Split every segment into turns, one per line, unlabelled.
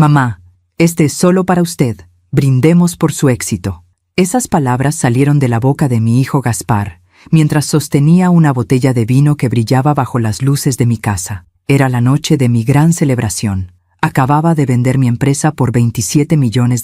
Mamá, este es solo para usted. Brindemos por su éxito. Esas palabras salieron de la boca de mi hijo Gaspar, mientras sostenía una botella de vino que brillaba bajo las luces de mi casa. Era la noche de mi gran celebración. Acababa de vender mi empresa por $27 millones.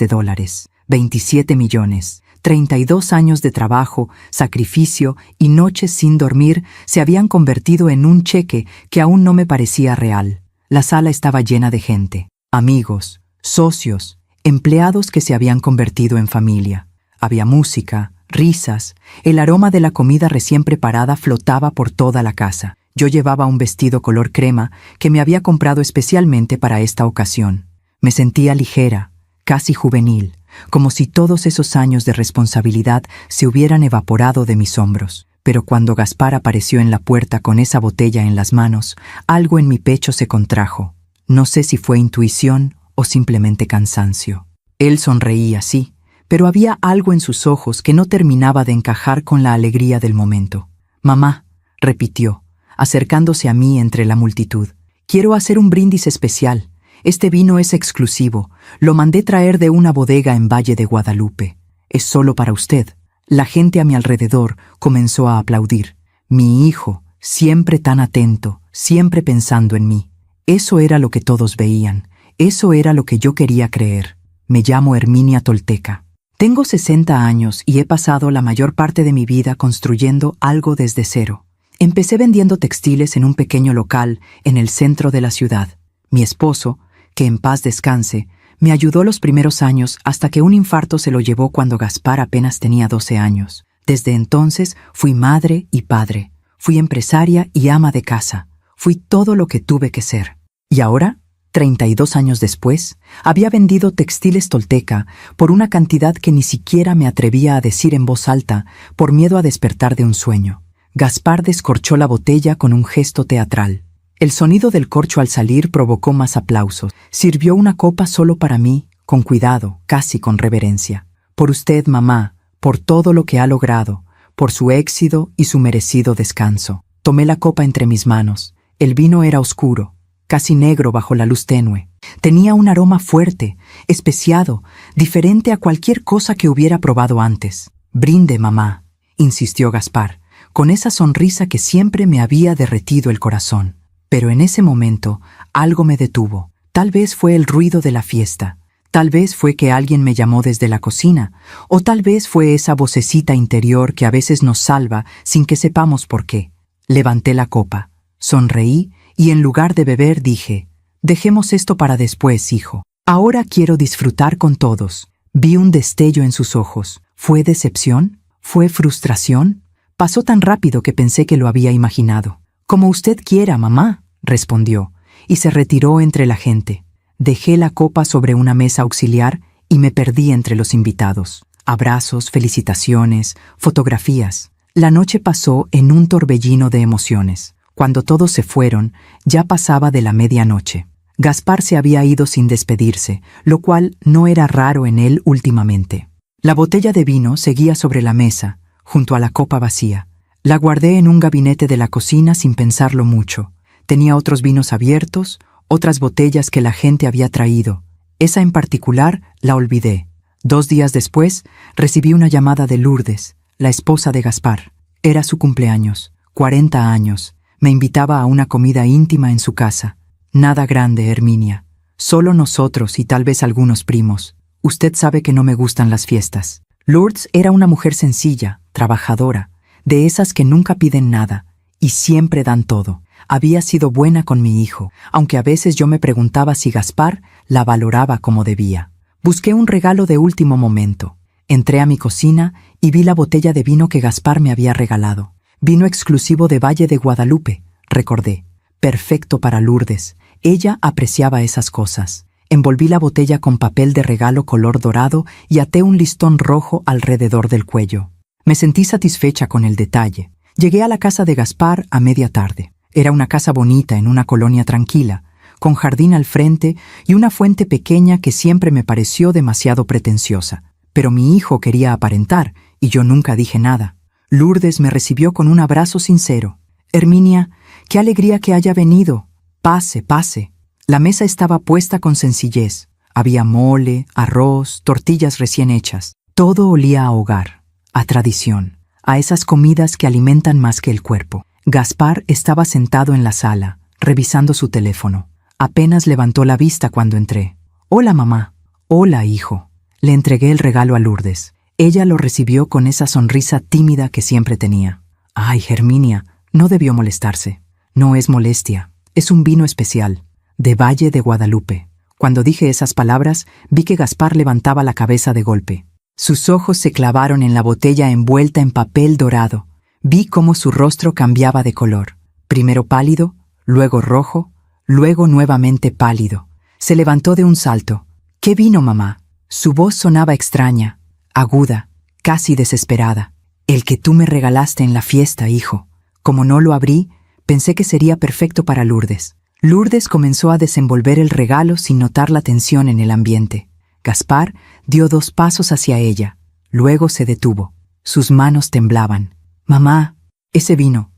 27 millones. 32 años de trabajo, sacrificio y noches sin dormir se habían convertido en un cheque que aún no me parecía real. La sala estaba llena de gente, amigos, socios, empleados que se habían convertido en familia. Había música, risas, el aroma de la comida recién preparada flotaba por toda la casa. Yo llevaba un vestido color crema que me había comprado especialmente para esta ocasión. Me sentía ligera, casi juvenil, como si todos esos años de responsabilidad se hubieran evaporado de mis hombros. Pero cuando Gaspar apareció en la puerta con esa botella en las manos, algo en mi pecho se contrajo. No sé si fue intuición o simplemente cansancio. Él sonreía, sí, pero había algo en sus ojos que no terminaba de encajar con la alegría del momento. «Mamá», repitió, acercándose a mí entre la multitud, «quiero hacer un brindis especial. Este vino es exclusivo. Lo mandé traer de una bodega en Valle de Guadalupe. Es solo para usted». La gente a mi alrededor comenzó a aplaudir. Mi hijo, siempre tan atento, siempre pensando en mí. Eso era lo que todos veían. Eso era lo que yo quería creer. Me llamo Herminia Tolteca. Tengo 60 años y he pasado la mayor parte de mi vida construyendo algo desde cero. Empecé vendiendo textiles en un pequeño local en el centro de la ciudad. Mi esposo, que en paz descanse, me ayudó los primeros años hasta que un infarto se lo llevó cuando Gaspar apenas tenía 12 años. Desde entonces fui madre y padre, fui empresaria y ama de casa, fui todo lo que tuve que ser. Y ahora, 32 años después, había vendido Textiles Tolteca por una cantidad que ni siquiera me atrevía a decir en voz alta por miedo a despertar de un sueño. Gaspar descorchó la botella con un gesto teatral. El sonido del corcho al salir provocó más aplausos. Sirvió una copa solo para mí, con cuidado, casi con reverencia. Por usted, mamá, por todo lo que ha logrado, por su éxito y su merecido descanso. Tomé la copa entre mis manos. El vino era oscuro, casi negro bajo la luz tenue. Tenía un aroma fuerte, especiado, diferente a cualquier cosa que hubiera probado antes. «Brinde, mamá», insistió Gaspar, con esa sonrisa que siempre me había derretido el corazón. Pero en ese momento algo me detuvo. Tal vez fue el ruido de la fiesta, tal vez fue que alguien me llamó desde la cocina, o tal vez fue esa vocecita interior que a veces nos salva sin que sepamos por qué. Levanté la copa, sonreí y en lugar de beber dije, «Dejemos esto para después, hijo. Ahora quiero disfrutar con todos». Vi un destello en sus ojos. ¿Fue decepción? ¿Fue frustración? Pasó tan rápido que pensé que lo había imaginado. «Como usted quiera, mamá», respondió, y se retiró entre la gente. Dejé la copa sobre una mesa auxiliar y me perdí entre los invitados. Abrazos, felicitaciones, fotografías. La noche pasó en un torbellino de emociones. Cuando todos se fueron, ya pasaba de la medianoche. Gaspar se había ido sin despedirse, lo cual no era raro en él últimamente. La botella de vino seguía sobre la mesa, junto a la copa vacía. La guardé en un gabinete de la cocina sin pensarlo mucho. Tenía otros vinos abiertos, otras botellas que la gente había traído. Esa en particular la olvidé. 2 días después, recibí una llamada de Lourdes, la esposa de Gaspar. Era su cumpleaños, 40 años. Me invitaba a una comida íntima en su casa. Nada grande, Herminia. Solo nosotros y tal vez algunos primos. Usted sabe que no me gustan las fiestas. Lourdes era una mujer sencilla, trabajadora, de esas que nunca piden nada y siempre dan todo. Había sido buena con mi hijo, aunque a veces yo me preguntaba si Gaspar la valoraba como debía. Busqué un regalo de último momento. Entré a mi cocina y vi la botella de vino que Gaspar me había regalado. Vino exclusivo de Valle de Guadalupe, recordé. Perfecto para Lourdes. Ella apreciaba esas cosas. Envolví la botella con papel de regalo color dorado y até un listón rojo alrededor del cuello. Me sentí satisfecha con el detalle. Llegué a la casa de Gaspar a media tarde. Era una casa bonita en una colonia tranquila, con jardín al frente y una fuente pequeña que siempre me pareció demasiado pretenciosa. Pero mi hijo quería aparentar y yo nunca dije nada. Lourdes me recibió con un abrazo sincero. «Herminia, qué alegría que haya venido. Pase, pase». La mesa estaba puesta con sencillez. Había mole, arroz, tortillas recién hechas. Todo olía a hogar, a tradición, a esas comidas que alimentan más que el cuerpo. Gaspar estaba sentado en la sala, revisando su teléfono. Apenas levantó la vista cuando entré. «Hola, mamá». «Hola, hijo». Le entregué el regalo a Lourdes. Ella lo recibió con esa sonrisa tímida que siempre tenía. «Ay, Herminia, no debió molestarse». «No es molestia, es un vino especial, de Valle de Guadalupe». Cuando dije esas palabras, vi que Gaspar levantaba la cabeza de golpe. Sus ojos se clavaron en la botella envuelta en papel dorado. Vi cómo su rostro cambiaba de color. Primero pálido, luego rojo, luego nuevamente pálido. Se levantó de un salto. «¿Qué vino, mamá?» Su voz sonaba extraña, aguda, casi desesperada. «El que tú me regalaste en la fiesta, hijo». Como no lo abrí, pensé que sería perfecto para Lourdes. Lourdes comenzó a desenvolver el regalo sin notar la tensión en el ambiente. Gaspar dio 2 pasos hacia ella. Luego se detuvo. Sus manos temblaban. «Mamá, ese vino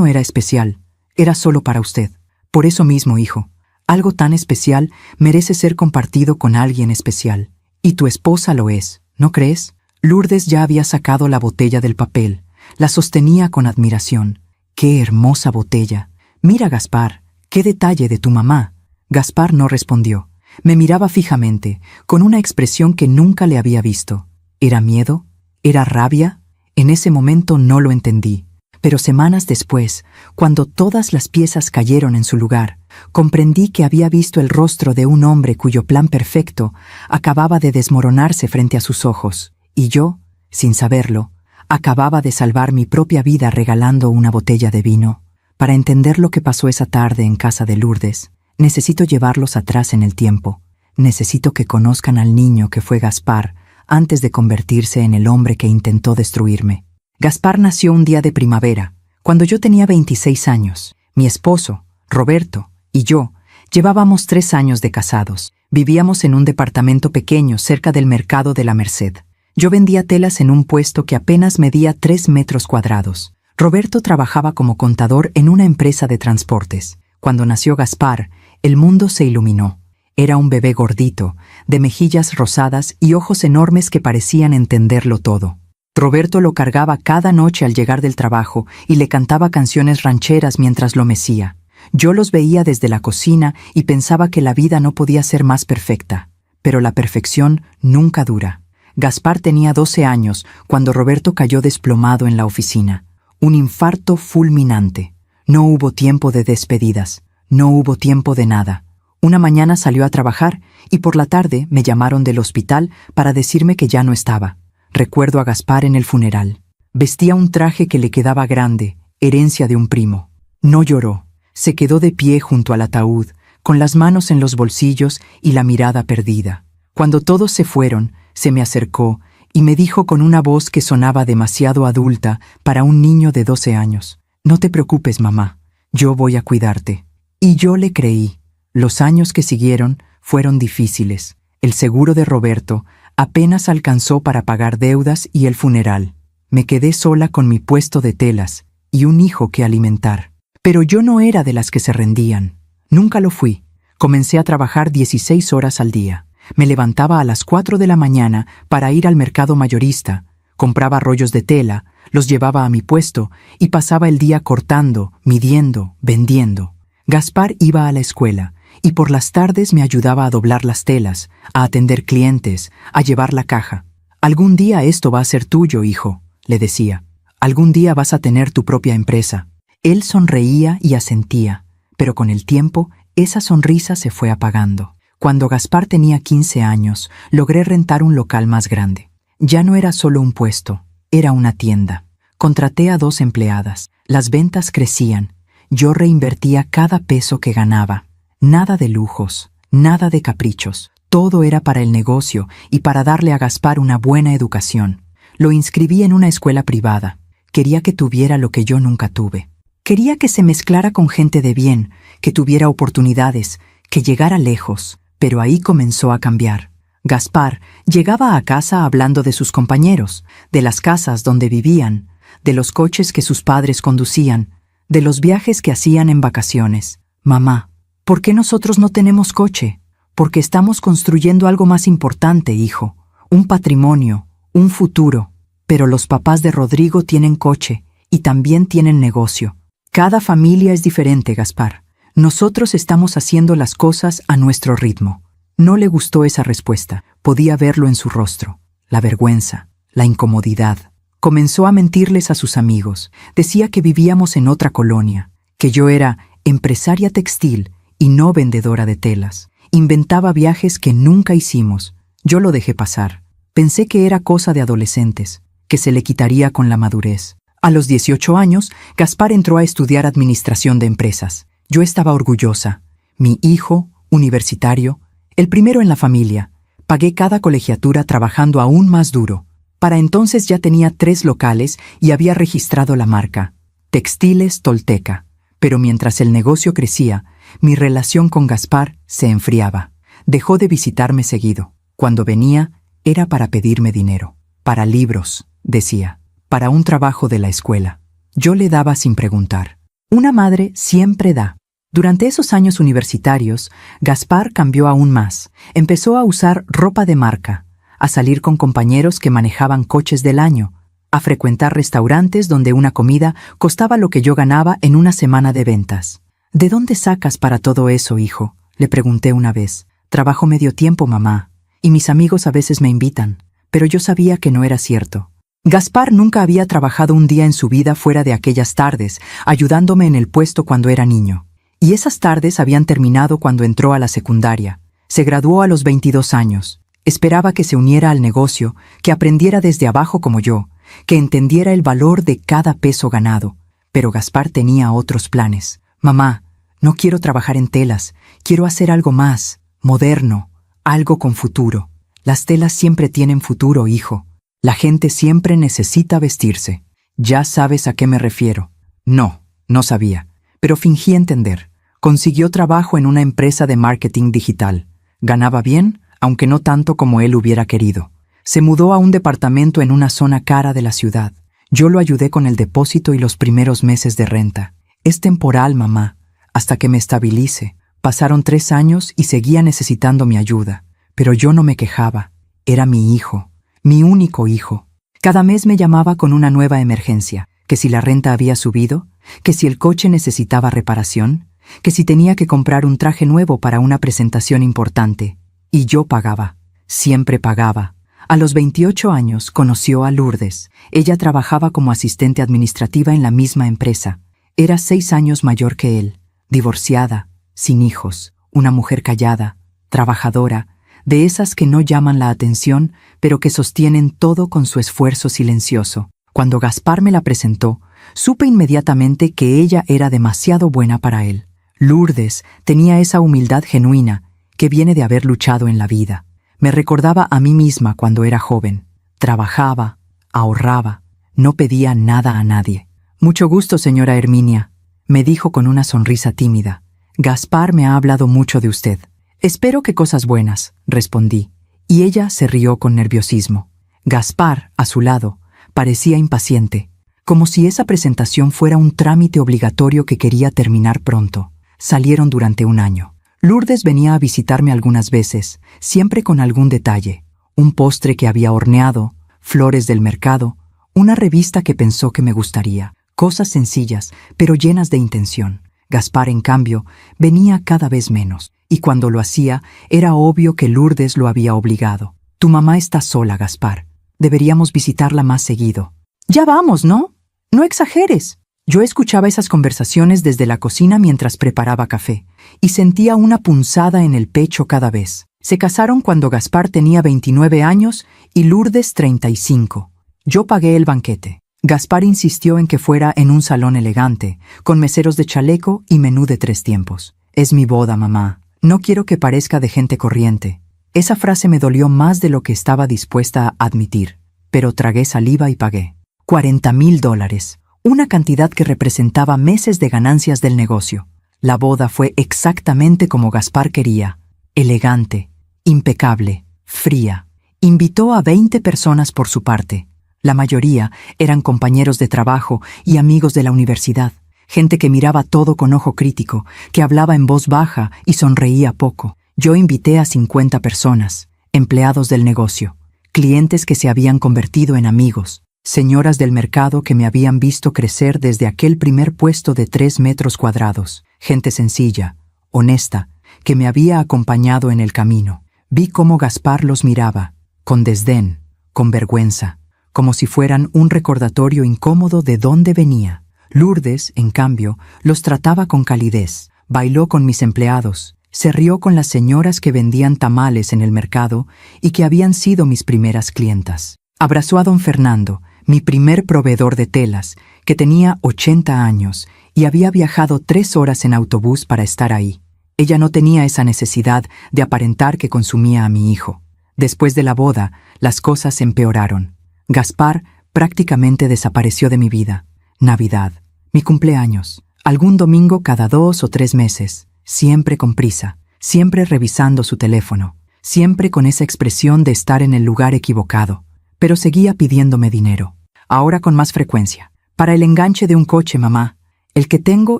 era especial. Era solo para usted. Por eso mismo, hijo. Algo tan especial merece ser compartido con alguien especial. Y tu esposa lo es, ¿no crees?» Lourdes ya había sacado la botella del papel. La sostenía con admiración. «¡Qué hermosa botella! Mira, Gaspar, qué detalle de tu mamá». Gaspar no respondió. Me miraba fijamente, con una expresión que nunca le había visto. ¿Era miedo? ¿Era rabia? En ese momento no lo entendí. Pero semanas después, cuando todas las piezas cayeron en su lugar, comprendí que había visto el rostro de un hombre cuyo plan perfecto acababa de desmoronarse frente a sus ojos. Y yo, sin saberlo, acababa de salvar mi propia vida regalando una botella de vino. Para entender lo que pasó esa tarde en casa de Lourdes, necesito llevarlos atrás en el tiempo. Necesito que conozcan al niño que fue Gaspar antes de convertirse en el hombre que intentó destruirme. Gaspar nació un día de primavera, cuando yo tenía 26 años. Mi esposo, Roberto, y yo llevábamos 3 años de casados. Vivíamos en un departamento pequeño cerca del mercado de la Merced. Yo vendía telas en un puesto que apenas medía 3 metros cuadrados. Roberto trabajaba como contador en una empresa de transportes. Cuando nació Gaspar, el mundo se iluminó. Era un bebé gordito, de mejillas rosadas y ojos enormes que parecían entenderlo todo. Roberto lo cargaba cada noche al llegar del trabajo y le cantaba canciones rancheras mientras lo mecía. Yo los veía desde la cocina y pensaba que la vida no podía ser más perfecta. Pero la perfección nunca dura. Gaspar tenía 12 años cuando Roberto cayó desplomado en la oficina. Un infarto fulminante. No hubo tiempo de despedidas. No hubo tiempo de nada. Una mañana salió a trabajar y por la tarde me llamaron del hospital para decirme que ya no estaba. Recuerdo a Gaspar en el funeral. Vestía un traje que le quedaba grande, herencia de un primo. No lloró. Se quedó de pie junto al ataúd, con las manos en los bolsillos y la mirada perdida. Cuando todos se fueron, se me acercó y me dijo con una voz que sonaba demasiado adulta para un niño de 12 años. «No te preocupes, mamá. Yo voy a cuidarte». Y yo le creí. Los años que siguieron fueron difíciles. El seguro de Roberto apenas alcanzó para pagar deudas y el funeral. Me quedé sola con mi puesto de telas y un hijo que alimentar. Pero yo no era de las que se rendían. Nunca lo fui. Comencé a trabajar 16 horas al día. Me levantaba a las 4 de la mañana para ir al mercado mayorista, compraba rollos de tela, los llevaba a mi puesto y pasaba el día cortando, midiendo, vendiendo. Gaspar iba a la escuela y por las tardes me ayudaba a doblar las telas, a atender clientes, a llevar la caja. «Algún día esto va a ser tuyo, hijo», le decía. «Algún día vas a tener tu propia empresa». Él sonreía y asentía, pero con el tiempo esa sonrisa se fue apagando. Cuando Gaspar tenía 15 años, logré rentar un local más grande. Ya no era solo un puesto, era una tienda. Contraté a 2 empleadas. Las ventas crecían. Yo reinvertía cada peso que ganaba. Nada de lujos, nada de caprichos. Todo era para el negocio y para darle a Gaspar una buena educación. Lo inscribí en una escuela privada. Quería que tuviera lo que yo nunca tuve. Quería que se mezclara con gente de bien, que tuviera oportunidades, que llegara lejos. Pero ahí comenzó a cambiar. Gaspar llegaba a casa hablando de sus compañeros, de las casas donde vivían, de los coches que sus padres conducían, de los viajes que hacían en vacaciones. «Mamá, ¿por qué nosotros no tenemos coche? Porque estamos construyendo algo más importante, hijo. Un patrimonio, un futuro. Pero los papás de Rodrigo tienen coche y también tienen negocio. Cada familia es diferente, Gaspar. Nosotros estamos haciendo las cosas a nuestro ritmo. No le gustó esa respuesta. Podía verlo en su rostro. La vergüenza, la incomodidad. Comenzó a mentirles a sus amigos. Decía que vivíamos en otra colonia, que yo era empresaria textil y no vendedora de telas. Inventaba viajes que nunca hicimos. Yo lo dejé pasar. Pensé que era cosa de adolescentes, que se le quitaría con la madurez. A los 18 años, Gaspar entró a estudiar administración de empresas. Yo estaba orgullosa. Mi hijo, universitario, el primero en la familia. Pagué cada colegiatura trabajando aún más duro. Para entonces ya tenía 3 locales y había registrado la marca, Textiles Tolteca. Pero mientras el negocio crecía, mi relación con Gaspar se enfriaba. Dejó de visitarme seguido. Cuando venía, era para pedirme dinero. Para libros, decía. Para un trabajo de la escuela. Yo le daba sin preguntar. Una madre siempre da. Durante esos años universitarios, Gaspar cambió aún más. Empezó a usar ropa de marca, a salir con compañeros que manejaban coches del año, a frecuentar restaurantes donde una comida costaba lo que yo ganaba en una semana de ventas. ¿De dónde sacas para todo eso, hijo?, le pregunté una vez. Trabajo medio tiempo, mamá, y mis amigos a veces me invitan, pero yo sabía que no era cierto. Gaspar nunca había trabajado un día en su vida fuera de aquellas tardes, ayudándome en el puesto cuando era niño. Y esas tardes habían terminado cuando entró a la secundaria. Se graduó a los 22 años. Esperaba que se uniera al negocio, que aprendiera desde abajo como yo, que entendiera el valor de cada peso ganado. Pero Gaspar tenía otros planes. Mamá, no quiero trabajar en telas, quiero hacer algo más, moderno, algo con futuro. Las telas siempre tienen futuro, hijo. La gente siempre necesita vestirse. Ya sabes a qué me refiero. No, no sabía, pero fingí entender. Consiguió trabajo en una empresa de marketing digital. Ganaba bien, aunque no tanto como él hubiera querido. Se mudó a un departamento en una zona cara de la ciudad. Yo lo ayudé con el depósito y los primeros meses de renta. Es temporal, mamá, hasta que me estabilice. Pasaron 3 años y seguía necesitando mi ayuda. Pero yo no me quejaba. Era mi hijo, mi único hijo. Cada mes me llamaba con una nueva emergencia, que si la renta había subido, que si el coche necesitaba reparación, que si tenía que comprar un traje nuevo para una presentación importante. Y yo pagaba, siempre pagaba. A los 28 años conoció a Lourdes. Ella trabajaba como asistente administrativa en la misma empresa. Era 6 años mayor que él, divorciada, sin hijos, una mujer callada, trabajadora, de esas que no llaman la atención, pero que sostienen todo con su esfuerzo silencioso. Cuando Gaspar me la presentó, supe inmediatamente que ella era demasiado buena para él. Lourdes tenía esa humildad genuina que viene de haber luchado en la vida. Me recordaba a mí misma cuando era joven. Trabajaba, ahorraba, no pedía nada a nadie. «Mucho gusto, señora Herminia», me dijo con una sonrisa tímida. «Gaspar me ha hablado mucho de usted». «Espero que cosas buenas», respondí, y ella se rió con nerviosismo. Gaspar, a su lado, parecía impaciente, como si esa presentación fuera un trámite obligatorio que quería terminar pronto. Salieron durante 1 año. Lourdes venía a visitarme algunas veces, siempre con algún detalle. Un postre que había horneado, flores del mercado, una revista que pensó que me gustaría. Cosas sencillas, pero llenas de intención. Gaspar, en cambio, venía cada vez menos, y cuando lo hacía, era obvio que Lourdes lo había obligado. «Tu mamá está sola, Gaspar. Deberíamos visitarla más seguido». «Ya vamos, ¿no? No exageres». Yo escuchaba esas conversaciones desde la cocina mientras preparaba café, y sentía una punzada en el pecho cada vez. Se casaron cuando Gaspar tenía 29 años y Lourdes 35. Yo pagué el banquete. Gaspar insistió en que fuera en un salón elegante, con meseros de chaleco y menú de 3 tiempos. «Es mi boda, mamá. No quiero que parezca de gente corriente». Esa frase me dolió más de lo que estaba dispuesta a admitir, pero tragué saliva y pagué. $40,000. Una cantidad que representaba meses de ganancias del negocio. La boda fue exactamente como Gaspar quería. Elegante, impecable, fría. Invitó a 20 personas por su parte. La mayoría eran compañeros de trabajo y amigos de la universidad. Gente que miraba todo con ojo crítico, que hablaba en voz baja y sonreía poco. Yo invité a 50 personas, empleados del negocio, clientes que se habían convertido en amigos, señoras del mercado que me habían visto crecer desde aquel primer puesto de 3 metros cuadrados, gente sencilla, honesta, que me había acompañado en el camino. Vi cómo Gaspar los miraba, con desdén, con vergüenza, como si fueran un recordatorio incómodo de dónde venía. Lourdes, en cambio, los trataba con calidez, bailó con mis empleados, se rió con las señoras que vendían tamales en el mercado y que habían sido mis primeras clientas. Abrazó a don Fernando, mi primer proveedor de telas, que tenía 80 años y había viajado 3 horas en autobús para estar ahí. Ella no tenía esa necesidad de aparentar que consumía a mi hijo. Después de la boda, las cosas empeoraron. Gaspar prácticamente desapareció de mi vida. Navidad, mi cumpleaños, algún domingo cada 2 o 3 meses, siempre con prisa, siempre revisando su teléfono, siempre con esa expresión de estar en el lugar equivocado, pero seguía pidiéndome dinero, ahora con más frecuencia. Para el enganche de un coche, mamá, el que tengo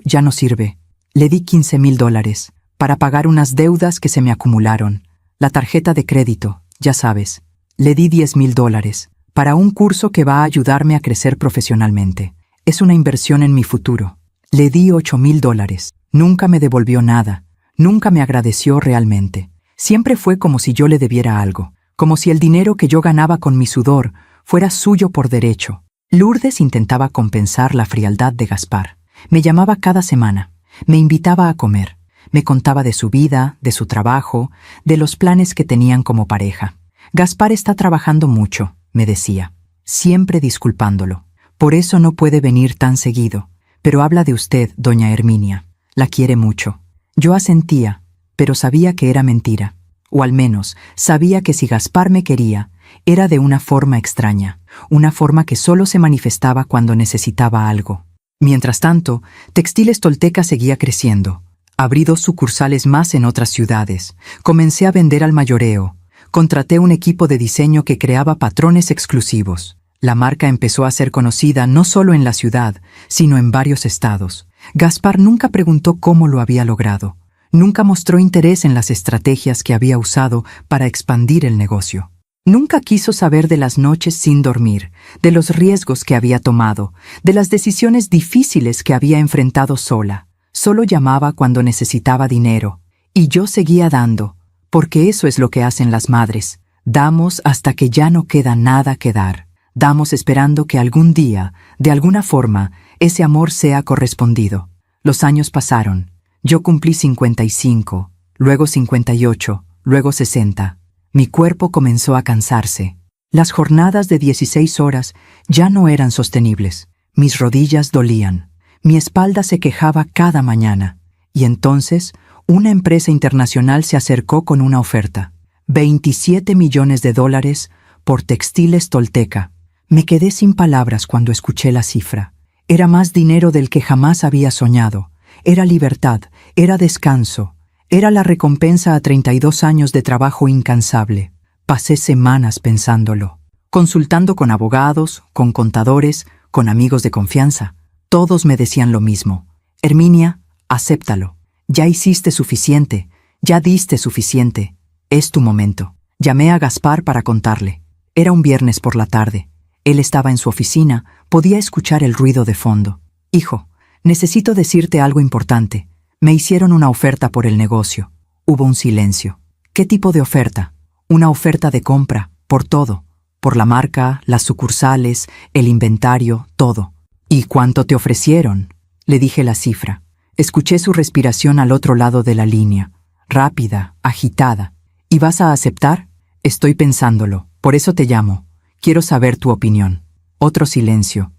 ya no sirve. Le di $15,000 para pagar unas deudas que se me acumularon. La tarjeta de crédito, ya sabes. Le di $10,000 para un curso que va a ayudarme a crecer profesionalmente. Es una inversión en mi futuro. Le di $8,000. Nunca me devolvió nada. Nunca me agradeció realmente. Siempre fue como si yo le debiera algo. Como si el dinero que yo ganaba con mi sudor fuera suyo por derecho. Lourdes intentaba compensar la frialdad de Gaspar. Me llamaba cada semana. Me invitaba a comer. Me contaba de su vida, de su trabajo, de los planes que tenían como pareja. Gaspar está trabajando mucho, me decía, siempre disculpándolo. Por eso no puede venir tan seguido. Pero habla de usted, doña Herminia. La quiere mucho. Yo asentía, pero sabía que era mentira. O al menos, sabía que si Gaspar me quería, era de una forma extraña, una forma que solo se manifestaba cuando necesitaba algo. Mientras tanto, Textiles Tolteca seguía creciendo. Abrí 2 sucursales más en otras ciudades. Comencé a vender al mayoreo. Contraté un equipo de diseño que creaba patrones exclusivos. La marca empezó a ser conocida no solo en la ciudad, sino en varios estados. Gaspar nunca preguntó cómo lo había logrado. Nunca mostró interés en las estrategias que había usado para expandir el negocio. Nunca quiso saber de las noches sin dormir, de los riesgos que había tomado, de las decisiones difíciles que había enfrentado sola. Solo llamaba cuando necesitaba dinero. Y yo seguía dando, porque eso es lo que hacen las madres. Damos hasta que ya no queda nada que dar. Damos esperando que algún día, de alguna forma, ese amor sea correspondido. Los años pasaron. Yo cumplí 55, luego 58, luego 60. Mi cuerpo comenzó a cansarse. Las jornadas de 16 horas ya no eran sostenibles. Mis rodillas dolían. Mi espalda se quejaba cada mañana. Y entonces, una empresa internacional se acercó con una oferta. $27 millones por Textiles Tolteca. Me quedé sin palabras cuando escuché la cifra. Era más dinero del que jamás había soñado. Era libertad, era descanso, era la recompensa a 32 años de trabajo incansable. Pasé semanas pensándolo, consultando con abogados, con contadores, con amigos de confianza. Todos me decían lo mismo. Herminia, acéptalo. Ya hiciste suficiente, ya diste suficiente. Es tu momento. Llamé a Gaspar para contarle. Era un viernes por la tarde. Él estaba en su oficina, podía escuchar el ruido de fondo. Hijo, necesito decirte algo importante. Me hicieron una oferta por el negocio. Hubo un silencio. ¿Qué tipo de oferta? Una oferta de compra, por todo. Por la marca, las sucursales, el inventario, todo. ¿Y cuánto te ofrecieron? Le dije la cifra. Escuché su respiración al otro lado de la línea. Rápida, agitada. ¿Y vas a aceptar? Estoy pensándolo. Por eso te llamo. Quiero saber tu opinión. Otro silencio.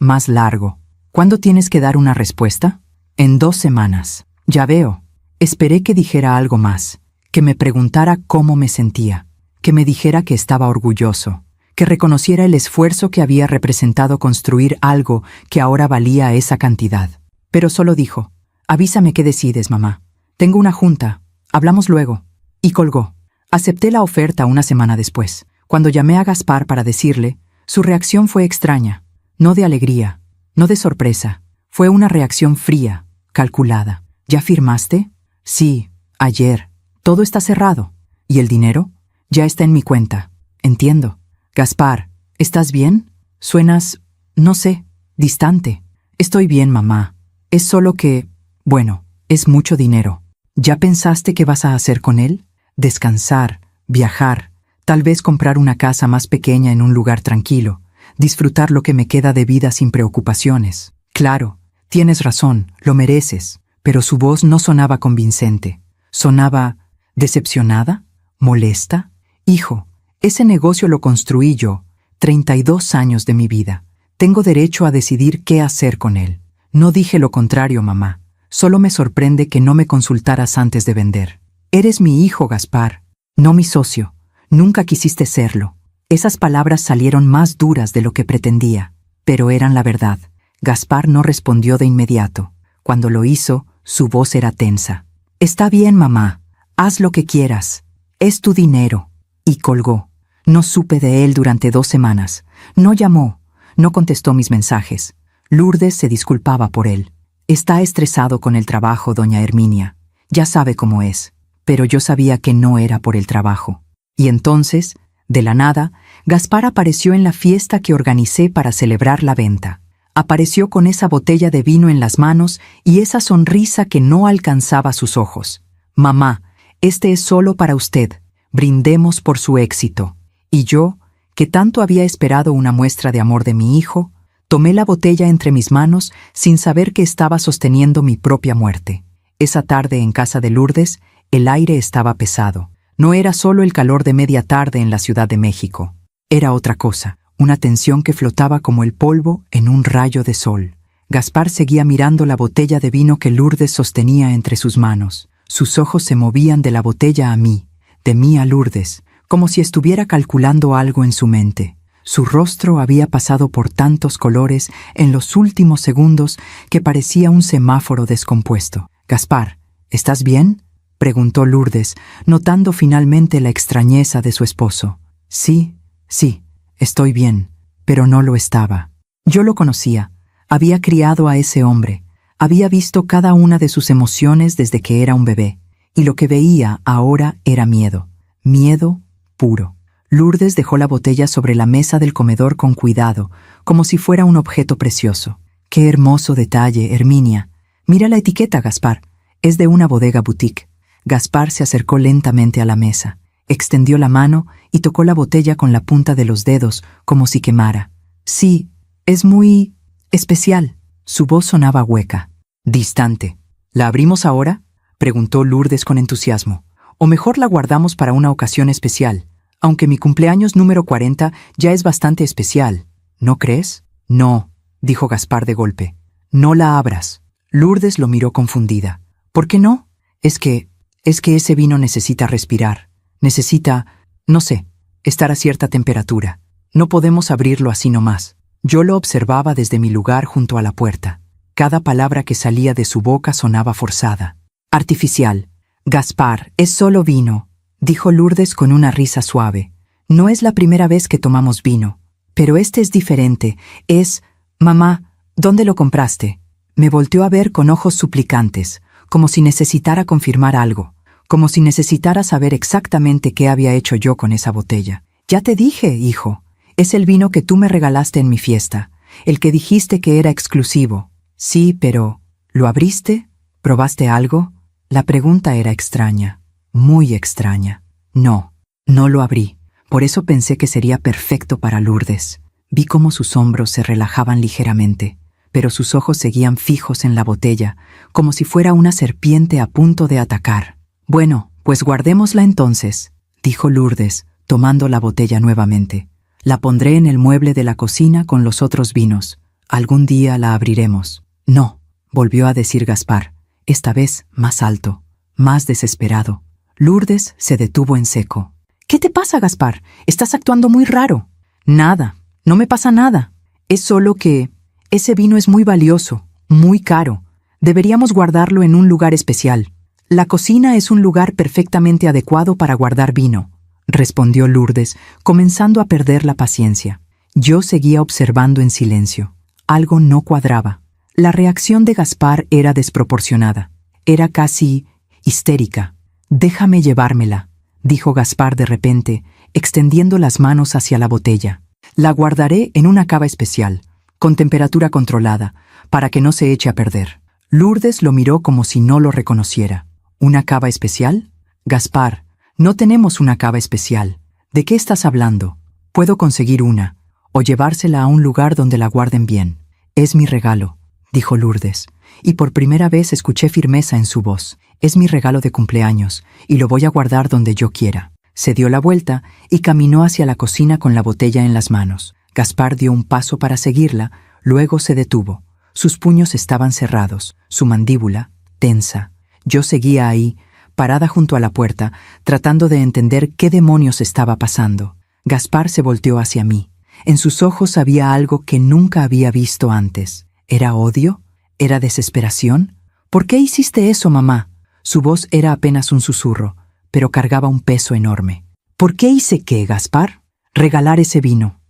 Más largo. ¿Cuándo tienes que dar una respuesta? En 2 semanas. Ya veo. Esperé que dijera algo más, que me preguntara cómo me sentía, que me dijera que estaba orgulloso, que reconociera el esfuerzo que había representado construir algo que ahora valía esa cantidad. Pero solo dijo, avísame qué decides, mamá. Tengo una junta. Hablamos luego. Y colgó. Acepté la oferta una semana después. Cuando llamé a Gaspar para decirle, su reacción fue extraña. No de alegría, no de sorpresa. Fue una reacción fría, calculada. ¿Ya firmaste? Sí, ayer. Todo está cerrado. ¿Y el dinero? Ya está en mi cuenta. Entiendo. Gaspar, ¿estás bien? Suenas, no sé, distante. Estoy bien, mamá. Es solo que, bueno, es mucho dinero. ¿Ya pensaste qué vas a hacer con él? Descansar, viajar, tal vez comprar una casa más pequeña en un lugar tranquilo, disfrutar lo que me queda de vida sin preocupaciones. Claro, tienes razón, lo mereces. Pero su voz no sonaba convincente. Sonaba decepcionada, molesta. Hijo, ese negocio lo construí yo, 32 años de mi vida. Tengo derecho a decidir qué hacer con él. No dije lo contrario, mamá. Solo me sorprende que no me consultaras antes de vender. Eres mi hijo, Gaspar, no mi socio. Nunca quisiste serlo. Esas palabras salieron más duras de lo que pretendía, pero eran la verdad. Gaspar no respondió de inmediato. Cuando lo hizo, su voz era tensa. Está bien, mamá. Haz lo que quieras. Es tu dinero. Y colgó. No supe de él durante 2 semanas. No llamó. No contestó mis mensajes. Lourdes se disculpaba por él. Está estresado con el trabajo, doña Herminia. Ya sabe cómo es. Pero yo sabía que no era por el trabajo. Y entonces, de la nada, Gaspar apareció en la fiesta que organicé para celebrar la venta. Apareció con esa botella de vino en las manos y esa sonrisa que no alcanzaba sus ojos. Mamá, este es solo para usted. Brindemos por su éxito. Y yo, que tanto había esperado una muestra de amor de mi hijo, tomé la botella entre mis manos sin saber que estaba sosteniendo mi propia muerte. Esa tarde en casa de Lourdes, el aire estaba pesado. No era solo el calor de media tarde en la Ciudad de México. Era otra cosa. Una tensión que flotaba como el polvo en un rayo de sol. Gaspar seguía mirando la botella de vino que Lourdes sostenía entre sus manos. Sus ojos se movían de la botella a mí, de mí a Lourdes, como si estuviera calculando algo en su mente. Su rostro había pasado por tantos colores en los últimos segundos que parecía un semáforo descompuesto. «Gaspar, ¿estás bien?», preguntó Lourdes, notando finalmente la extrañeza de su esposo. «Sí, sí. Estoy bien», pero no lo estaba. Yo lo conocía. Había criado a ese hombre. Había visto cada una de sus emociones desde que era un bebé. Y lo que veía ahora era miedo. Miedo puro. Lourdes dejó la botella sobre la mesa del comedor con cuidado, como si fuera un objeto precioso. «Qué hermoso detalle, Herminia. Mira la etiqueta, Gaspar. Es de una bodega boutique». Gaspar se acercó lentamente a la mesa. Extendió la mano y tocó la botella con la punta de los dedos, como si quemara. «Sí, es muy especial». Su voz sonaba hueca, distante. «¿La abrimos ahora?», preguntó Lourdes con entusiasmo. «O mejor la guardamos para una ocasión especial, aunque mi cumpleaños número 40 ya es bastante especial. ¿No crees?». «No», dijo Gaspar de golpe. «No la abras». Lourdes lo miró confundida. «¿Por qué no?». Es que ese vino necesita respirar. Necesita, no sé, estar a cierta temperatura. No podemos abrirlo así nomás». Yo lo observaba desde mi lugar junto a la puerta. Cada palabra que salía de su boca sonaba forzada. «Artificial. Gaspar, es solo vino», dijo Lourdes con una risa suave. «No es la primera vez que tomamos vino. Pero este es diferente. Es... Mamá, ¿dónde lo compraste?». Me volteó a ver con ojos suplicantes, como si necesitara confirmar algo. Como si necesitara saber exactamente qué había hecho yo con esa botella. «Ya te dije, hijo. Es el vino que tú me regalaste en mi fiesta. El que dijiste que era exclusivo». «Sí, pero... ¿lo abriste? ¿Probaste algo?». La pregunta era extraña. Muy extraña. «No, no lo abrí. Por eso pensé que sería perfecto para Lourdes». Vi cómo sus hombros se relajaban ligeramente, pero sus ojos seguían fijos en la botella, como si fuera una serpiente a punto de atacar. «Bueno, pues guardémosla entonces», dijo Lourdes, tomando la botella nuevamente. «La pondré en el mueble de la cocina con los otros vinos. Algún día la abriremos». «No», volvió a decir Gaspar, esta vez más alto, más desesperado. Lourdes se detuvo en seco. «¿Qué te pasa, Gaspar? Estás actuando muy raro». «Nada, no me pasa nada. Es solo que ese vino es muy valioso, muy caro. Deberíamos guardarlo en un lugar especial». «La cocina es un lugar perfectamente adecuado para guardar vino», respondió Lourdes, comenzando a perder la paciencia. Yo seguía observando en silencio. Algo no cuadraba. La reacción de Gaspar era desproporcionada. Era casi histérica. Déjame llevármela, dijo Gaspar de repente, extendiendo las manos hacia la botella. La guardaré en una cava especial, con temperatura controlada, para que no se eche a perder. Lourdes lo miró como si no lo reconociera. ¿Una cava especial? Gaspar, no tenemos una cava especial. ¿De qué estás hablando? Puedo conseguir una, o llevársela a un lugar donde la guarden bien. Es mi regalo, dijo Lourdes, y por primera vez escuché firmeza en su voz. Es mi regalo de cumpleaños, y lo voy a guardar donde yo quiera. Se dio la vuelta y caminó hacia la cocina con la botella en las manos. Gaspar dio un paso para seguirla, luego se detuvo. Sus puños estaban cerrados, su mandíbula tensa. Yo seguía ahí, parada junto a la puerta, tratando de entender qué demonios estaba pasando. Gaspar se volteó hacia mí. En sus ojos había algo que nunca había visto antes. ¿Era odio? ¿Era desesperación? ¿Por qué hiciste eso, mamá? Su voz era apenas un susurro, pero cargaba un peso enorme. ¿Por qué hice qué, Gaspar? Regalar ese vino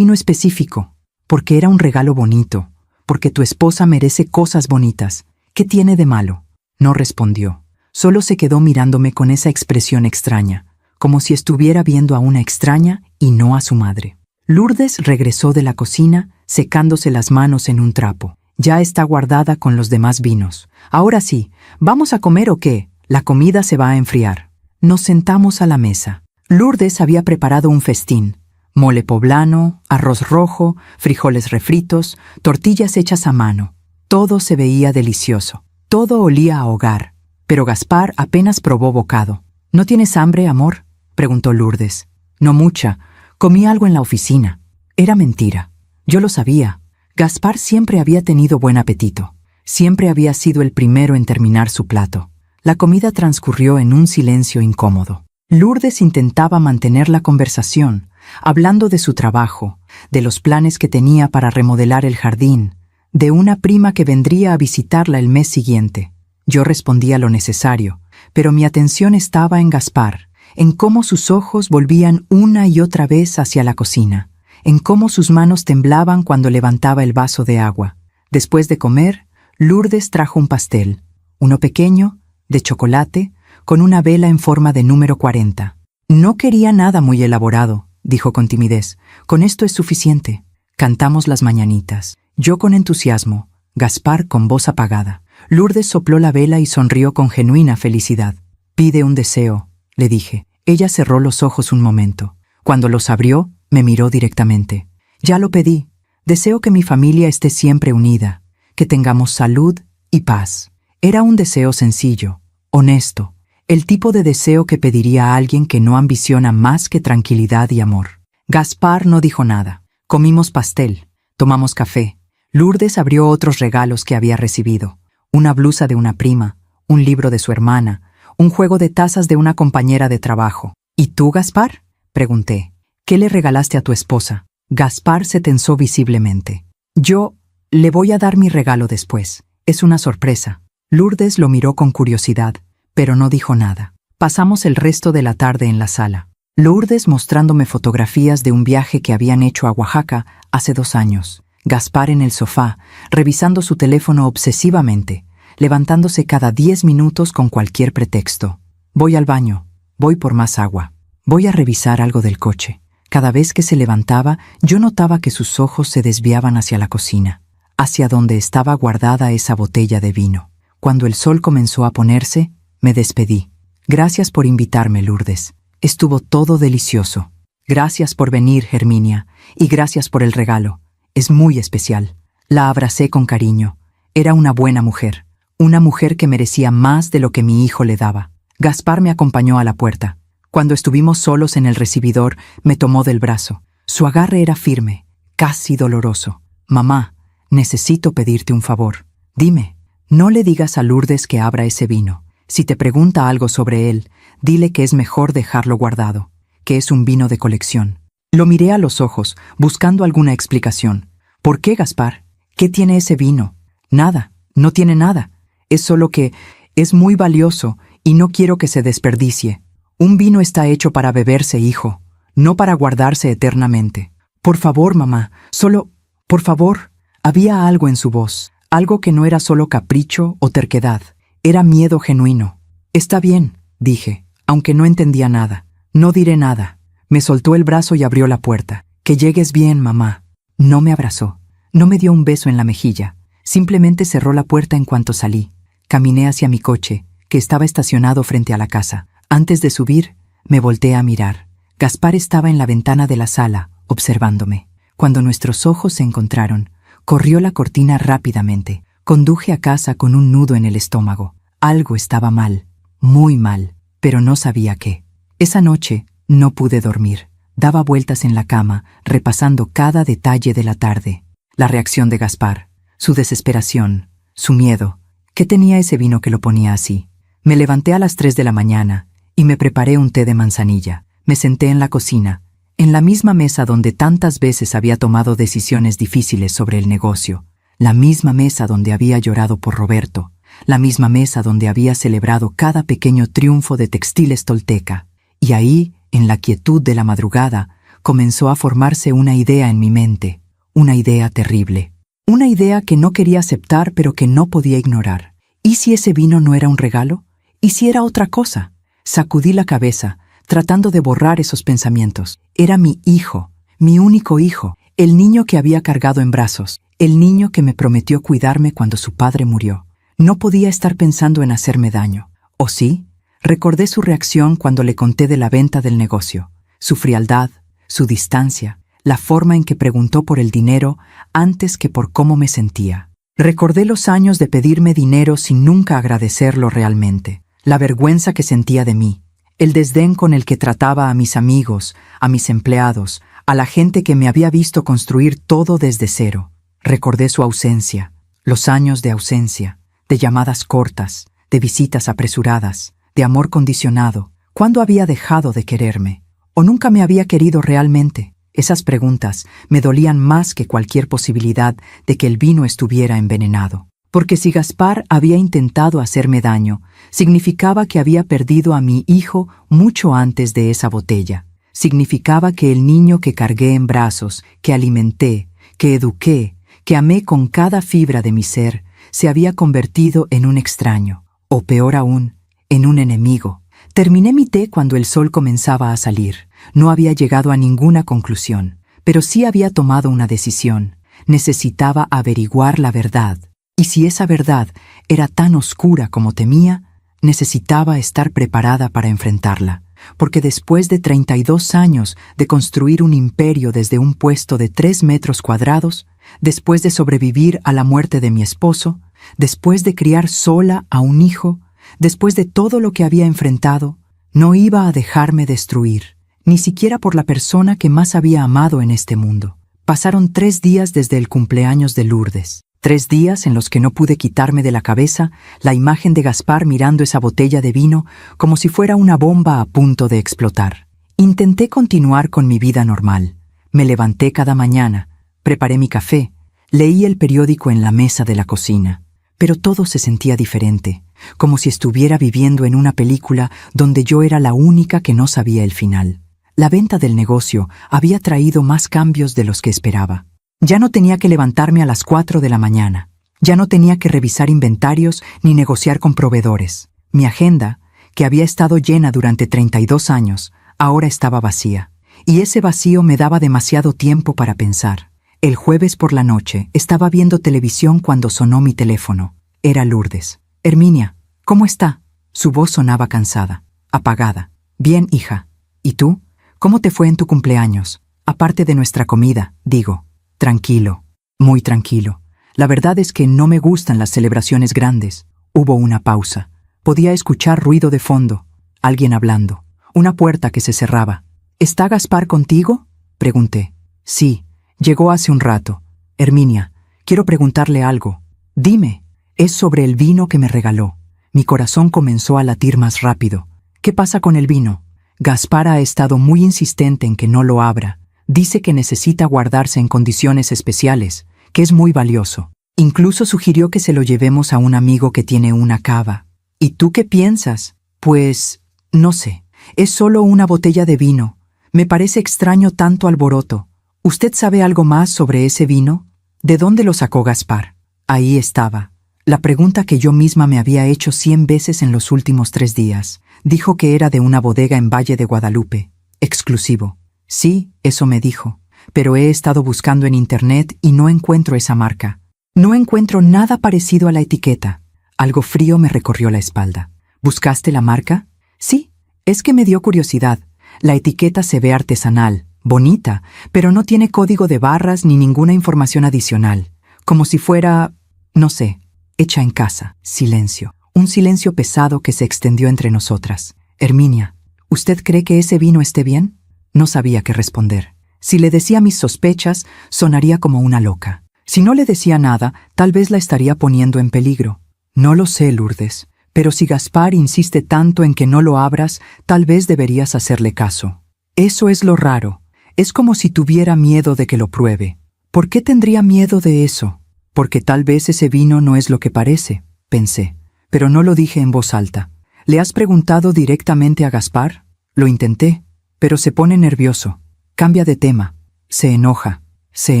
específico, porque era un regalo bonito, porque tu esposa merece cosas bonitas. ¿Qué tiene de malo? No respondió. Solo se quedó mirándome con esa expresión extraña, como si estuviera viendo a una extraña y no a su madre. Lourdes regresó de la cocina, secándose las manos en un trapo. Ya está guardada con los demás vinos. Ahora sí, ¿vamos a comer o qué? La comida se va a enfriar. Nos sentamos a la mesa. Lourdes había preparado un festín. Mole poblano, arroz rojo, frijoles refritos, tortillas hechas a mano. Todo se veía delicioso. Todo olía a hogar. Pero Gaspar apenas probó bocado. ¿No tienes hambre, amor?, preguntó Lourdes. No mucha. Comí algo en la oficina. Era mentira. Yo lo sabía. Gaspar siempre había tenido buen apetito. Siempre había sido el primero en terminar su plato. La comida transcurrió en un silencio incómodo. Lourdes intentaba mantener la conversación, hablando de su trabajo, de los planes que tenía para remodelar el jardín, de una prima que vendría a visitarla el mes siguiente. Yo respondía lo necesario, pero mi atención estaba en Gaspar, en cómo sus ojos volvían una y otra vez hacia la cocina, en cómo sus manos temblaban cuando levantaba el vaso de agua. Después de comer, Lourdes trajo un pastel, uno pequeño, de chocolate, con una vela en forma de número 40. No quería nada muy elaborado, dijo con timidez. Con esto es suficiente. Cantamos las mañanitas. Yo con entusiasmo, Gaspar con voz apagada. Lourdes sopló la vela y sonrió con genuina felicidad. Pide un deseo, le dije. Ella cerró los ojos un momento. Cuando los abrió, me miró directamente. Ya lo pedí. Deseo que mi familia esté siempre unida, que tengamos salud y paz. Era un deseo sencillo, honesto, el tipo de deseo que pediría a alguien que no ambiciona más que tranquilidad y amor. Gaspar no dijo nada. Comimos pastel, tomamos café. Lourdes abrió otros regalos que había recibido. Una blusa de una prima, un libro de su hermana, un juego de tazas de una compañera de trabajo. ¿Y tú, Gaspar?, pregunté. ¿Qué le regalaste a tu esposa? Gaspar se tensó visiblemente. Yo le voy a dar mi regalo después. Es una sorpresa. Lourdes lo miró con curiosidad, pero no dijo nada. Pasamos el resto de la tarde en la sala. Lourdes mostrándome fotografías de un viaje que habían hecho a Oaxaca hace 2 años. Gaspar en el sofá, revisando su teléfono obsesivamente, levantándose cada 10 minutos con cualquier pretexto. Voy al baño, voy por más agua, voy a revisar algo del coche. Cada vez que se levantaba, yo notaba que sus ojos se desviaban hacia la cocina, hacia donde estaba guardada esa botella de vino. Cuando el sol comenzó a ponerse, me despedí. Gracias por invitarme, Lourdes. Estuvo todo delicioso. Gracias por venir, Herminia, y gracias por el regalo. Es muy especial. La abracé con cariño. Era una buena mujer, una mujer que merecía más de lo que mi hijo le daba. Gaspar me acompañó a la puerta. Cuando estuvimos solos en el recibidor, me tomó del brazo. Su agarre era firme, casi doloroso. Mamá, necesito pedirte un favor. Dime, no le digas a Lourdes que abra ese vino. Si te pregunta algo sobre él, dile que es mejor dejarlo guardado, que es un vino de colección. Lo miré a los ojos, buscando alguna explicación. ¿Por qué, Gaspar? ¿Qué tiene ese vino? Nada, no tiene nada. Es solo que es muy valioso y no quiero que se desperdicie. Un vino está hecho para beberse, hijo, no para guardarse eternamente. Por favor, mamá, solo, por favor. Había algo en su voz, algo que no era solo capricho o terquedad. Era miedo genuino. Está bien, dije, aunque no entendía nada. No diré nada. Me soltó el brazo y abrió la puerta. Que llegues bien, mamá. No me abrazó. No me dio un beso en la mejilla. Simplemente cerró la puerta en cuanto salí. Caminé hacia mi coche, que estaba estacionado frente a la casa. Antes de subir, me volteé a mirar. Gaspar estaba en la ventana de la sala, observándome. Cuando nuestros ojos se encontraron, corrió la cortina rápidamente. Conduje a casa con un nudo en el estómago. Algo estaba mal, muy mal, pero no sabía qué. Esa noche no pude dormir. Daba vueltas en la cama, repasando cada detalle de la tarde. La reacción de Gaspar, su desesperación, su miedo. ¿Qué tenía ese vino que lo ponía así? Me levanté a las 3 de la mañana y me preparé un té de manzanilla. Me senté en la cocina, en la misma mesa donde tantas veces había tomado decisiones difíciles sobre el negocio, la misma mesa donde había llorado por Roberto, la misma mesa donde había celebrado cada pequeño triunfo de Textiles Tolteca. Y ahí, en la quietud de la madrugada, comenzó a formarse una idea en mi mente, una idea terrible. Una idea que no quería aceptar pero que no podía ignorar. ¿Y si ese vino no era un regalo? ¿Y si era otra cosa? Sacudí la cabeza, tratando de borrar esos pensamientos. Era mi hijo, mi único hijo, el niño que había cargado en brazos, el niño que me prometió cuidarme cuando su padre murió. No podía estar pensando en hacerme daño. ¿O sí? Recordé su reacción cuando le conté de la venta del negocio, su frialdad, su distancia, la forma en que preguntó por el dinero antes que por cómo me sentía. Recordé los años de pedirme dinero sin nunca agradecerlo realmente, la vergüenza que sentía de mí, el desdén con el que trataba a mis amigos, a mis empleados, a la gente que me había visto construir todo desde cero. Recordé su ausencia, los años de ausencia, de llamadas cortas, de visitas apresuradas, de amor condicionado. ¿Cuándo había dejado de quererme? ¿O nunca me había querido realmente? Esas preguntas me dolían más que cualquier posibilidad de que el vino estuviera envenenado. Porque si Gaspar había intentado hacerme daño, significaba que había perdido a mi hijo mucho antes de esa botella. Significaba que el niño que cargué en brazos, que alimenté, que eduqué, que amé con cada fibra de mi ser, se había convertido en un extraño, o peor aún, en un enemigo. Terminé mi té cuando el sol comenzaba a salir. No había llegado a ninguna conclusión, pero sí había tomado una decisión. Necesitaba averiguar la verdad. Y si esa verdad era tan oscura como temía, necesitaba estar preparada para enfrentarla. Porque después de 32 años de construir un imperio desde un puesto de 3 metros cuadrados, después de sobrevivir a la muerte de mi esposo, después de criar sola a un hijo, después de todo lo que había enfrentado, no iba a dejarme destruir, ni siquiera por la persona que más había amado en este mundo. Pasaron 3 días desde el cumpleaños de Lourdes. 3 días en los que no pude quitarme de la cabeza la imagen de Gaspar mirando esa botella de vino como si fuera una bomba a punto de explotar. Intenté continuar con mi vida normal. Me levanté cada mañana, preparé mi café, leí el periódico en la mesa de la cocina. Pero todo se sentía diferente, como si estuviera viviendo en una película donde yo era la única que no sabía el final. La venta del negocio había traído más cambios de los que esperaba. Ya no tenía que levantarme a las 4 de la mañana. Ya no tenía que revisar inventarios ni negociar con proveedores. Mi agenda, que había estado llena durante 32 años, ahora estaba vacía. Y ese vacío me daba demasiado tiempo para pensar. El jueves por la noche estaba viendo televisión cuando sonó mi teléfono. Era Lourdes. «Herminia, ¿cómo está?» Su voz sonaba cansada, apagada. «Bien, hija. ¿Y tú? ¿Cómo te fue en tu cumpleaños? Aparte de nuestra comida, digo». «Tranquilo, muy tranquilo. La verdad es que no me gustan las celebraciones grandes». Hubo una pausa. Podía escuchar ruido de fondo, alguien hablando, una puerta que se cerraba. «¿Está Gaspar contigo?», pregunté. «Sí, llegó hace un rato. Herminia, quiero preguntarle algo». «Dime». «Es sobre el vino que me regaló». Mi corazón comenzó a latir más rápido. «¿Qué pasa con el vino?» «Gaspar ha estado muy insistente en que no lo abra. Dice que necesita guardarse en condiciones especiales, que es muy valioso. Incluso sugirió que se lo llevemos a un amigo que tiene una cava». «¿Y tú qué piensas?» «Pues, no sé. Es solo una botella de vino. Me parece extraño tanto alboroto. ¿Usted sabe algo más sobre ese vino? ¿De dónde lo sacó Gaspar?» Ahí estaba, La pregunta que yo misma me había hecho 100 veces en los últimos 3 días. Dijo que era de una bodega en Valle de Guadalupe. Exclusivo. Sí, eso me dijo. Pero he estado buscando en internet y no encuentro esa marca. No encuentro nada parecido a la etiqueta. Algo frío me recorrió la espalda. ¿Buscaste la marca? Sí, es que me dio curiosidad. La etiqueta se ve artesanal, bonita, pero no tiene código de barras ni ninguna información adicional. Como si fuera, no sé, hecha en casa. Silencio. Un silencio pesado que se extendió entre nosotras. Herminia, ¿usted cree que ese vino esté bien? No sabía qué responder. Si le decía mis sospechas, sonaría como una loca. Si no le decía nada, tal vez la estaría poniendo en peligro. No lo sé, Lourdes, pero si Gaspar insiste tanto en que no lo abras, tal vez deberías hacerle caso. Eso es lo raro. Es como si tuviera miedo de que lo pruebe. ¿Por qué tendría miedo de eso? Porque tal vez ese vino no es lo que parece, pensé, pero no lo dije en voz alta. ¿Le has preguntado directamente a Gaspar? Lo intenté, pero se pone nervioso. Cambia de tema. Se enoja. ¿Se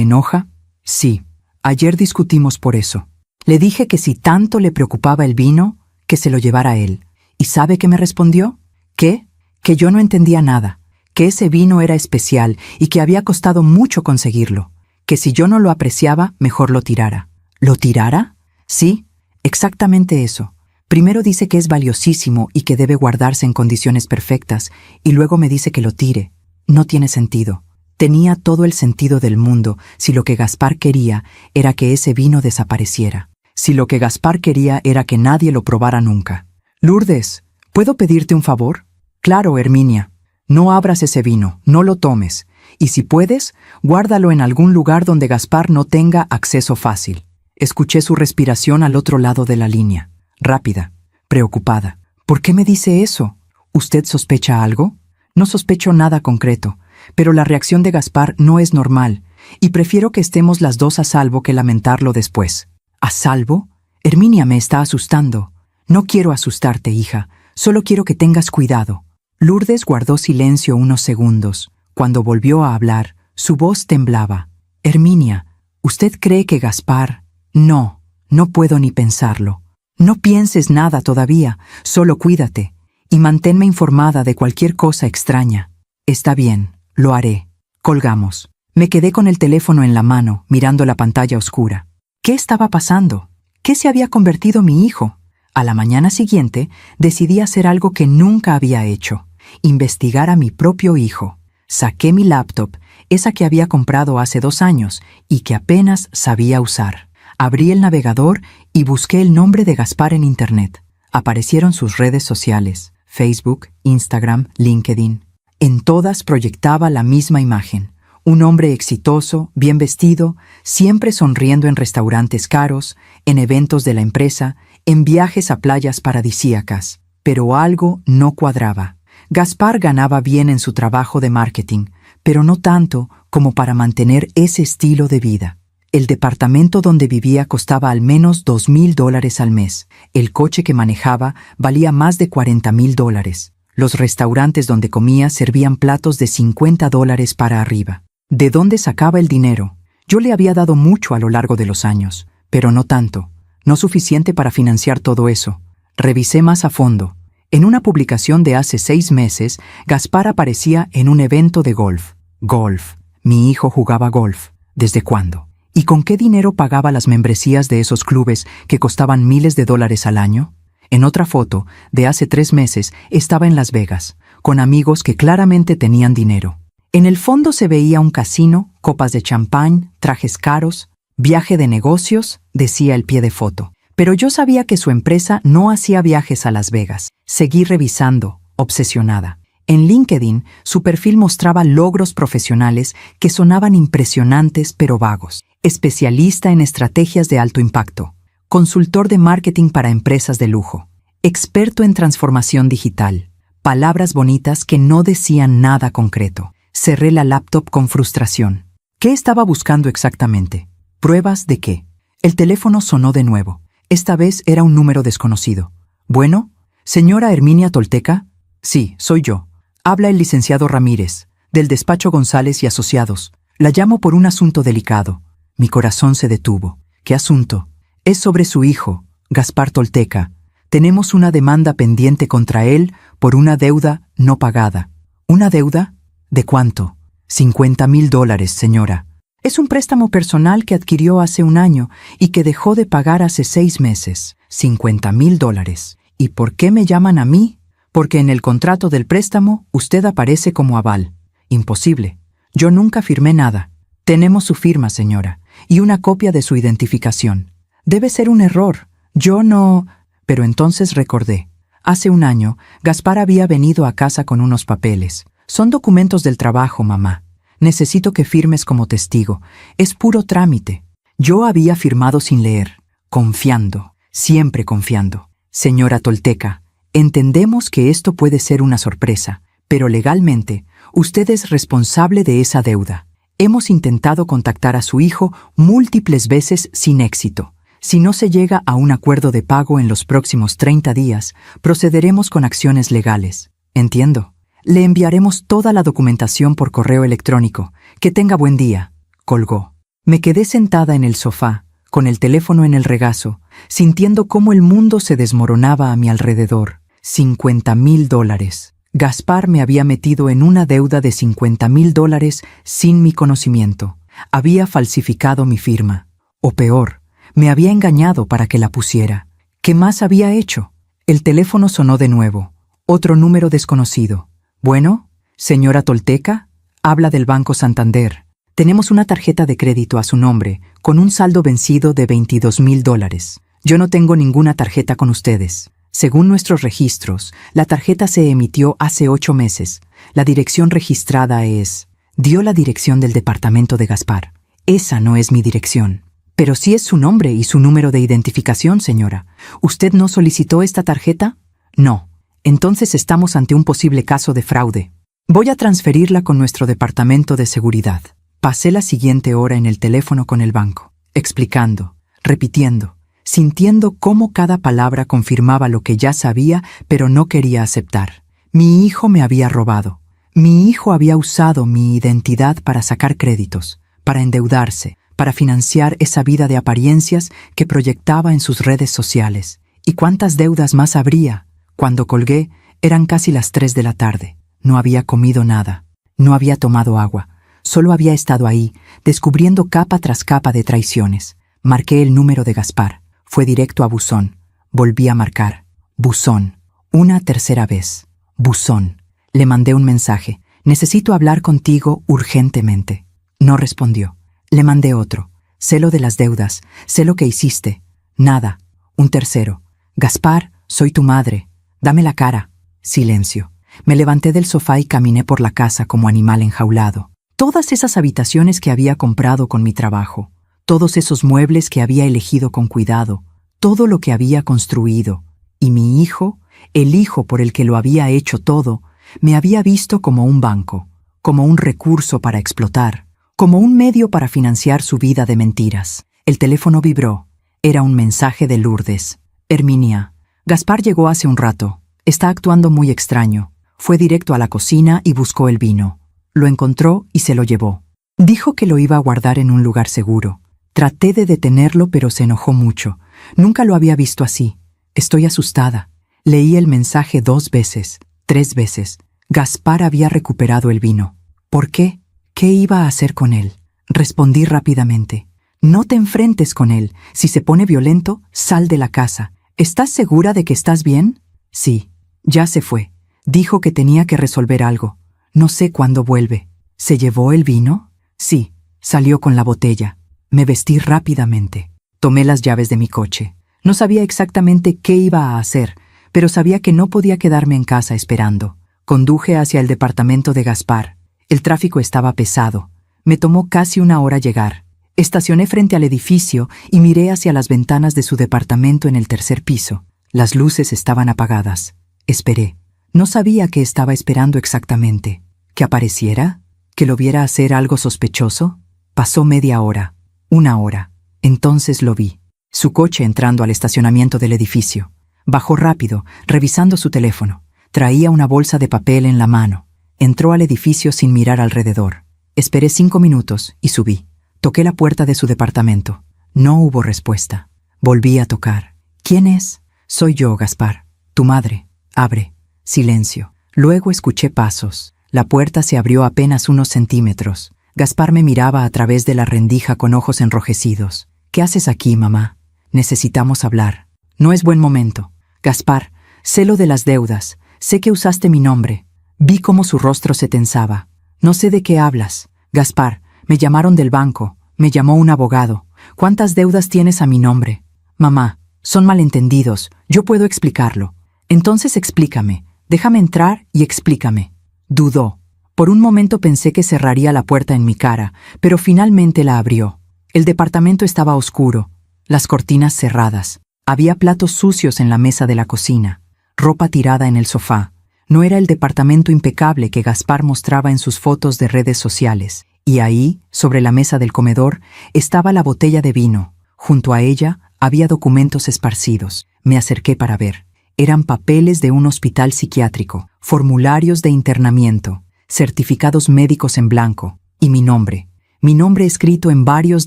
enoja? Sí. Ayer discutimos por eso. Le dije que si tanto le preocupaba el vino, que se lo llevara él. ¿Y sabe qué me respondió? ¿Qué? Que yo no entendía nada. Que ese vino era especial y que había costado mucho conseguirlo. Que si yo no lo apreciaba, mejor lo tirara. ¿Lo tirara? Sí, exactamente eso. Primero dice que es valiosísimo y que debe guardarse en condiciones perfectas, y luego me dice que lo tire. No tiene sentido. Tenía todo el sentido del mundo si lo que Gaspar quería era que ese vino desapareciera. Si lo que Gaspar quería era que nadie lo probara nunca. Lourdes, ¿puedo pedirte un favor? Claro, Herminia. No abras ese vino, no lo tomes. Y si puedes, guárdalo en algún lugar donde Gaspar no tenga acceso fácil. Escuché su respiración al otro lado de la línea. Rápida, preocupada. ¿Por qué me dice eso? ¿Usted sospecha algo? No sospecho nada concreto, pero la reacción de Gaspar no es normal, y prefiero que estemos las dos a salvo que lamentarlo después. ¿A salvo? Herminia me está asustando. No quiero asustarte, hija, solo quiero que tengas cuidado. Lourdes guardó silencio unos segundos. Cuando volvió a hablar, su voz temblaba. Herminia, ¿usted cree que Gaspar? No, no puedo ni pensarlo. No pienses nada todavía, solo cuídate, y manténme informada de cualquier cosa extraña. Está bien, lo haré. Colgamos. Me quedé con el teléfono en la mano, mirando la pantalla oscura. ¿Qué estaba pasando? ¿Qué se había convertido mi hijo? A la mañana siguiente, decidí hacer algo que nunca había hecho: investigar a mi propio hijo. Saqué mi laptop, esa que había comprado hace 2 años y que apenas sabía usar. Abrí el navegador y busqué el nombre de Gaspar en Internet. Aparecieron sus redes sociales: Facebook, Instagram, LinkedIn. En todas proyectaba la misma imagen: un hombre exitoso, bien vestido, siempre sonriendo en restaurantes caros, en eventos de la empresa, en viajes a playas paradisíacas. Pero algo no cuadraba. Gaspar ganaba bien en su trabajo de marketing, pero no tanto como para mantener ese estilo de vida. El departamento donde vivía costaba al menos $2,000 al mes. El coche que manejaba valía más de $40,000. Los restaurantes donde comía servían platos de $50 para arriba. ¿De dónde sacaba el dinero? Yo le había dado mucho a lo largo de los años, pero no tanto, no suficiente para financiar todo eso. Revisé más a fondo. En una publicación de hace 6 meses, Gaspar aparecía en un evento de golf. Golf. Mi hijo jugaba golf. ¿Desde cuándo? ¿Y con qué dinero pagaba las membresías de esos clubes que costaban miles de dólares al año? En otra foto, de hace 3 meses, estaba en Las Vegas, con amigos que claramente tenían dinero. En el fondo se veía un casino, copas de champán, trajes caros, viaje de negocios, decía el pie de foto. Pero yo sabía que su empresa no hacía viajes a Las Vegas. Seguí revisando, obsesionada. En LinkedIn, su perfil mostraba logros profesionales que sonaban impresionantes pero vagos. Especialista en estrategias de alto impacto. Consultor de marketing para empresas de lujo. Experto en transformación digital. Palabras bonitas que no decían nada concreto. Cerré la laptop con frustración. ¿Qué estaba buscando exactamente? ¿Pruebas de qué? El teléfono sonó de nuevo. Esta vez era un número desconocido. ¿Bueno? ¿Señora Herminia Tolteca? Sí, soy yo. Habla el licenciado Ramírez, del despacho González y Asociados. La llamo por un asunto delicado. Mi corazón se detuvo. ¿Qué asunto? Es sobre su hijo, Gaspar Tolteca. Tenemos una demanda pendiente contra él por una deuda no pagada. ¿Una deuda? ¿De cuánto? $50,000, señora. Es un préstamo personal que adquirió hace un año y que dejó de pagar hace 6 meses. $50,000. ¿Y por qué me llaman a mí? Porque en el contrato del préstamo usted aparece como aval. Imposible. Yo nunca firmé nada. Tenemos su firma, señora, y una copia de su identificación. Debe ser un error. Yo no... Pero entonces recordé. Hace un año, Gaspar había venido a casa con unos papeles. Son documentos del trabajo, mamá. Necesito que firmes como testigo. Es puro trámite. Yo había firmado sin leer, confiando, siempre confiando. Señora Tolteca, entendemos que esto puede ser una sorpresa, pero legalmente, usted es responsable de esa deuda. Hemos intentado contactar a su hijo múltiples veces sin éxito. Si no se llega a un acuerdo de pago en los próximos 30 días, procederemos con acciones legales. Entiendo. Le enviaremos toda la documentación por correo electrónico. Que tenga buen día. Colgó. Me quedé sentada en el sofá, con el teléfono en el regazo, sintiendo cómo el mundo se desmoronaba a mi alrededor. $50,000. Gaspar me había metido en una deuda de $50,000 sin mi conocimiento. Había falsificado mi firma. O peor, me había engañado para que la pusiera. ¿Qué más había hecho? El teléfono sonó de nuevo. Otro número desconocido. Bueno, señora Tolteca, habla del Banco Santander. Tenemos una tarjeta de crédito a su nombre, con un saldo vencido de $22,000. Yo no tengo ninguna tarjeta con ustedes. Según nuestros registros, la tarjeta se emitió hace 8 meses. La dirección registrada es... Dio la dirección del departamento de Gaspar. Esa no es mi dirección. Pero sí es su nombre y su número de identificación, señora. ¿Usted no solicitó esta tarjeta? No. Entonces estamos ante un posible caso de fraude. Voy a transferirla con nuestro departamento de seguridad. Pasé la siguiente hora en el teléfono con el banco, explicando, repitiendo, sintiendo cómo cada palabra confirmaba lo que ya sabía, pero no quería aceptar. Mi hijo me había robado. Mi hijo había usado mi identidad para sacar créditos, para endeudarse, para financiar esa vida de apariencias que proyectaba en sus redes sociales. ¿Y cuántas deudas más habría? Cuando colgué, eran casi las 3 de la tarde. No había comido nada. No había tomado agua. Solo había estado ahí, descubriendo capa tras capa de traiciones. Marqué el número de Gaspar. Fue directo a buzón. Volví a marcar. Buzón. Una tercera vez. Buzón. Le mandé un mensaje. Necesito hablar contigo urgentemente. No respondió. Le mandé otro. Sé lo de las deudas. Sé lo que hiciste. Nada. Un tercero. Gaspar, soy tu madre. Dame la cara. Silencio. Me levanté del sofá y caminé por la casa como animal enjaulado. Todas esas habitaciones que había comprado con mi trabajo, todos esos muebles que había elegido con cuidado, todo lo que había construido, y mi hijo, el hijo por el que lo había hecho todo, me había visto como un banco, como un recurso para explotar, como un medio para financiar su vida de mentiras. El teléfono vibró. Era un mensaje de Lourdes. Herminia, Gaspar llegó hace un rato. Está actuando muy extraño. Fue directo a la cocina y buscó el vino. Lo encontró y se lo llevó. Dijo que lo iba a guardar en un lugar seguro. Traté de detenerlo, pero se enojó mucho. Nunca lo había visto así. Estoy asustada. Leí el mensaje 2 veces, 3 veces. Gaspar había recuperado el vino. ¿Por qué? ¿Qué iba a hacer con él? Respondí rápidamente. No te enfrentes con él. Si se pone violento, sal de la casa. ¿Estás segura de que estás bien? Sí. Ya se fue. Dijo que tenía que resolver algo. No sé cuándo vuelve. ¿Se llevó el vino? Sí. Salió con la botella. Me vestí rápidamente. Tomé las llaves de mi coche. No sabía exactamente qué iba a hacer, pero sabía que no podía quedarme en casa esperando. Conduje hacia el departamento de Gaspar. El tráfico estaba pesado. Me tomó casi 1 hora llegar. Estacioné frente al edificio y miré hacia las ventanas de su departamento en el 3er piso. Las luces estaban apagadas. Esperé. No sabía qué estaba esperando exactamente. ¿Que apareciera? ¿Que lo viera hacer algo sospechoso? Pasó media hora. 1 hora. Entonces lo vi. Su coche entrando al estacionamiento del edificio. Bajó rápido, revisando su teléfono. Traía una bolsa de papel en la mano. Entró al edificio sin mirar alrededor. Esperé 5 minutos y subí. Toqué la puerta de su departamento. No hubo respuesta. Volví a tocar. ¿Quién es? Soy yo, Gaspar. Tu madre. Abre. Silencio. Luego escuché pasos. La puerta se abrió apenas unos centímetros. Gaspar me miraba a través de la rendija con ojos enrojecidos. ¿Qué haces aquí, mamá? Necesitamos hablar. No es buen momento. Gaspar, sé lo de las deudas. Sé que usaste mi nombre. Vi cómo su rostro se tensaba. No sé de qué hablas. Gaspar, me llamaron del banco. Me llamó un abogado. ¿Cuántas deudas tienes a mi nombre? Mamá, son malentendidos. Yo puedo explicarlo. Entonces explícame. Déjame entrar y explícame. Dudó. Por un momento pensé que cerraría la puerta en mi cara, pero finalmente la abrió. El departamento estaba oscuro, las cortinas cerradas. Había platos sucios en la mesa de la cocina, ropa tirada en el sofá. No era el departamento impecable que Gaspar mostraba en sus fotos de redes sociales. Y ahí, sobre la mesa del comedor, estaba la botella de vino. Junto a ella había documentos esparcidos. Me acerqué para ver. Eran papeles de un hospital psiquiátrico, formularios de internamiento, certificados médicos en blanco, y mi nombre escrito en varios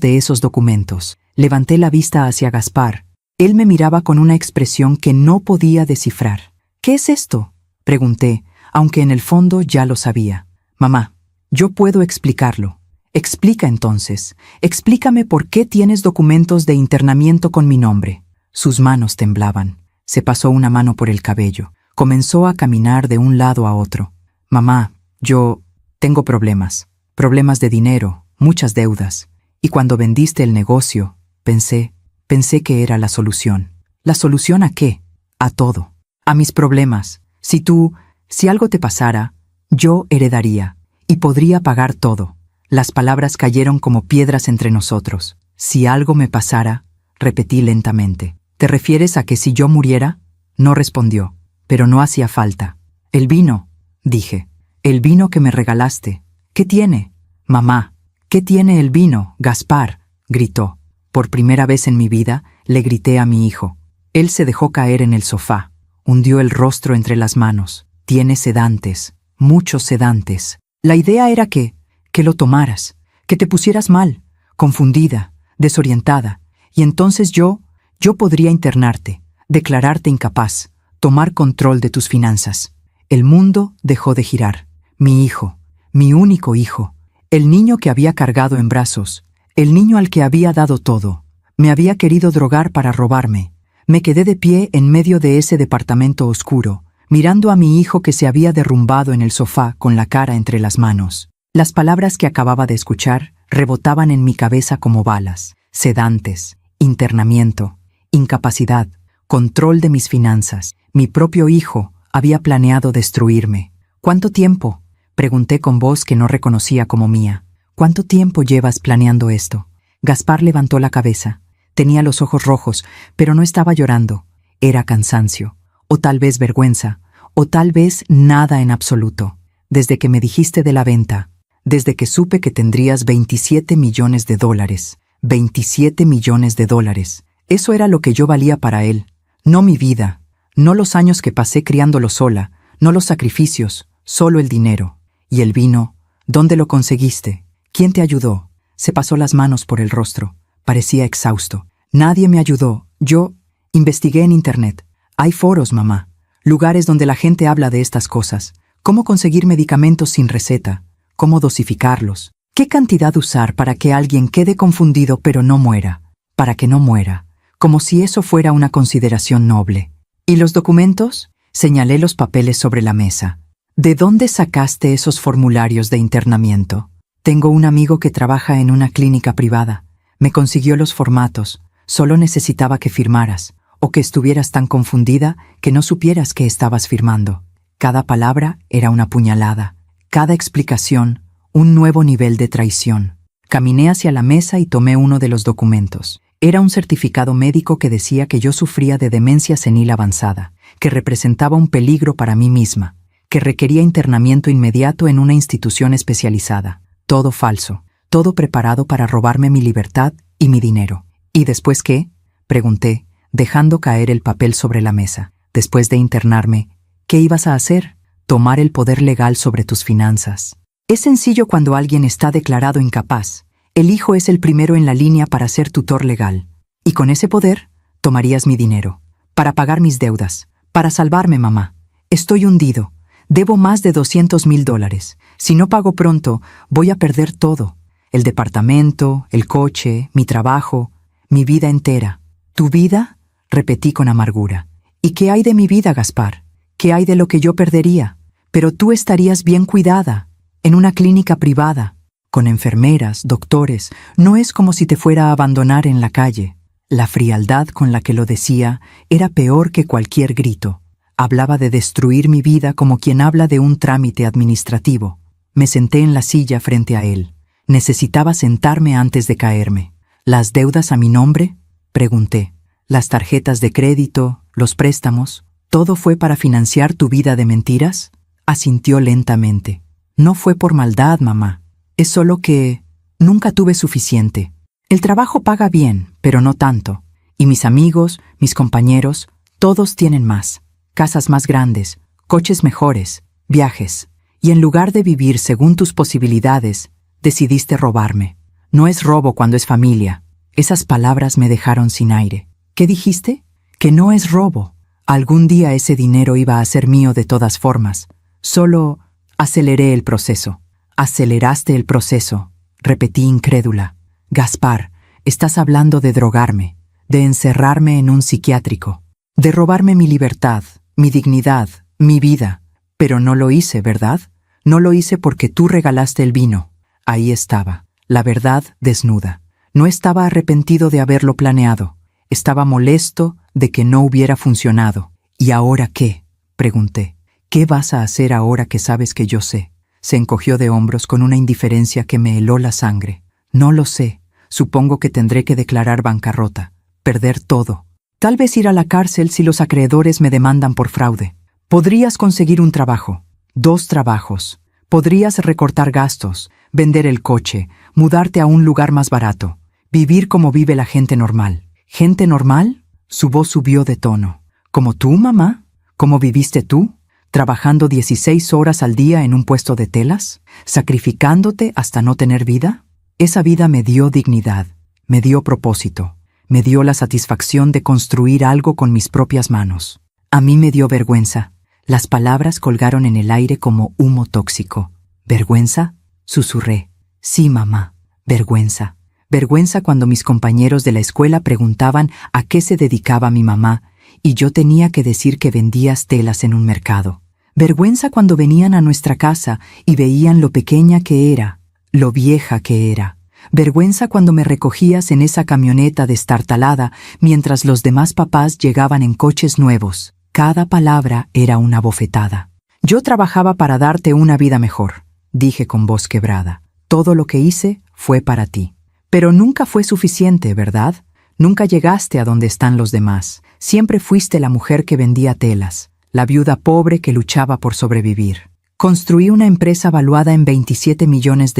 de esos documentos. Levanté la vista hacia Gaspar. Él me miraba con una expresión que no podía descifrar. ¿Qué es esto?, pregunté, aunque en el fondo ya lo sabía. Mamá, yo puedo explicarlo. Explica entonces. Explícame por qué tienes documentos de internamiento con mi nombre. Sus manos temblaban. Se pasó una mano por el cabello. Comenzó a caminar de un lado a otro. Mamá, yo tengo problemas. Problemas de dinero, muchas deudas. Y cuando vendiste el negocio, pensé que era la solución. ¿La solución a qué? A todo. A mis problemas. Si algo te pasara, yo heredaría. Y podría pagar todo. Las palabras cayeron como piedras entre nosotros. Si algo me pasara, repetí lentamente. ¿Te refieres a que si yo muriera? No respondió, pero no hacía falta. El vino, dije. El vino que me regalaste. ¿Qué tiene? Mamá, ¿qué tiene el vino, Gaspar?, gritó. Por primera vez en mi vida, le grité a mi hijo. Él se dejó caer en el sofá. Hundió el rostro entre las manos. Tiene sedantes, muchos sedantes. La idea era que lo tomaras, que te pusieras mal, confundida, desorientada, y entonces yo podría internarte, declararte incapaz, tomar control de tus finanzas. El mundo dejó de girar. Mi hijo, mi único hijo, el niño que había cargado en brazos, el niño al que había dado todo, me había querido drogar para robarme. Me quedé de pie en medio de ese departamento oscuro, mirando a mi hijo que se había derrumbado en el sofá con la cara entre las manos. Las palabras que acababa de escuchar rebotaban en mi cabeza como balas. Sedantes, internamiento, incapacidad, control de mis finanzas. Mi propio hijo había planeado destruirme. ¿Cuánto tiempo?, pregunté con voz que no reconocía como mía. ¿Cuánto tiempo llevas planeando esto? Gaspar levantó la cabeza. Tenía los ojos rojos, pero no estaba llorando. Era cansancio, o tal vez vergüenza, o tal vez nada en absoluto. Desde que me dijiste de la venta, desde que supe que tendrías $27 millones. $27 millones. Eso era lo que yo valía para él. No mi vida, no los años que pasé criándolo sola, no los sacrificios, solo el dinero. ¿Y el vino? ¿Dónde lo conseguiste? ¿Quién te ayudó? Se pasó las manos por el rostro. Parecía exhausto. Nadie me ayudó. Yo investigué en Internet. Hay foros, mamá. Lugares donde la gente habla de estas cosas. Cómo conseguir medicamentos sin receta. Cómo dosificarlos. ¿Qué cantidad usar para que alguien quede confundido pero no muera? Para que no muera. Como si eso fuera una consideración noble. ¿Y los documentos? Señalé los papeles sobre la mesa. ¿De dónde sacaste esos formularios de internamiento? Tengo un amigo que trabaja en una clínica privada. Me consiguió los formatos. Solo necesitaba que firmaras, o que estuvieras tan confundida que no supieras que estabas firmando. Cada palabra era una puñalada. Cada explicación, un nuevo nivel de traición. Caminé hacia la mesa y tomé uno de los documentos. Era un certificado médico que decía que yo sufría de demencia senil avanzada, que representaba un peligro para mí misma, que requería internamiento inmediato en una institución especializada. Todo falso, todo preparado para robarme mi libertad y mi dinero. ¿Y después qué?, pregunté, dejando caer el papel sobre la mesa. Después de internarme, ¿qué ibas a hacer? Tomar el poder legal sobre tus finanzas. Es sencillo cuando alguien está declarado incapaz. El hijo es el primero en la línea para ser tutor legal. Y con ese poder, tomarías mi dinero. para pagar mis deudas, para salvarme, mamá. Estoy hundido. Debo más de $200,000. Si no pago pronto, voy a perder todo. El departamento, el coche, mi trabajo, mi vida entera. ¿Tu vida?, repetí con amargura. ¿Y qué hay de mi vida, Gaspar? ¿Qué hay de lo que yo perdería? Pero tú estarías bien cuidada, en una clínica privada, con enfermeras, doctores. No es como si te fuera a abandonar en la calle. La frialdad con la que lo decía era peor que cualquier grito. Hablaba de destruir mi vida como quien habla de un trámite administrativo. Me senté en la silla frente a él. Necesitaba sentarme antes de caerme. ¿Las deudas a mi nombre?, pregunté. ¿Las tarjetas de crédito, los préstamos? ¿Todo fue para financiar tu vida de mentiras? Asintió lentamente. No fue por maldad, mamá. Es solo que nunca tuve suficiente. El trabajo paga bien, pero no tanto. Y mis amigos, mis compañeros, todos tienen más. Casas más grandes, coches mejores, viajes. Y en lugar de vivir según tus posibilidades, decidiste robarme. No es robo cuando es familia. Esas palabras me dejaron sin aire. ¿Qué dijiste? Que no es robo. Algún día ese dinero iba a ser mío de todas formas. Solo aceleré el proceso. Aceleraste el proceso, repetí incrédula. Gaspar, estás hablando de drogarme, de encerrarme en un psiquiátrico, de robarme mi libertad, mi dignidad, mi vida. Pero no lo hice, ¿verdad? No lo hice porque tú regalaste el vino. Ahí estaba, la verdad desnuda. No estaba arrepentido de haberlo planeado. Estaba molesto de que no hubiera funcionado. ¿Y ahora qué?, pregunté. ¿Qué vas a hacer ahora que sabes que yo sé? Se encogió de hombros con una indiferencia que me heló la sangre. No lo sé. Supongo que tendré que declarar bancarrota, perder todo. Tal vez ir a la cárcel si los acreedores me demandan por fraude. Podrías conseguir un trabajo, 2 trabajos. Podrías recortar gastos, vender el coche, mudarte a un lugar más barato, vivir como vive la gente normal. ¿Gente normal? Su voz subió de tono. ¿Como tú, mamá? ¿Cómo viviste tú? ¿Trabajando 16 horas al día en un puesto de telas? ¿Sacrificándote hasta no tener vida? Esa vida me dio dignidad, me dio propósito, me dio la satisfacción de construir algo con mis propias manos. A mí me dio vergüenza. Las palabras colgaron en el aire como humo tóxico. ¿Vergüenza?, susurré. Sí, mamá, vergüenza. Vergüenza cuando mis compañeros de la escuela preguntaban a qué se dedicaba mi mamá y yo tenía que decir que vendías telas en un mercado. Vergüenza cuando venían a nuestra casa y veían lo pequeña que era, lo vieja que era. Vergüenza cuando me recogías en esa camioneta destartalada mientras los demás papás llegaban en coches nuevos. Cada palabra era una bofetada. Yo trabajaba para darte una vida mejor, dije con voz quebrada. Todo lo que hice fue para ti. Pero nunca fue suficiente, ¿verdad? Nunca llegaste a donde están los demás. Siempre fuiste la mujer que vendía telas, la viuda pobre que luchaba por sobrevivir. Construí una empresa valuada en $27 millones,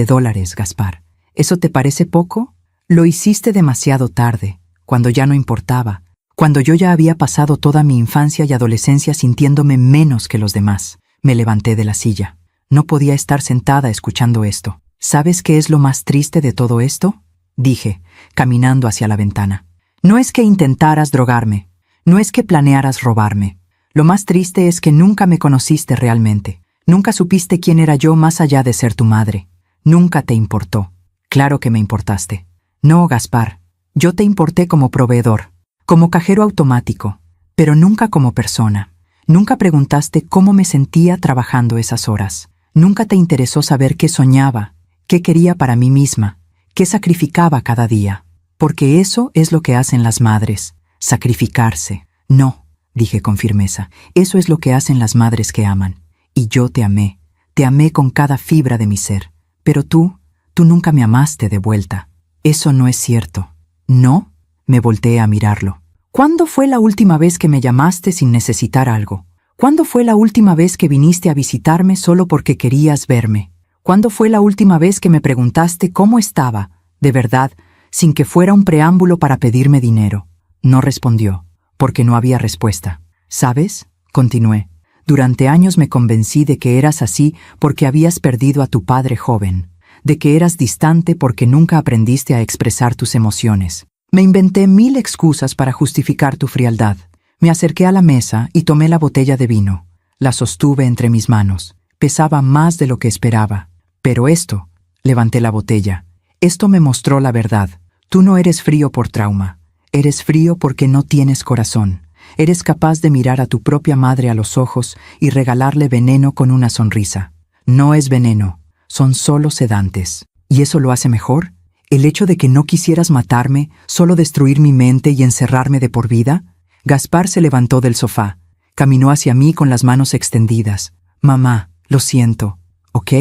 Gaspar. ¿Eso te parece poco? Lo hiciste demasiado tarde, cuando ya no importaba, cuando yo ya había pasado toda mi infancia y adolescencia sintiéndome menos que los demás. Me levanté de la silla. No podía estar sentada escuchando esto. ¿Sabes qué es lo más triste de todo esto?, dije, caminando hacia la ventana. No es que intentaras drogarme, no es que planearas robarme. Lo más triste es que nunca me conociste realmente. Nunca supiste quién era yo más allá de ser tu madre. Nunca te importó. Claro que me importaste. No, Gaspar, yo te importé como proveedor, como cajero automático, pero nunca como persona. Nunca preguntaste cómo me sentía trabajando esas horas. Nunca te interesó saber qué soñaba, qué quería para mí misma, qué sacrificaba cada día. Porque eso es lo que hacen las madres, sacrificarse. No, dije con firmeza, eso es lo que hacen las madres que aman. Y yo te amé con cada fibra de mi ser. Pero tú nunca me amaste de vuelta. Eso no es cierto. ¿No? Me volteé a mirarlo. ¿Cuándo fue la última vez que me llamaste sin necesitar algo? ¿Cuándo fue la última vez que viniste a visitarme solo porque querías verme? ¿Cuándo fue la última vez que me preguntaste cómo estaba, de verdad, sin que fuera un preámbulo para pedirme dinero? No respondió, porque no había respuesta. ¿Sabes?, continué. Durante años me convencí de que eras así porque habías perdido a tu padre joven, de que eras distante porque nunca aprendiste a expresar tus emociones. Me inventé 1000 excusas para justificar tu frialdad. Me acerqué a la mesa y tomé la botella de vino. La sostuve entre mis manos. Pesaba más de lo que esperaba. Pero esto, levanté la botella. Esto me mostró la verdad. Tú no eres frío por trauma. Eres frío porque no tienes corazón. Eres capaz de mirar a tu propia madre a los ojos y regalarle veneno con una sonrisa. No es veneno, son solo sedantes. ¿Y eso lo hace mejor? ¿El hecho de que no quisieras matarme, solo destruir mi mente y encerrarme de por vida? Gaspar se levantó del sofá. Caminó hacia mí con las manos extendidas. Mamá, lo siento, ¿ok?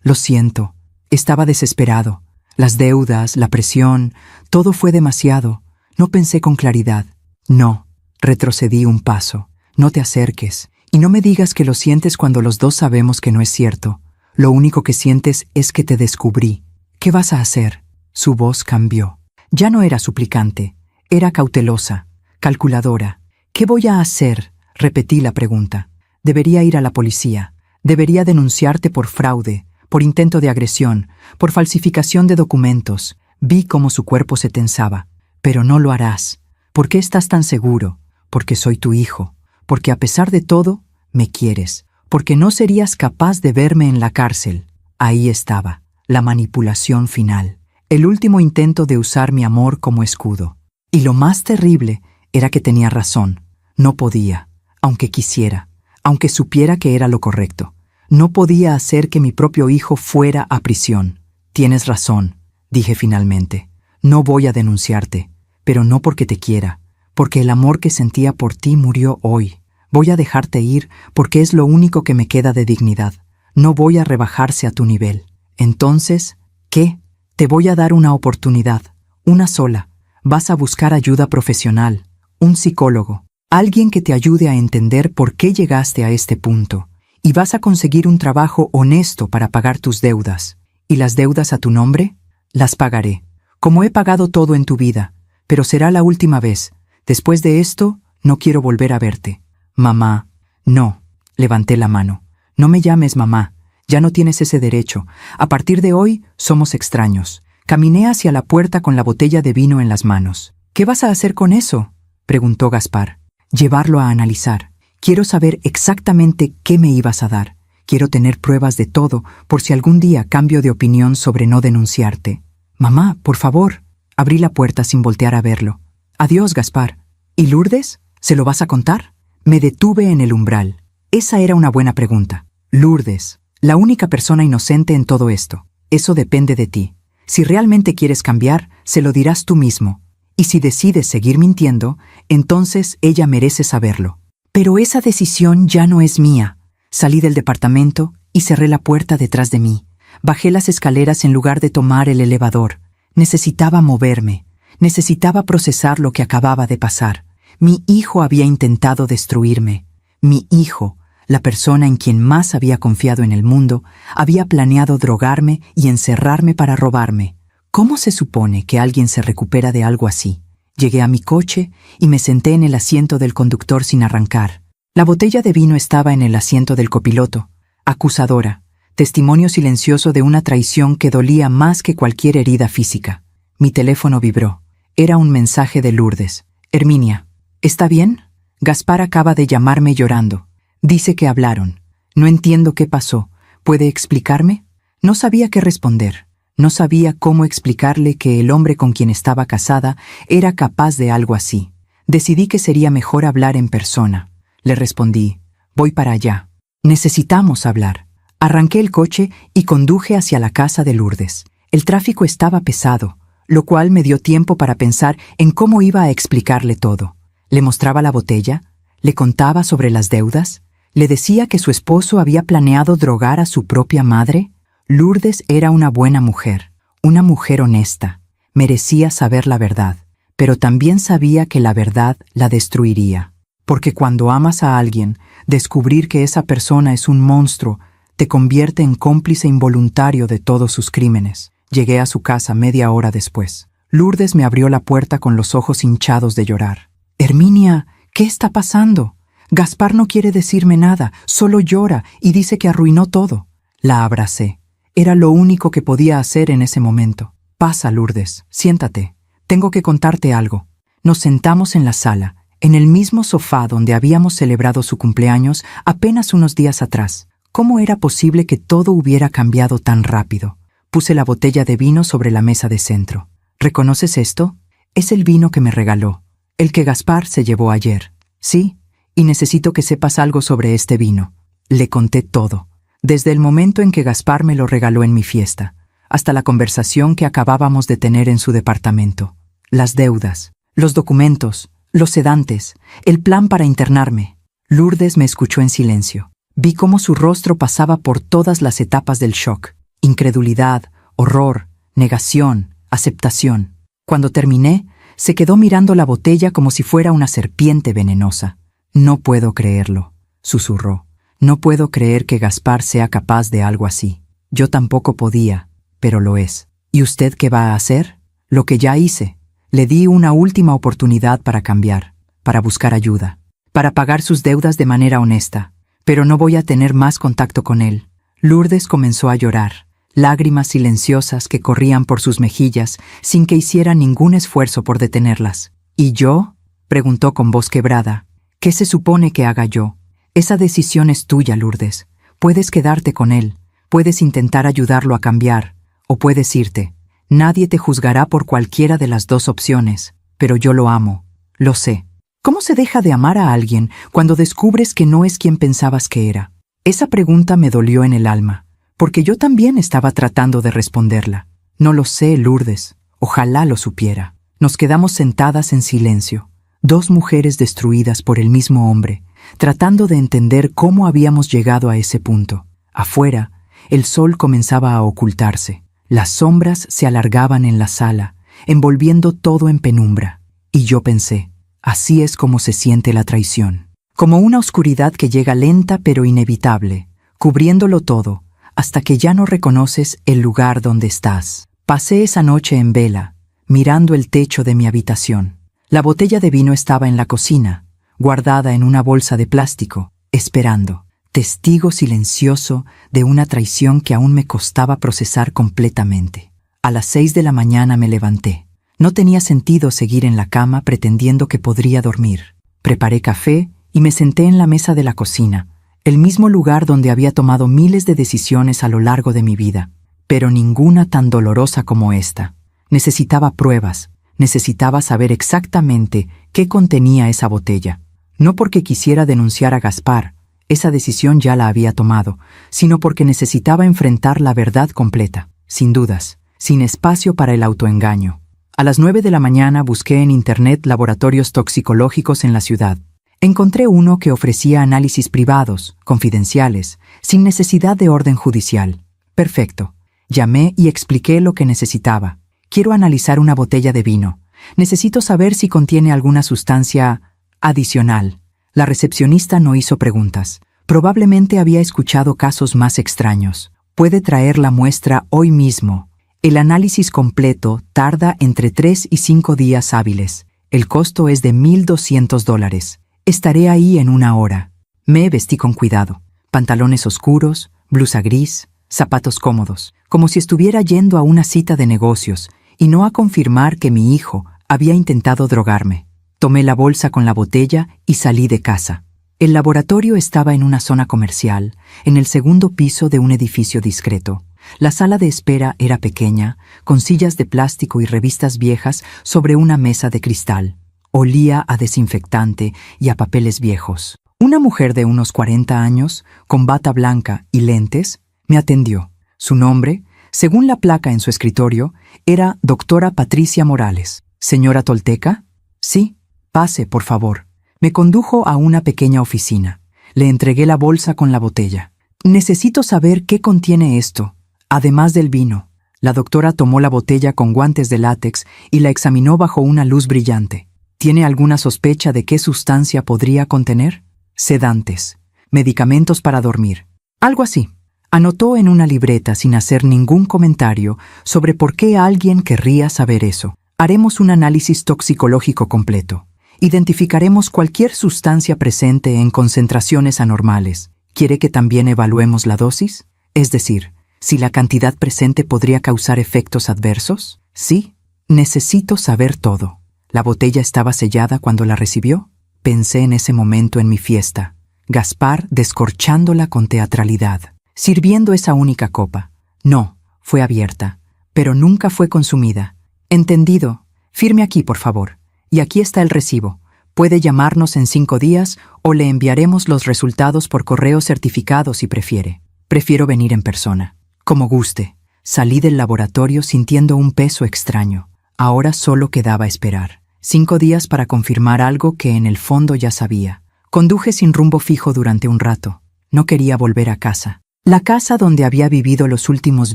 Lo siento. Estaba desesperado. Las deudas, la presión, todo fue demasiado. No pensé con claridad. No. Retrocedí un paso. No te acerques. Y no me digas que lo sientes cuando los dos sabemos que no es cierto. Lo único que sientes es que te descubrí. ¿Qué vas a hacer? Su voz cambió. Ya no era suplicante. Era cautelosa, calculadora. ¿Qué voy a hacer? Repetí la pregunta. Debería ir a la policía. Debería denunciarte por fraude, por intento de agresión, por falsificación de documentos. Vi cómo su cuerpo se tensaba. Pero no lo harás. ¿Por qué estás tan seguro? Porque soy tu hijo. Porque a pesar de todo, me quieres. Porque no serías capaz de verme en la cárcel. Ahí estaba, la manipulación final. El último intento de usar mi amor como escudo. Y lo más terrible era que tenía razón. No podía, aunque quisiera, aunque supiera que era lo correcto. No podía hacer que mi propio hijo fuera a prisión. Tienes razón, dije finalmente. No voy a denunciarte, pero no porque te quiera, porque el amor que sentía por ti murió hoy. Voy a dejarte ir porque es lo único que me queda de dignidad. No voy a rebajarse a tu nivel. Entonces, ¿qué? Te voy a dar una oportunidad, una sola. Vas a buscar ayuda profesional, un psicólogo, alguien que te ayude a entender por qué llegaste a este punto. Y vas a conseguir un trabajo honesto para pagar tus deudas. ¿Y las deudas a tu nombre? Las pagaré, como he pagado todo en tu vida, pero será la última vez. Después de esto, no quiero volver a verte. Mamá, no, levanté la mano. No me llames mamá, ya no tienes ese derecho. A partir de hoy, somos extraños. Caminé hacia la puerta con la botella de vino en las manos. ¿Qué vas a hacer con eso?, preguntó Gaspar. Llevarlo a analizar. Quiero saber exactamente qué me ibas a dar. Quiero tener pruebas de todo por si algún día cambio de opinión sobre no denunciarte. Mamá, por favor. Abrí la puerta sin voltear a verlo. Adiós, Gaspar. ¿Y Lourdes? ¿Se lo vas a contar? Me detuve en el umbral. Esa era una buena pregunta. Lourdes, la única persona inocente en todo esto. Eso depende de ti. Si realmente quieres cambiar, se lo dirás tú mismo. Y si decides seguir mintiendo, entonces ella merece saberlo. Pero esa decisión ya no es mía. Salí del departamento y cerré la puerta detrás de mí. Bajé las escaleras en lugar de tomar el elevador. Necesitaba moverme. Necesitaba procesar lo que acababa de pasar. Mi hijo había intentado destruirme. Mi hijo, la persona en quien más había confiado en el mundo, había planeado drogarme y encerrarme para robarme. ¿Cómo se supone que alguien se recupera de algo así? Llegué a mi coche y me senté en el asiento del conductor sin arrancar. La botella de vino estaba en el asiento del copiloto. Acusadora, testimonio silencioso de una traición que dolía más que cualquier herida física. Mi teléfono vibró. Era un mensaje de Lourdes. Herminia, ¿está bien? Gaspar acaba de llamarme llorando. Dice que hablaron. No entiendo qué pasó. ¿Puede explicarme? No sabía qué responder. No sabía cómo explicarle que el hombre con quien estaba casada era capaz de algo así. Decidí que sería mejor hablar en persona. Le respondí, voy para allá. Necesitamos hablar. Arranqué el coche y conduje hacia la casa de Lourdes. El tráfico estaba pesado, lo cual me dio tiempo para pensar en cómo iba a explicarle todo. Le mostraba la botella, le contaba sobre las deudas, le decía que su esposo había planeado drogar a su propia madre. Lourdes era una buena mujer, una mujer honesta. Merecía saber la verdad, pero también sabía que la verdad la destruiría. Porque cuando amas a alguien, descubrir que esa persona es un monstruo te convierte en cómplice involuntario de todos sus crímenes. Llegué a su casa media hora después. Lourdes me abrió la puerta con los ojos hinchados de llorar. Herminia, ¿qué está pasando? Gaspar no quiere decirme nada, solo llora y dice que arruinó todo. La abracé. Era lo único que podía hacer en ese momento. Pasa, Lourdes, siéntate. Tengo que contarte algo. Nos sentamos en la sala. en el mismo sofá donde habíamos celebrado su cumpleaños apenas unos días atrás. ¿Cómo era posible que todo hubiera cambiado tan rápido? Puse la botella de vino sobre la mesa de centro. ¿Reconoces esto? Es el vino que me regaló, el que Gaspar se llevó ayer. Sí, y necesito que sepas algo sobre este vino. Le conté todo, desde el momento en que Gaspar me lo regaló en mi fiesta, hasta la conversación que acabábamos de tener en su departamento. Las deudas, los documentos, los sedantes, el plan para internarme. Lourdes me escuchó en silencio. Vi cómo su rostro pasaba por todas las etapas del shock. Incredulidad, horror, negación, aceptación. Cuando terminé, se quedó mirando la botella como si fuera una serpiente venenosa. «No puedo creerlo», susurró. «No puedo creer que Gaspar sea capaz de algo así. Yo tampoco podía, pero lo es. ¿Y usted qué va a hacer?» «Lo que ya hice. Le di una última oportunidad para cambiar, para buscar ayuda, para pagar sus deudas de manera honesta. Pero no voy a tener más contacto con él». Lourdes comenzó a llorar, lágrimas silenciosas que corrían por sus mejillas sin que hiciera ningún esfuerzo por detenerlas. «¿Y yo?», preguntó con voz quebrada. «¿Qué se supone que haga yo? Esa decisión es tuya, Lourdes. Puedes quedarte con él, puedes intentar ayudarlo a cambiar, o puedes irte. Nadie te juzgará por cualquiera de las dos opciones, pero yo lo amo, lo sé». ¿Cómo se deja de amar a alguien cuando descubres que no es quien pensabas que era? Esa pregunta me dolió en el alma, porque yo también estaba tratando de responderla. «No lo sé, Lourdes. Ojalá lo supiera». Nos quedamos sentadas en silencio, dos mujeres destruidas por el mismo hombre, tratando de entender cómo habíamos llegado a ese punto. Afuera, el sol comenzaba a ocultarse. Las sombras se alargaban en la sala, envolviendo todo en penumbra. Y yo pensé, así es como se siente la traición. Como una oscuridad que llega lenta pero inevitable, cubriéndolo todo, hasta que ya no reconoces el lugar donde estás. Pasé esa noche en vela, mirando el techo de mi habitación. La botella de vino estaba en la cocina, guardada en una bolsa de plástico, esperando, testigo silencioso de una traición que aún me costaba procesar completamente. A las 6 de la mañana me levanté. No tenía sentido seguir en la cama pretendiendo que podría dormir. Preparé café y me senté en la mesa de la cocina, el mismo lugar donde había tomado miles de decisiones a lo largo de mi vida, pero ninguna tan dolorosa como esta. Necesitaba pruebas, necesitaba saber exactamente qué contenía esa botella. No porque quisiera denunciar a Gaspar, esa decisión ya la había tomado, sino porque necesitaba enfrentar la verdad completa, sin dudas, sin espacio para el autoengaño. A las 9 de la mañana busqué en Internet laboratorios toxicológicos en la ciudad. Encontré uno que ofrecía análisis privados, confidenciales, sin necesidad de orden judicial. Perfecto. Llamé y expliqué lo que necesitaba. Quiero analizar una botella de vino. Necesito saber si contiene alguna sustancia adicional. La recepcionista no hizo preguntas. Probablemente había escuchado casos más extraños. Puede traer la muestra hoy mismo. El análisis completo tarda entre 3 y 5 días hábiles. El costo es de $1,200. Estaré ahí en 1 hora. Me vestí con cuidado. Pantalones oscuros, blusa gris, zapatos cómodos, como si estuviera yendo a una cita de negocios y no a confirmar que mi hijo había intentado drogarme. Tomé la bolsa con la botella y salí de casa. El laboratorio estaba en una zona comercial, en el segundo piso de un edificio discreto. La sala de espera era pequeña, con sillas de plástico y revistas viejas sobre una mesa de cristal. Olía a desinfectante y a papeles viejos. Una mujer de unos 40 años, con bata blanca y lentes, me atendió. Su nombre, según la placa en su escritorio, era Doctora Patricia Morales. «¿Señora Tolteca?» «Sí, pase, por favor». Me condujo a una pequeña oficina. Le entregué la bolsa con la botella. «Necesito saber qué contiene esto, además del vino». La doctora tomó la botella con guantes de látex y la examinó bajo una luz brillante. «¿Tiene alguna sospecha de qué sustancia podría contener?» «Sedantes, medicamentos para dormir, algo así». Anotó en una libreta sin hacer ningún comentario sobre por qué alguien querría saber eso. «Haremos un análisis toxicológico completo. Identificaremos cualquier sustancia presente en concentraciones anormales. ¿Quiere que también evaluemos la dosis? Es decir, si la cantidad presente podría causar efectos adversos». «Sí, necesito saber todo». «¿La botella estaba sellada cuando la recibió?» Pensé en ese momento en mi fiesta. Gaspar descorchándola con teatralidad, sirviendo esa única copa. No, fue abierta, pero nunca fue consumida. Entendido. Firme aquí, por favor. Y aquí está el recibo. Puede llamarnos en 5 días o le enviaremos los resultados por correo certificado si prefiere. Prefiero venir en persona. Como guste. Salí del laboratorio sintiendo un peso extraño. Ahora solo quedaba esperar. 5 días para confirmar algo que en el fondo ya sabía. Conduje sin rumbo fijo durante un rato. No quería volver a casa. La casa donde había vivido los últimos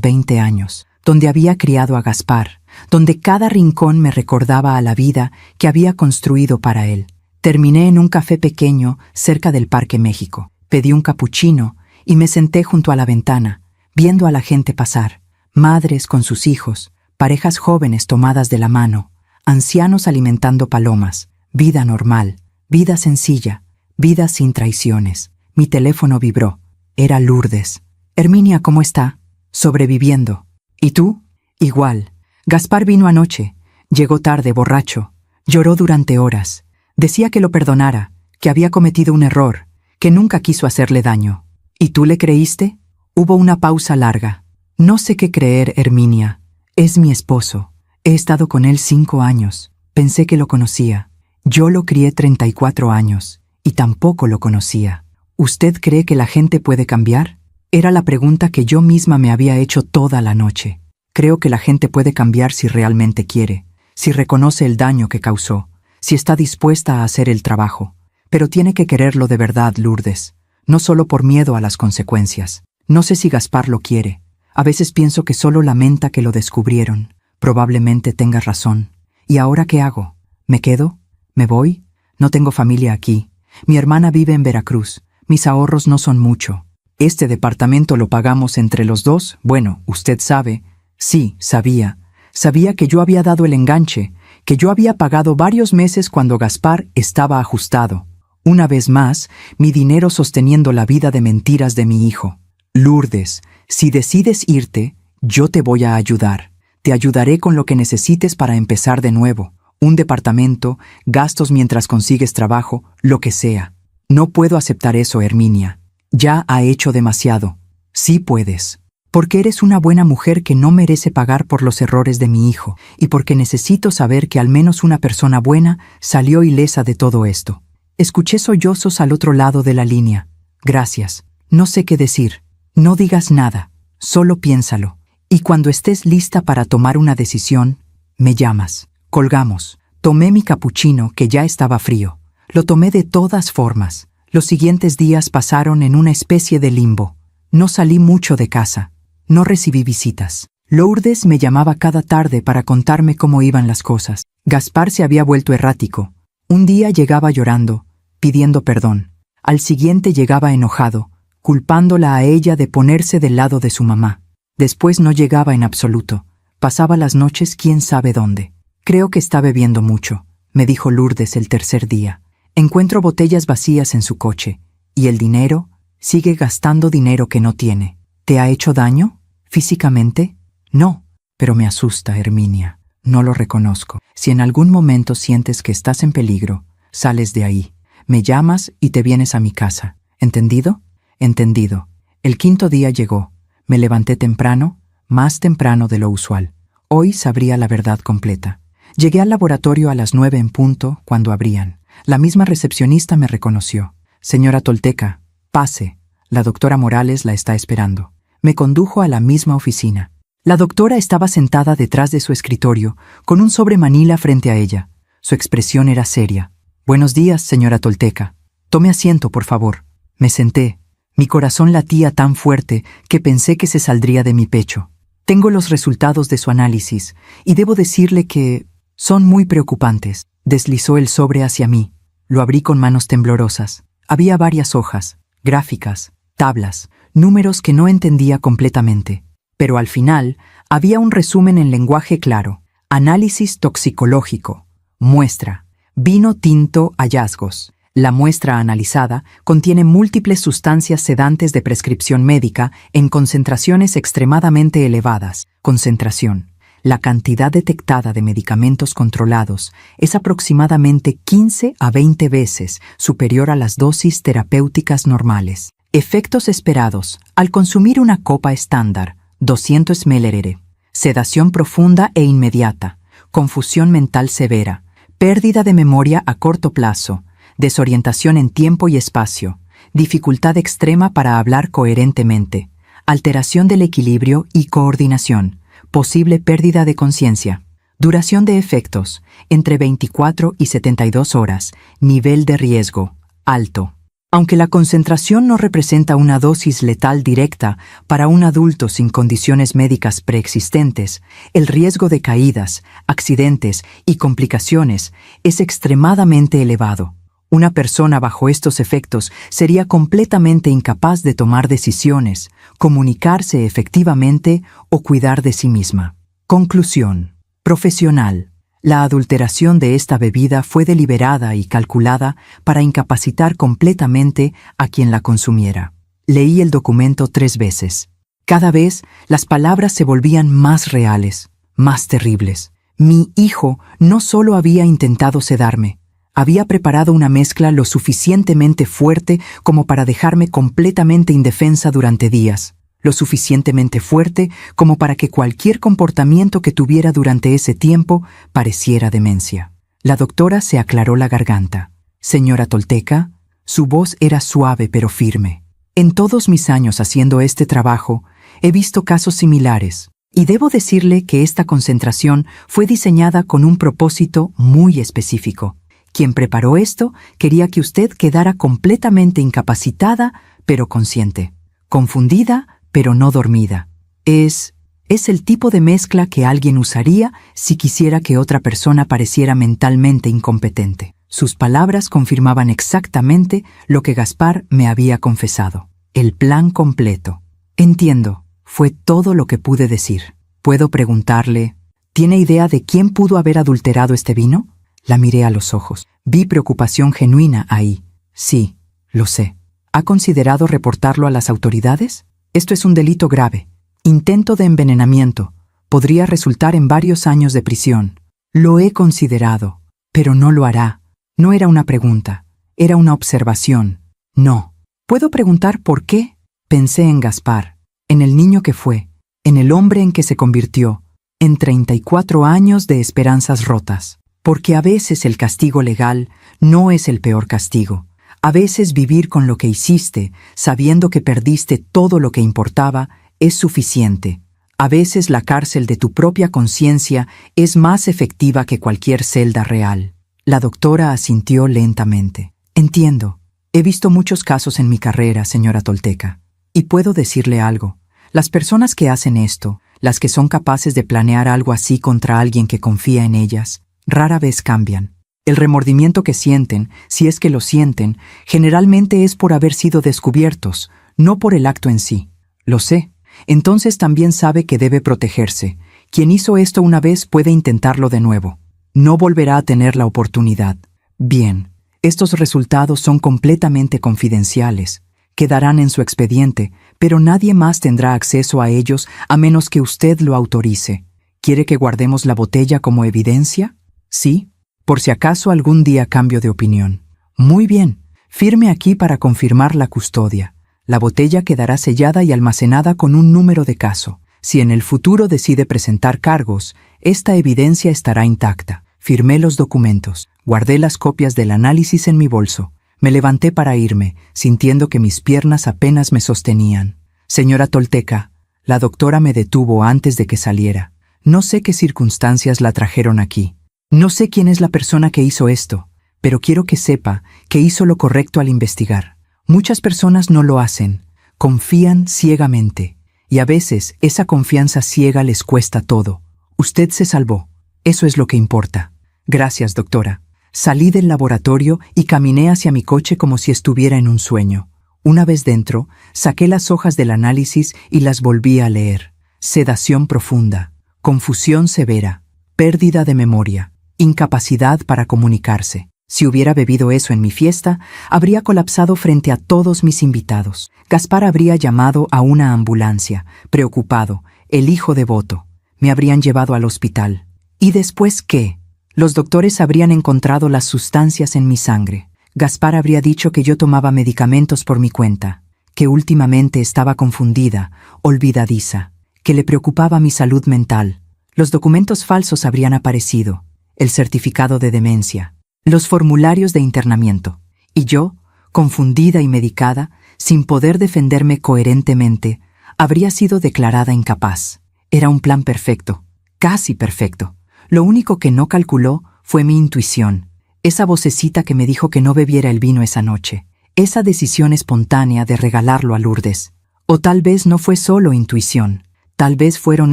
20 años, donde había criado a Gaspar, donde cada rincón me recordaba a la vida que había construido para él. Terminé en un café pequeño cerca del Parque México. Pedí un capuchino y me senté junto a la ventana, viendo a la gente pasar. Madres con sus hijos, parejas jóvenes tomadas de la mano, ancianos alimentando palomas. Vida normal, vida sencilla, vida sin traiciones. Mi teléfono vibró. Era Lourdes. Herminia, ¿cómo está? Sobreviviendo. ¿Y tú? Igual. Gaspar vino anoche. Llegó tarde, borracho. Lloró durante horas. Decía que lo perdonara, que había cometido un error, que nunca quiso hacerle daño. ¿Y tú le creíste? Hubo una pausa larga. No sé qué creer, Herminia. Es mi esposo. He estado con él 5 años. Pensé que lo conocía. Yo lo crié 34 años, y tampoco lo conocía. ¿Usted cree que la gente puede cambiar? Era la pregunta que yo misma me había hecho toda la noche. Creo que la gente puede cambiar si realmente quiere, si reconoce el daño que causó, si está dispuesta a hacer el trabajo. Pero tiene que quererlo de verdad, Lourdes, no solo por miedo a las consecuencias. No sé si Gaspar lo quiere. A veces pienso que solo lamenta que lo descubrieron. Probablemente tenga razón. ¿Y ahora qué hago? ¿Me quedo? ¿Me voy? No tengo familia aquí. Mi hermana vive en Veracruz. Mis ahorros no son mucho. Este departamento lo pagamos entre los dos. Bueno, usted sabe. Sí, sabía. Sabía que yo había dado el enganche, que yo había pagado varios meses cuando Gaspar estaba ajustado. Una vez más, mi dinero sosteniendo la vida de mentiras de mi hijo. Lourdes, si decides irte, yo te voy a ayudar. Te ayudaré con lo que necesites para empezar de nuevo. Un departamento, gastos mientras consigues trabajo, lo que sea. No puedo aceptar eso, Herminia. Ya ha hecho demasiado. Sí puedes. Porque eres una buena mujer que no merece pagar por los errores de mi hijo, y porque necesito saber que al menos una persona buena salió ilesa de todo esto. Escuché sollozos al otro lado de la línea. Gracias. No sé qué decir. No digas nada. Solo piénsalo. Y cuando estés lista para tomar una decisión, me llamas. Colgamos. Tomé mi capuchino, que ya estaba frío. Lo tomé de todas formas. Los siguientes días pasaron en una especie de limbo. No salí mucho de casa. No recibí visitas. Lourdes me llamaba cada tarde para contarme cómo iban las cosas. Gaspar se había vuelto errático. Un día llegaba llorando, pidiendo perdón. Al siguiente llegaba enojado, culpándola a ella de ponerse del lado de su mamá. Después no llegaba en absoluto. Pasaba las noches quién sabe dónde. Creo que está bebiendo mucho, me dijo Lourdes el tercer día. Encuentro botellas vacías en su coche. ¿Y el dinero? Sigue gastando dinero que no tiene. ¿Te ha hecho daño? ¿Físicamente? No, pero me asusta, Herminia. No lo reconozco. Si en algún momento sientes que estás en peligro, sales de ahí. Me llamas y te vienes a mi casa. ¿Entendido? Entendido. El 5.º día llegó. Me levanté temprano, más temprano de lo usual. Hoy sabría la verdad completa. Llegué al laboratorio a las 9 en punto, cuando abrían. La misma recepcionista me reconoció. Señora Tolteca, pase. La doctora Morales la está esperando. Me condujo a la misma oficina. La doctora estaba sentada detrás de su escritorio, con un sobre manila frente a ella. Su expresión era seria. Buenos días, señora Tolteca. Tome asiento, por favor. Me senté. Mi corazón latía tan fuerte que pensé que se saldría de mi pecho. Tengo los resultados de su análisis, y debo decirle que son muy preocupantes. Deslizó el sobre hacia mí. Lo abrí con manos temblorosas. Había varias hojas, gráficas, tablas, números que no entendía completamente. Pero al final había un resumen en lenguaje claro. Análisis toxicológico. Muestra. Vino tinto hallazgos. La muestra analizada contiene múltiples sustancias sedantes de prescripción médica en concentraciones extremadamente elevadas. Concentración. La cantidad detectada de medicamentos controlados es aproximadamente 15 a 20 veces superior a las dosis terapéuticas normales. Efectos esperados al consumir una copa estándar, 200 ml. Sedación profunda e inmediata, confusión mental severa, pérdida de memoria a corto plazo, desorientación en tiempo y espacio, dificultad extrema para hablar coherentemente, alteración del equilibrio y coordinación, posible pérdida de conciencia. Duración de efectos, entre 24 y 72 horas, nivel de riesgo, alto. Aunque la concentración no representa una dosis letal directa para un adulto sin condiciones médicas preexistentes, el riesgo de caídas, accidentes y complicaciones es extremadamente elevado. Una persona bajo estos efectos sería completamente incapaz de tomar decisiones, comunicarse efectivamente o cuidar de sí misma. Conclusión. Profesional. La adulteración de esta bebida fue deliberada y calculada para incapacitar completamente a quien la consumiera. Leí el documento 3 veces. Cada vez las palabras se volvían más reales, más terribles. Mi hijo no solo había intentado sedarme, había preparado una mezcla lo suficientemente fuerte como para dejarme completamente indefensa durante días, lo suficientemente fuerte como para que cualquier comportamiento que tuviera durante ese tiempo pareciera demencia. La doctora se aclaró la garganta. Señora Tolteca, su voz era suave pero firme. En todos mis años haciendo este trabajo, he visto casos similares, y debo decirle que esta concentración fue diseñada con un propósito muy específico. Quien preparó esto quería que usted quedara completamente incapacitada, pero consciente, confundida, pero no dormida. Es el tipo de mezcla que alguien usaría si quisiera que otra persona pareciera mentalmente incompetente. Sus palabras confirmaban exactamente lo que Gaspar me había confesado. El plan completo. Entiendo, fue todo lo que pude decir. ¿Puedo preguntarle, ¿tiene idea de quién pudo haber adulterado este vino? La miré a los ojos. Vi preocupación genuina ahí. Sí, lo sé. ¿Ha considerado reportarlo a las autoridades? Esto es un delito grave. Intento de envenenamiento. Podría resultar en varios años de prisión. Lo he considerado, pero no lo hará. No era una pregunta, era una observación. No. ¿Puedo preguntar por qué? Pensé en Gaspar, en el niño que fue, en el hombre en que se convirtió, en 34 años de esperanzas rotas. Porque a veces el castigo legal no es el peor castigo. A veces vivir con lo que hiciste, sabiendo que perdiste todo lo que importaba, es suficiente. A veces la cárcel de tu propia conciencia es más efectiva que cualquier celda real. La doctora asintió lentamente. Entiendo. He visto muchos casos en mi carrera, señora Tolteca. Y puedo decirle algo. Las personas que hacen esto, las que son capaces de planear algo así contra alguien que confía en ellas, rara vez cambian. El remordimiento que sienten, si es que lo sienten, generalmente es por haber sido descubiertos, no por el acto en sí. Lo sé. Entonces también sabe que debe protegerse. Quien hizo esto una vez puede intentarlo de nuevo. No volverá a tener la oportunidad. Bien, estos resultados son completamente confidenciales. Quedarán en su expediente, pero nadie más tendrá acceso a ellos a menos que usted lo autorice. ¿Quiere que guardemos la botella como evidencia? Sí, por si acaso algún día cambio de opinión. Muy bien, firme aquí para confirmar la custodia. La botella quedará sellada y almacenada con un número de caso. Si en el futuro decide presentar cargos, esta evidencia estará intacta. Firmé los documentos, guardé las copias del análisis en mi bolso. Me levanté para irme, sintiendo que mis piernas apenas me sostenían. Señora Tolteca, la doctora me detuvo antes de que saliera. No sé qué circunstancias la trajeron aquí. No sé quién es la persona que hizo esto, pero quiero que sepa que hizo lo correcto al investigar. Muchas personas no lo hacen, confían ciegamente, y a veces esa confianza ciega les cuesta todo. Usted se salvó, eso es lo que importa. Gracias, doctora. Salí del laboratorio y caminé hacia mi coche como si estuviera en un sueño. Una vez dentro, saqué las hojas del análisis y las volví a leer. Sedación profunda, confusión severa, pérdida de memoria, incapacidad para comunicarse. Si hubiera bebido eso en mi fiesta, habría colapsado frente a todos mis invitados. Gaspar habría llamado a una ambulancia, preocupado, el hijo devoto. Me habrían llevado al hospital. ¿Y después qué? Los doctores habrían encontrado las sustancias en mi sangre. Gaspar habría dicho que yo tomaba medicamentos por mi cuenta, que últimamente estaba confundida, olvidadiza, que le preocupaba mi salud mental. Los documentos falsos habrían aparecido, el certificado de demencia, los formularios de internamiento. Y yo, confundida y medicada, sin poder defenderme coherentemente, habría sido declarada incapaz. Era un plan perfecto, casi perfecto. Lo único que no calculó fue mi intuición, esa vocecita que me dijo que no bebiera el vino esa noche, esa decisión espontánea de regalarlo a Lourdes. O tal vez no fue solo intuición, tal vez fueron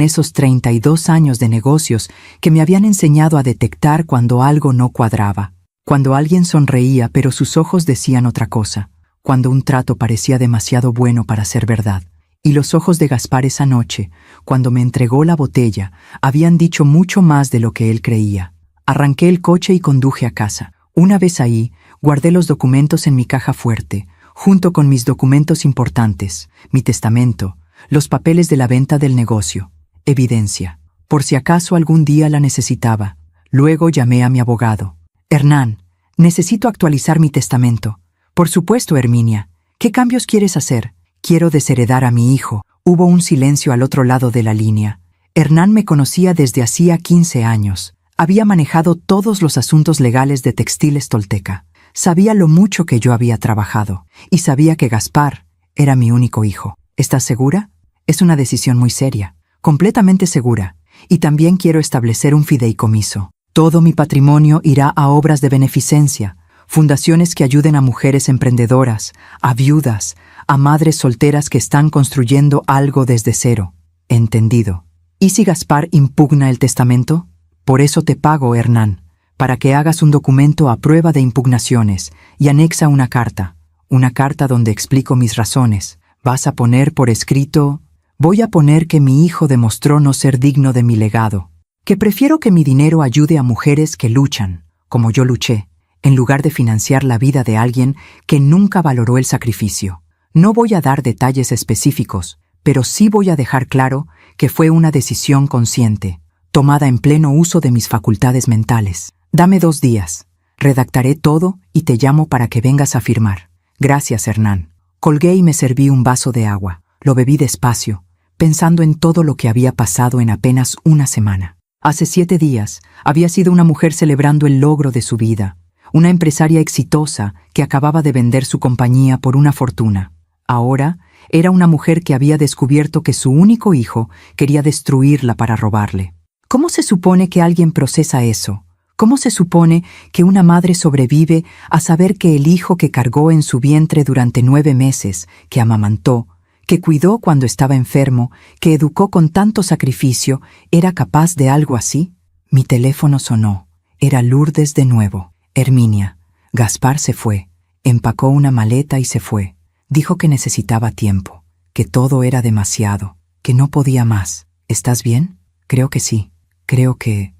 esos 32 años de negocios que me habían enseñado a detectar cuando algo no cuadraba, cuando alguien sonreía pero sus ojos decían otra cosa, cuando un trato parecía demasiado bueno para ser verdad. Y los ojos de Gaspar esa noche, cuando me entregó la botella, habían dicho mucho más de lo que él creía. Arranqué el coche y conduje a casa. Una vez ahí, guardé los documentos en mi caja fuerte, junto con mis documentos importantes, mi testamento, los papeles de la venta del negocio, evidencia, por si acaso algún día la necesitaba. Luego llamé a mi abogado. Hernán, necesito actualizar mi testamento. Por supuesto, Herminia. ¿Qué cambios quieres hacer? Quiero desheredar a mi hijo. Hubo un silencio al otro lado de la línea. Hernán me conocía desde hacía 15 años. Había manejado todos los asuntos legales de Textiles Tolteca. Sabía lo mucho que yo había trabajado. Y sabía que Gaspar era mi único hijo. ¿Estás segura? Es una decisión muy seria. Completamente segura. Y también quiero establecer un fideicomiso. Todo mi patrimonio irá a obras de beneficencia, fundaciones que ayuden a mujeres emprendedoras, a viudas, a madres solteras que están construyendo algo desde cero. Entendido. ¿Y si Gaspar impugna el testamento? Por eso te pago, Hernán, para que hagas un documento a prueba de impugnaciones y anexa una carta donde explico mis razones. Vas a poner por escrito: voy a poner que mi hijo demostró no ser digno de mi legado, que prefiero que mi dinero ayude a mujeres que luchan, como yo luché, en lugar de financiar la vida de alguien que nunca valoró el sacrificio. No voy a dar detalles específicos, pero sí voy a dejar claro que fue una decisión consciente, tomada en pleno uso de mis facultades mentales. Dame 2 días. Redactaré todo y te llamo para que vengas a firmar. Gracias, Hernán. Colgué y me serví un vaso de agua. Lo bebí despacio, pensando en todo lo que había pasado en apenas una semana. Hace 7 días había sido una mujer celebrando el logro de su vida, una empresaria exitosa que acababa de vender su compañía por una fortuna. Ahora era una mujer que había descubierto que su único hijo quería destruirla para robarle. ¿Cómo se supone que alguien procesa eso? ¿Cómo se supone que una madre sobrevive a saber que el hijo que cargó en su vientre durante 9 meses, que amamantó, que cuidó cuando estaba enfermo, que educó con tanto sacrificio, era capaz de algo así? Mi teléfono sonó. Era Lourdes de nuevo. Herminia. Gaspar se fue. Empacó una maleta y se fue. Dijo que necesitaba tiempo, que todo era demasiado, que no podía más. ¿Estás bien? Creo que sí. Creo que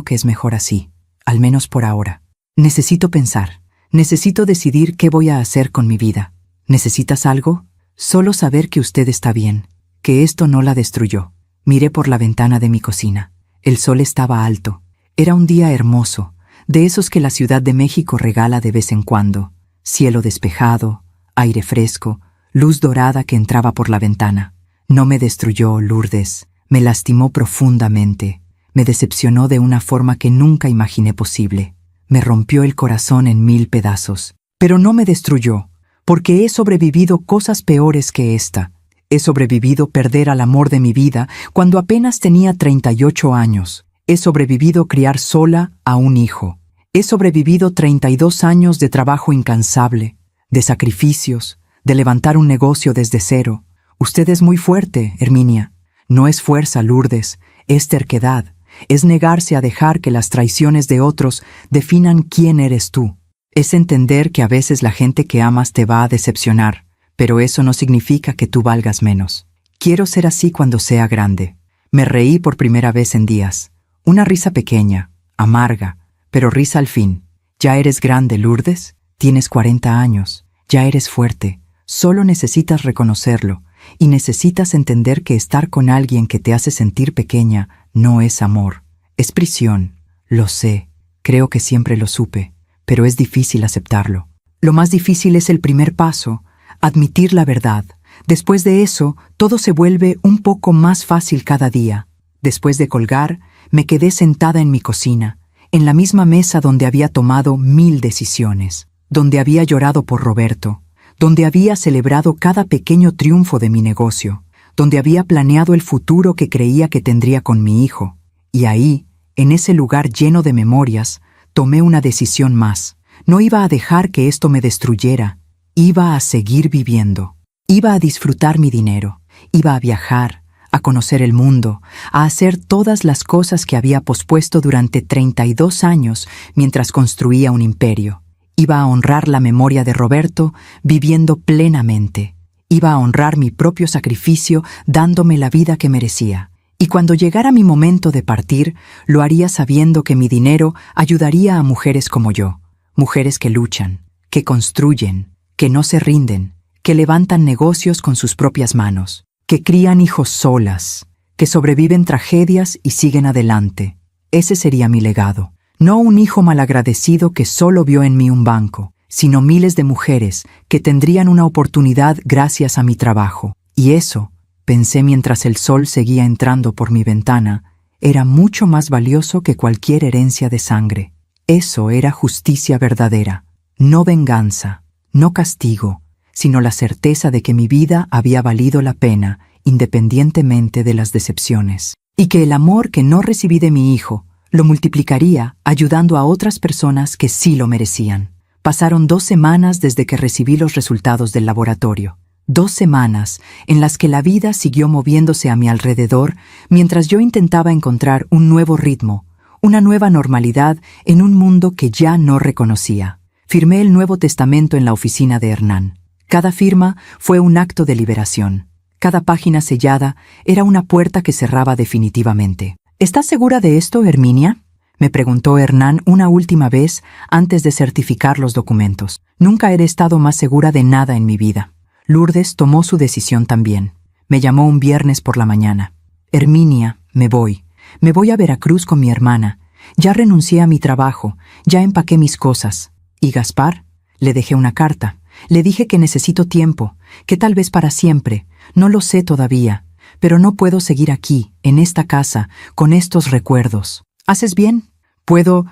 es mejor así, al menos por ahora. Necesito pensar. Necesito decidir qué voy a hacer con mi vida. ¿Necesitas algo? Solo saber que usted está bien, que esto no la destruyó. Miré por la ventana de mi cocina. El sol estaba alto. Era un día hermoso, de esos que la Ciudad de México regala de vez en cuando. Cielo despejado, aire fresco, luz dorada que entraba por la ventana. No me destruyó, Lourdes. Me lastimó profundamente. Me decepcionó de una forma que nunca imaginé posible. Me rompió el corazón en 1000 pedazos. Pero no me destruyó, porque he sobrevivido cosas peores que esta. He sobrevivido perder al amor de mi vida cuando apenas tenía 38 años. He sobrevivido criar sola a un hijo. He sobrevivido 32 años de trabajo incansable, de sacrificios, de levantar un negocio desde cero. Usted es muy fuerte, Herminia. No es fuerza, Lourdes, es terquedad. Es negarse a dejar que las traiciones de otros definan quién eres tú. Es entender que a veces la gente que amas te va a decepcionar, pero eso no significa que tú valgas menos. Quiero ser así cuando sea grande. Me reí por primera vez en días. Una risa pequeña, amarga, pero risa al fin. ¿Ya eres grande, Lourdes? Tienes 40 años. Ya eres fuerte. Solo necesitas reconocerlo y necesitas entender que estar con alguien que te hace sentir pequeña no es amor, es prisión. Lo sé, creo que siempre lo supe, pero es difícil aceptarlo. Lo más difícil es el primer paso, admitir la verdad. Después de eso, todo se vuelve un poco más fácil cada día. Después de colgar, me quedé sentada en mi cocina, en la misma mesa donde había tomado 1000 decisiones, donde había llorado por Roberto, donde había celebrado cada pequeño triunfo de mi negocio, donde había planeado el futuro que creía que tendría con mi hijo. Y ahí, en ese lugar lleno de memorias, tomé una decisión más. No iba a dejar que esto me destruyera. Iba a seguir viviendo. Iba a disfrutar mi dinero. Iba a viajar, a conocer el mundo, a hacer todas las cosas que había pospuesto durante 32 años mientras construía un imperio. Iba a honrar la memoria de Roberto viviendo plenamente. Iba a honrar mi propio sacrificio dándome la vida que merecía. Y cuando llegara mi momento de partir, lo haría sabiendo que mi dinero ayudaría a mujeres como yo. Mujeres que luchan, que construyen, que no se rinden, que levantan negocios con sus propias manos, que crían hijos solas, que sobreviven tragedias y siguen adelante. Ese sería mi legado. No un hijo malagradecido que solo vio en mí un banco, sino miles de mujeres que tendrían una oportunidad gracias a mi trabajo. Y eso, pensé mientras el sol seguía entrando por mi ventana, era mucho más valioso que cualquier herencia de sangre. Eso era justicia verdadera, no venganza, no castigo, sino la certeza de que mi vida había valido la pena independientemente de las decepciones, y que el amor que no recibí de mi hijo lo multiplicaría ayudando a otras personas que sí lo merecían. Pasaron 2 semanas desde que recibí los resultados del laboratorio. 2 semanas en las que la vida siguió moviéndose a mi alrededor mientras yo intentaba encontrar un nuevo ritmo, una nueva normalidad en un mundo que ya no reconocía. Firmé el Nuevo Testamento en la oficina de Hernán. Cada firma fue un acto de liberación. Cada página sellada era una puerta que cerraba definitivamente. ¿Estás segura de esto, Herminia?, me preguntó Hernán una última vez antes de certificar los documentos. Nunca he estado más segura de nada en mi vida. Lourdes tomó su decisión también. Me llamó un viernes por la mañana. Herminia, me voy. Me voy a Veracruz con mi hermana. Ya renuncié a mi trabajo, ya empaqué mis cosas. ¿Y Gaspar? Le dejé una carta. Le dije que necesito tiempo, que tal vez para siempre. No lo sé todavía, pero no puedo seguir aquí, en esta casa, con estos recuerdos. ¿Haces bien? ¿Puedo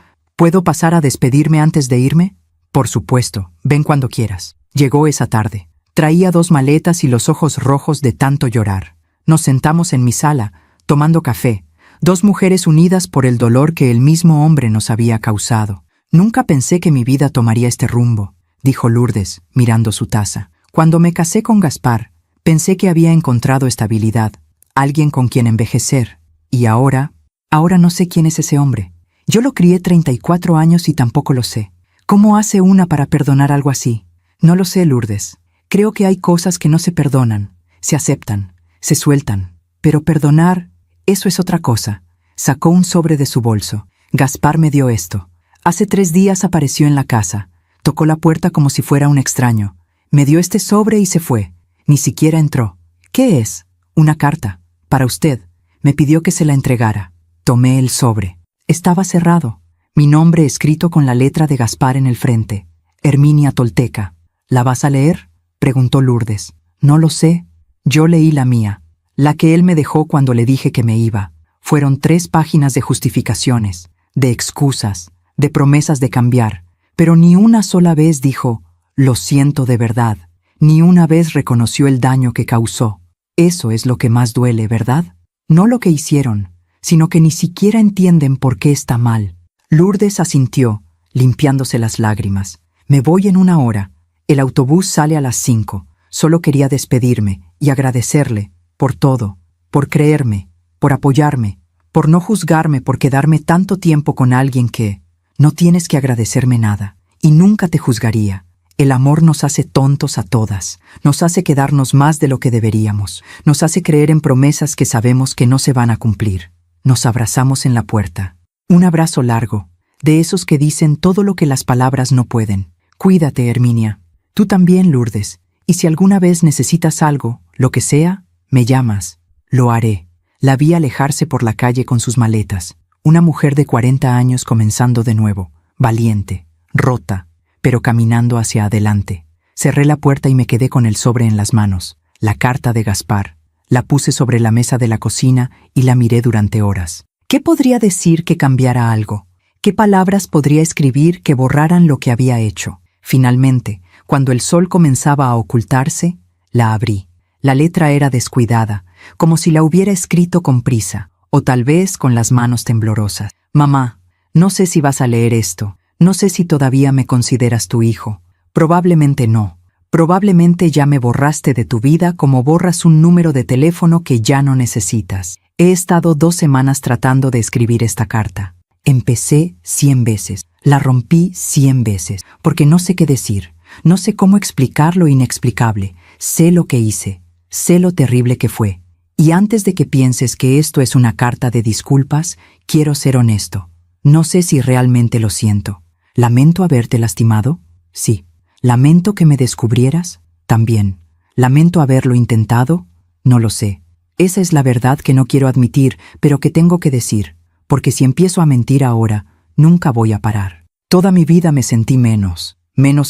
pasar a despedirme antes de irme? Por supuesto, ven cuando quieras. Llegó esa tarde. Traía 2 maletas y los ojos rojos de tanto llorar. Nos sentamos en mi sala, tomando café, 2 mujeres unidas por el dolor que el mismo hombre nos había causado. Nunca pensé que mi vida tomaría este rumbo, dijo Lourdes, mirando su taza. Cuando me casé con Gaspar, pensé que había encontrado estabilidad, alguien con quien envejecer, y ahora no sé quién es ese hombre. Yo lo crié 34 años y tampoco lo sé. ¿Cómo hace una para perdonar algo así? No lo sé, Lourdes. Creo que hay cosas que no se perdonan, se aceptan, se sueltan. Pero perdonar, eso es otra cosa. Sacó un sobre de su bolso. Gaspar me dio esto. Hace 3 días apareció en la casa. Tocó la puerta como si fuera un extraño. Me dio este sobre y se fue. Ni siquiera entró. ¿Qué es? Una carta. Para usted. Me pidió que se la entregara. Tomé el sobre. Estaba cerrado. Mi nombre escrito con la letra de Gaspar en el frente. Herminia Tolteca. ¿La vas a leer?, preguntó Lourdes. No lo sé. Yo leí la mía. La que él me dejó cuando le dije que me iba. Fueron 3 páginas de justificaciones, de excusas, de promesas de cambiar. Pero ni una sola vez dijo, lo siento de verdad. Ni una vez reconoció el daño que causó. Eso es lo que más duele, ¿verdad? No lo que hicieron, sino que ni siquiera entienden por qué está mal. Lourdes asintió, limpiándose las lágrimas. Me voy en 1 hora. El autobús sale a las 5. Solo quería despedirme y agradecerle por todo, por creerme, por apoyarme, por no juzgarme por quedarme tanto tiempo con alguien que... No tienes que agradecerme nada, y nunca te juzgaría. El amor nos hace tontos a todas, nos hace quedarnos más de lo que deberíamos, nos hace creer en promesas que sabemos que no se van a cumplir. Nos abrazamos en la puerta. Un abrazo largo, de esos que dicen todo lo que las palabras no pueden. Cuídate, Herminia. Tú también, Lourdes, Y si alguna vez necesitas algo, lo que sea, me llamas. Lo haré. La vi alejarse por la calle con sus maletas. Una mujer de 40 años comenzando de nuevo, valiente, rota, pero caminando hacia adelante. Cerré la puerta y me quedé con el sobre en las manos, la carta de Gaspar. La puse sobre la mesa de la cocina y la miré durante horas. ¿Qué podría decir que cambiara algo? ¿Qué palabras podría escribir que borraran lo que había hecho? Finalmente, cuando el sol comenzaba a ocultarse, la abrí. La letra era descuidada, como si la hubiera escrito con prisa, o tal vez con las manos temblorosas. Mamá, no sé si vas a leer esto. No sé si todavía me consideras tu hijo. Probablemente no. Probablemente ya me borraste de tu vida como borras un número de teléfono que ya no necesitas. He estado 2 semanas tratando de escribir esta carta. Empecé 100 veces. La rompí 100 veces, porque no sé qué decir. No sé cómo explicar lo inexplicable. Sé lo que hice. Sé lo terrible que fue. Y antes de que pienses que esto es una carta de disculpas, quiero ser honesto. No sé si realmente lo siento. ¿Lamento haberte lastimado? Sí. ¿Lamento que me descubrieras? También. ¿Lamento haberlo intentado? No lo sé. Esa es la verdad que no quiero admitir, pero que tengo que decir, porque si empiezo a mentir ahora, nunca voy a parar. Toda mi vida me sentí menos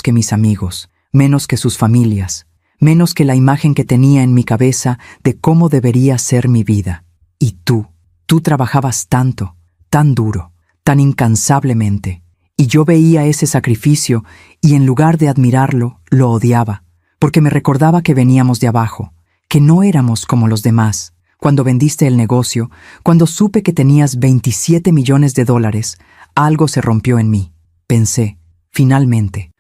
que mis amigos, menos que sus familias, menos que la imagen que tenía en mi cabeza de cómo debería ser mi vida. Y tú trabajabas tanto, tan duro, tan incansablemente. Y yo veía ese sacrificio y en lugar de admirarlo, lo odiaba, porque me recordaba que veníamos de abajo, que no éramos como los demás. Cuando vendiste el negocio, cuando supe que tenías $27 millones, algo se rompió en mí. Pensé, finalmente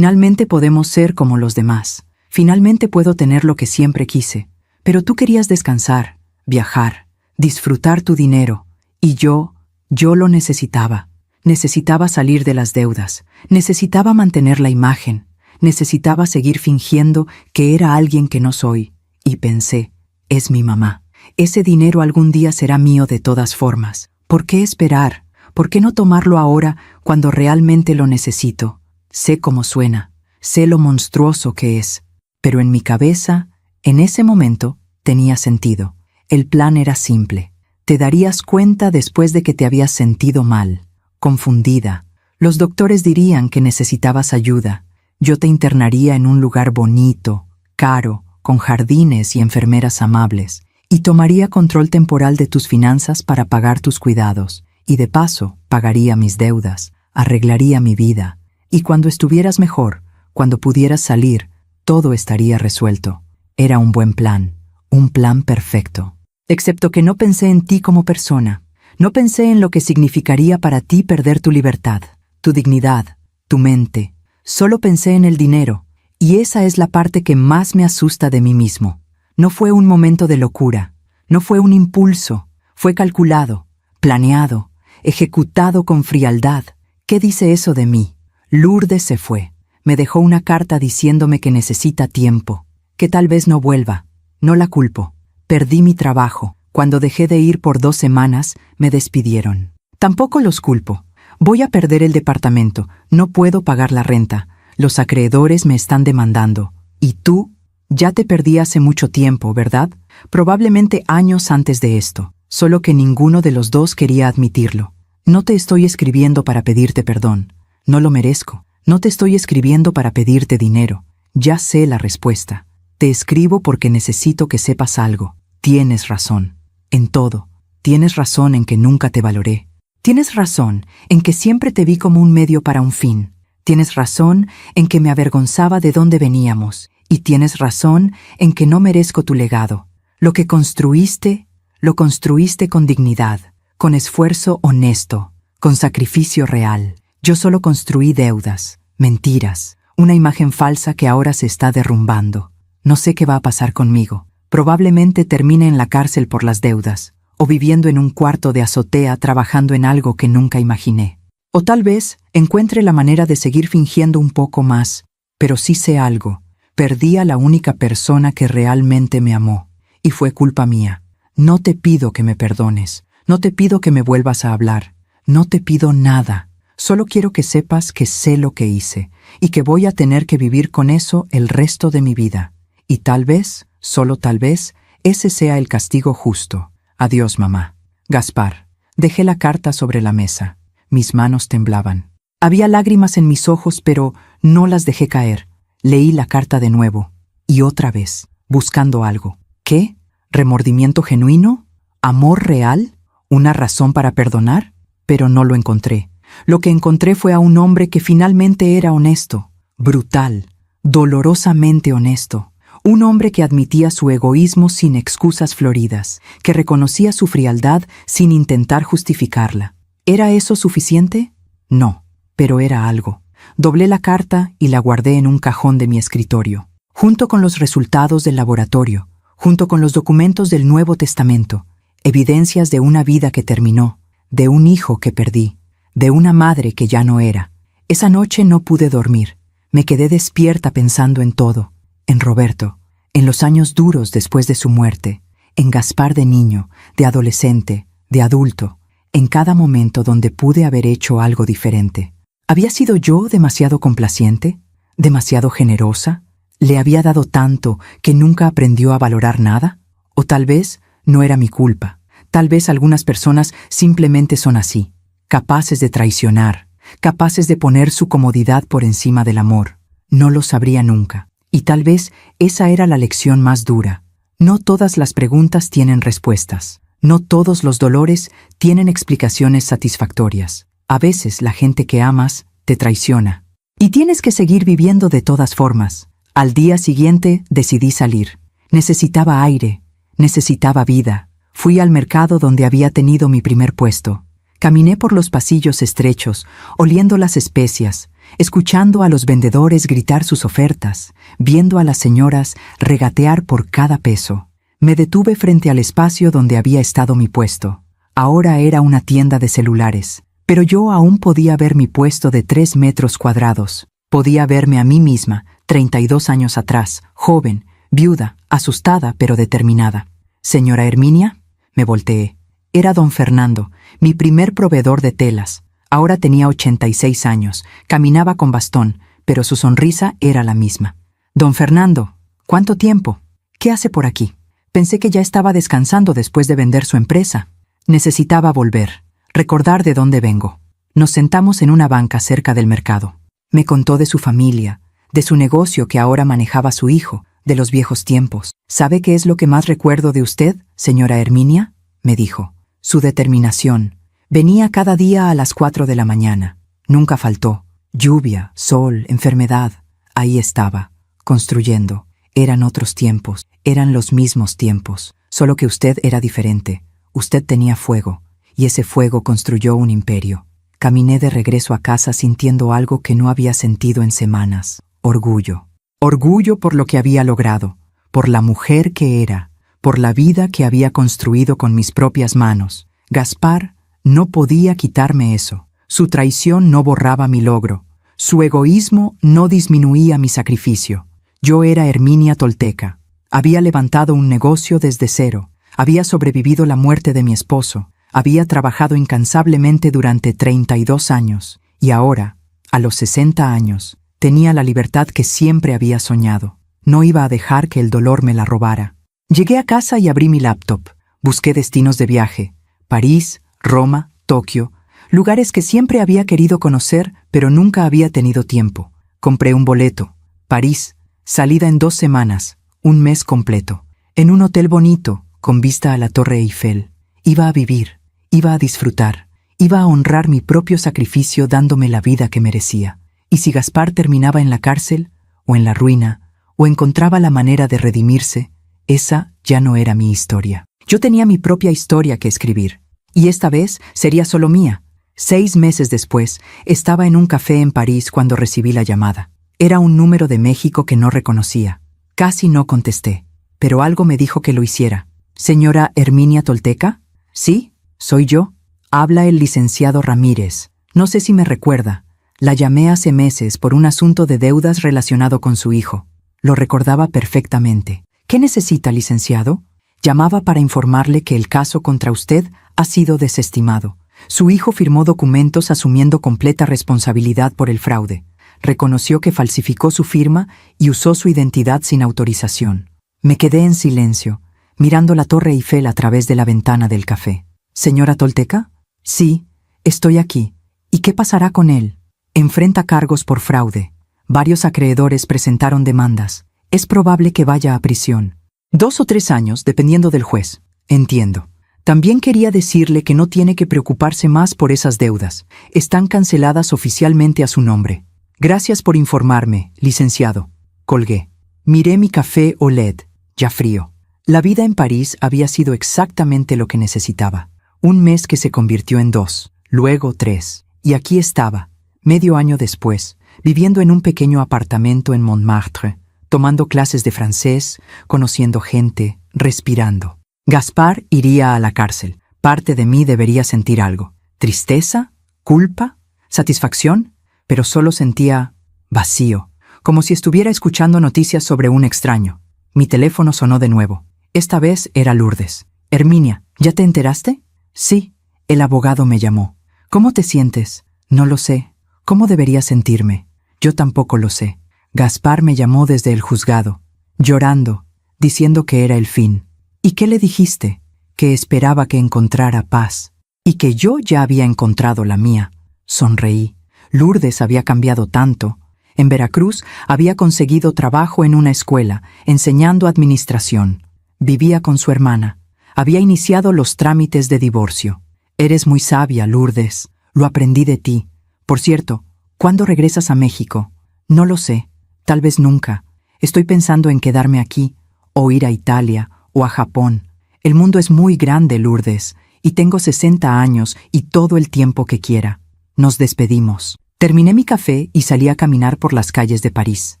podemos ser como los demás. Finalmente puedo tener lo que siempre quise. Pero tú querías descansar, viajar, disfrutar tu dinero. Y yo lo necesitaba. Necesitaba salir de las deudas, necesitaba mantener la imagen, necesitaba seguir fingiendo que era alguien que no soy. Y pensé, es mi mamá. Ese dinero algún día será mío de todas formas. ¿Por qué esperar? ¿Por qué no tomarlo ahora cuando realmente lo necesito? Sé cómo suena, sé lo monstruoso que es, pero en mi cabeza, en ese momento, tenía sentido. El plan era simple. Te darías cuenta después de que te habías sentido mal. Confundida. Los doctores dirían que necesitabas ayuda. Yo te internaría en un lugar bonito, caro, con jardines y enfermeras amables, y tomaría control temporal de tus finanzas para pagar tus cuidados, y de paso pagaría mis deudas, arreglaría mi vida, y cuando estuvieras mejor, cuando pudieras salir, todo estaría resuelto. Era un buen plan, un plan perfecto. Excepto que no pensé en ti como persona. No pensé en lo que significaría para ti perder tu libertad, tu dignidad, tu mente. Solo pensé en el dinero, y esa es la parte que más me asusta de mí mismo. No fue un momento de locura, no fue un impulso, fue calculado, planeado, ejecutado con frialdad. ¿Qué dice eso de mí? Lourdes se fue. Me dejó una carta diciéndome que necesita tiempo, que tal vez no vuelva. No la culpo. Perdí mi trabajo. Cuando dejé de ir por 2 semanas, me despidieron. Tampoco los culpo. Voy a perder el departamento. No puedo pagar la renta. Los acreedores me están demandando. ¿Y tú? Ya te perdí hace mucho tiempo, ¿verdad? Probablemente años antes de esto. Solo que ninguno de los dos quería admitirlo. No te estoy escribiendo para pedirte perdón. No lo merezco. No te estoy escribiendo para pedirte dinero. Ya sé la respuesta. Te escribo porque necesito que sepas algo. Tienes razón. En todo. Tienes razón en que nunca te valoré. Tienes razón en que siempre te vi como un medio para un fin. Tienes razón en que me avergonzaba de dónde veníamos. Y tienes razón en que no merezco tu legado. Lo que construiste, lo construiste con dignidad, con esfuerzo honesto, con sacrificio real. Yo solo construí deudas, mentiras, una imagen falsa que ahora se está derrumbando. No sé qué va a pasar conmigo. Probablemente termine en la cárcel por las deudas, o viviendo en un cuarto de azotea trabajando en algo que nunca imaginé. O tal vez encuentre la manera de seguir fingiendo un poco más, pero sí sé algo. Perdí a la única persona que realmente me amó, y fue culpa mía. No te pido que me perdones, no te pido que me vuelvas a hablar, no te pido nada. Solo quiero que sepas que sé lo que hice, y que voy a tener que vivir con eso el resto de mi vida. Y tal vez, solo tal vez, ese sea el castigo justo. Adiós, mamá. Gaspar. Dejé la carta sobre la mesa. Mis manos temblaban. Había lágrimas en mis ojos, pero no las dejé caer. Leí la carta de nuevo. Y otra vez, buscando algo. ¿Qué? ¿Remordimiento genuino? ¿Amor real? ¿Una razón para perdonar? Pero no lo encontré. Lo que encontré fue a un hombre que finalmente era honesto, brutal, dolorosamente honesto. Un hombre que admitía su egoísmo sin excusas floridas, que reconocía su frialdad sin intentar justificarla. ¿Era eso suficiente? No, pero era algo. Doblé la carta y la guardé en un cajón de mi escritorio, junto con los resultados del laboratorio, junto con los documentos del Nuevo Testamento, evidencias de una vida que terminó, de un hijo que perdí, de una madre que ya no era. Esa noche no pude dormir. Me quedé despierta pensando en todo, en Roberto, en los años duros después de su muerte, en Gaspar de niño, de adolescente, de adulto, en cada momento donde pude haber hecho algo diferente. ¿Había sido yo demasiado complaciente? ¿Demasiado generosa? ¿Le había dado tanto que nunca aprendió a valorar nada? O tal vez no era mi culpa. Tal vez algunas personas simplemente son así, capaces de traicionar, capaces de poner su comodidad por encima del amor. No lo sabría nunca. Y tal vez esa era la lección más dura. No todas las preguntas tienen respuestas. No todos los dolores tienen explicaciones satisfactorias. A veces la gente que amas te traiciona. Y tienes que seguir viviendo de todas formas. Al día siguiente decidí salir. Necesitaba aire, necesitaba vida. Fui al mercado donde había tenido mi primer puesto. Caminé por los pasillos estrechos, oliendo las especias, escuchando a los vendedores gritar sus ofertas, viendo a las señoras regatear por cada peso. Me detuve frente al espacio donde había estado mi puesto. Ahora era una tienda de celulares, pero yo aún podía ver mi puesto de 3 metros cuadrados. Podía verme a mí misma, 32 años atrás, joven, viuda, asustada pero determinada. «Señora Herminia», me volteé. Era don Fernando, mi primer proveedor de telas. Ahora tenía 86 años, caminaba con bastón, pero su sonrisa era la misma. «Don Fernando, ¿cuánto tiempo? ¿Qué hace por aquí?» Pensé que ya estaba descansando después de vender su empresa. Necesitaba volver, recordar de dónde vengo. Nos sentamos en una banca cerca del mercado. Me contó de su familia, de su negocio que ahora manejaba su hijo, de los viejos tiempos. «¿Sabe qué es lo que más recuerdo de usted, señora Herminia?», me dijo. Su determinación. Venía cada día a las 4 de la mañana. Nunca faltó. Lluvia, sol, enfermedad. Ahí estaba, construyendo. Eran otros tiempos, eran los mismos tiempos, solo que usted era diferente. Usted tenía fuego, y ese fuego construyó un imperio. Caminé de regreso a casa sintiendo algo que no había sentido en semanas. Orgullo. Orgullo por lo que había logrado, por la mujer que era, por la vida que había construido con mis propias manos. Gaspar no podía quitarme eso. Su traición no borraba mi logro. Su egoísmo no disminuía mi sacrificio. Yo era Herminia Tolteca. Había levantado un negocio desde cero. Había sobrevivido la muerte de mi esposo. Había trabajado incansablemente durante 32 años. Y ahora, a los 60 años, tenía la libertad que siempre había soñado. No iba a dejar que el dolor me la robara. Llegué a casa y abrí mi laptop. Busqué destinos de viaje. París, Roma, Tokio. Lugares que siempre había querido conocer, pero nunca había tenido tiempo. Compré un boleto. París. Salida en 2 semanas. Un mes completo. En un hotel bonito, con vista a la Torre Eiffel. Iba a vivir. Iba a disfrutar. Iba a honrar mi propio sacrificio dándome la vida que merecía. Y si Gaspar terminaba en la cárcel, o en la ruina, o encontraba la manera de redimirse, esa ya no era mi historia. Yo tenía mi propia historia que escribir. Y esta vez sería solo mía. 6 meses después, estaba en un café en París cuando recibí la llamada. Era un número de México que no reconocía. Casi no contesté, pero algo me dijo que lo hiciera. «¿Señora Herminia Tolteca?» «Sí, soy yo. Habla el licenciado Ramírez. No sé si me recuerda. La llamé hace meses por un asunto de deudas relacionado con su hijo. Lo recordaba perfectamente. ¿Qué necesita, licenciado?» Llamaba para informarle que el caso contra usted ha sido desestimado. Su hijo firmó documentos asumiendo completa responsabilidad por el fraude. Reconoció que falsificó su firma y usó su identidad sin autorización. Me quedé en silencio, mirando la Torre Eiffel a través de la ventana del café. ¿Señora Tolteca? Sí, estoy aquí. ¿Y qué pasará con él? Enfrenta cargos por fraude. Varios acreedores presentaron demandas. Es probable que vaya a prisión. 2 o 3 años, dependiendo del juez. Entiendo. También quería decirle que no tiene que preocuparse más por esas deudas. Están canceladas oficialmente a su nombre. Gracias por informarme, licenciado. Colgué. Miré mi café OLED, ya frío. La vida en París había sido exactamente lo que necesitaba. Un mes que se convirtió en 2, luego 3. Y aquí estaba, medio año después, viviendo en un pequeño apartamento en Montmartre, tomando clases de francés, conociendo gente, respirando. Gaspar iría a la cárcel. Parte de mí debería sentir algo. ¿Tristeza? ¿Culpa? ¿Satisfacción? Pero solo sentía vacío, como si estuviera escuchando noticias sobre un extraño. Mi teléfono sonó de nuevo. Esta vez era Lourdes. Herminia, ¿ya te enteraste? Sí, el abogado me llamó. ¿Cómo te sientes? No lo sé. ¿Cómo debería sentirme? Yo tampoco lo sé. Gaspar me llamó desde el juzgado, llorando, diciendo que era el fin. ¿Y qué le dijiste? Que esperaba que encontrara paz, y que yo ya había encontrado la mía. Sonreí. Lourdes había cambiado tanto. En Veracruz había conseguido trabajo en una escuela, enseñando administración. Vivía con su hermana. Había iniciado los trámites de divorcio. Eres muy sabia, Lourdes. Lo aprendí de ti. Por cierto, ¿cuándo regresas a México? No lo sé. Tal vez nunca. Estoy pensando en quedarme aquí, o ir a Italia, o a Japón. El mundo es muy grande, Lourdes, y tengo 60 años y todo el tiempo que quiera. Nos despedimos. Terminé mi café y salí a caminar por las calles de París.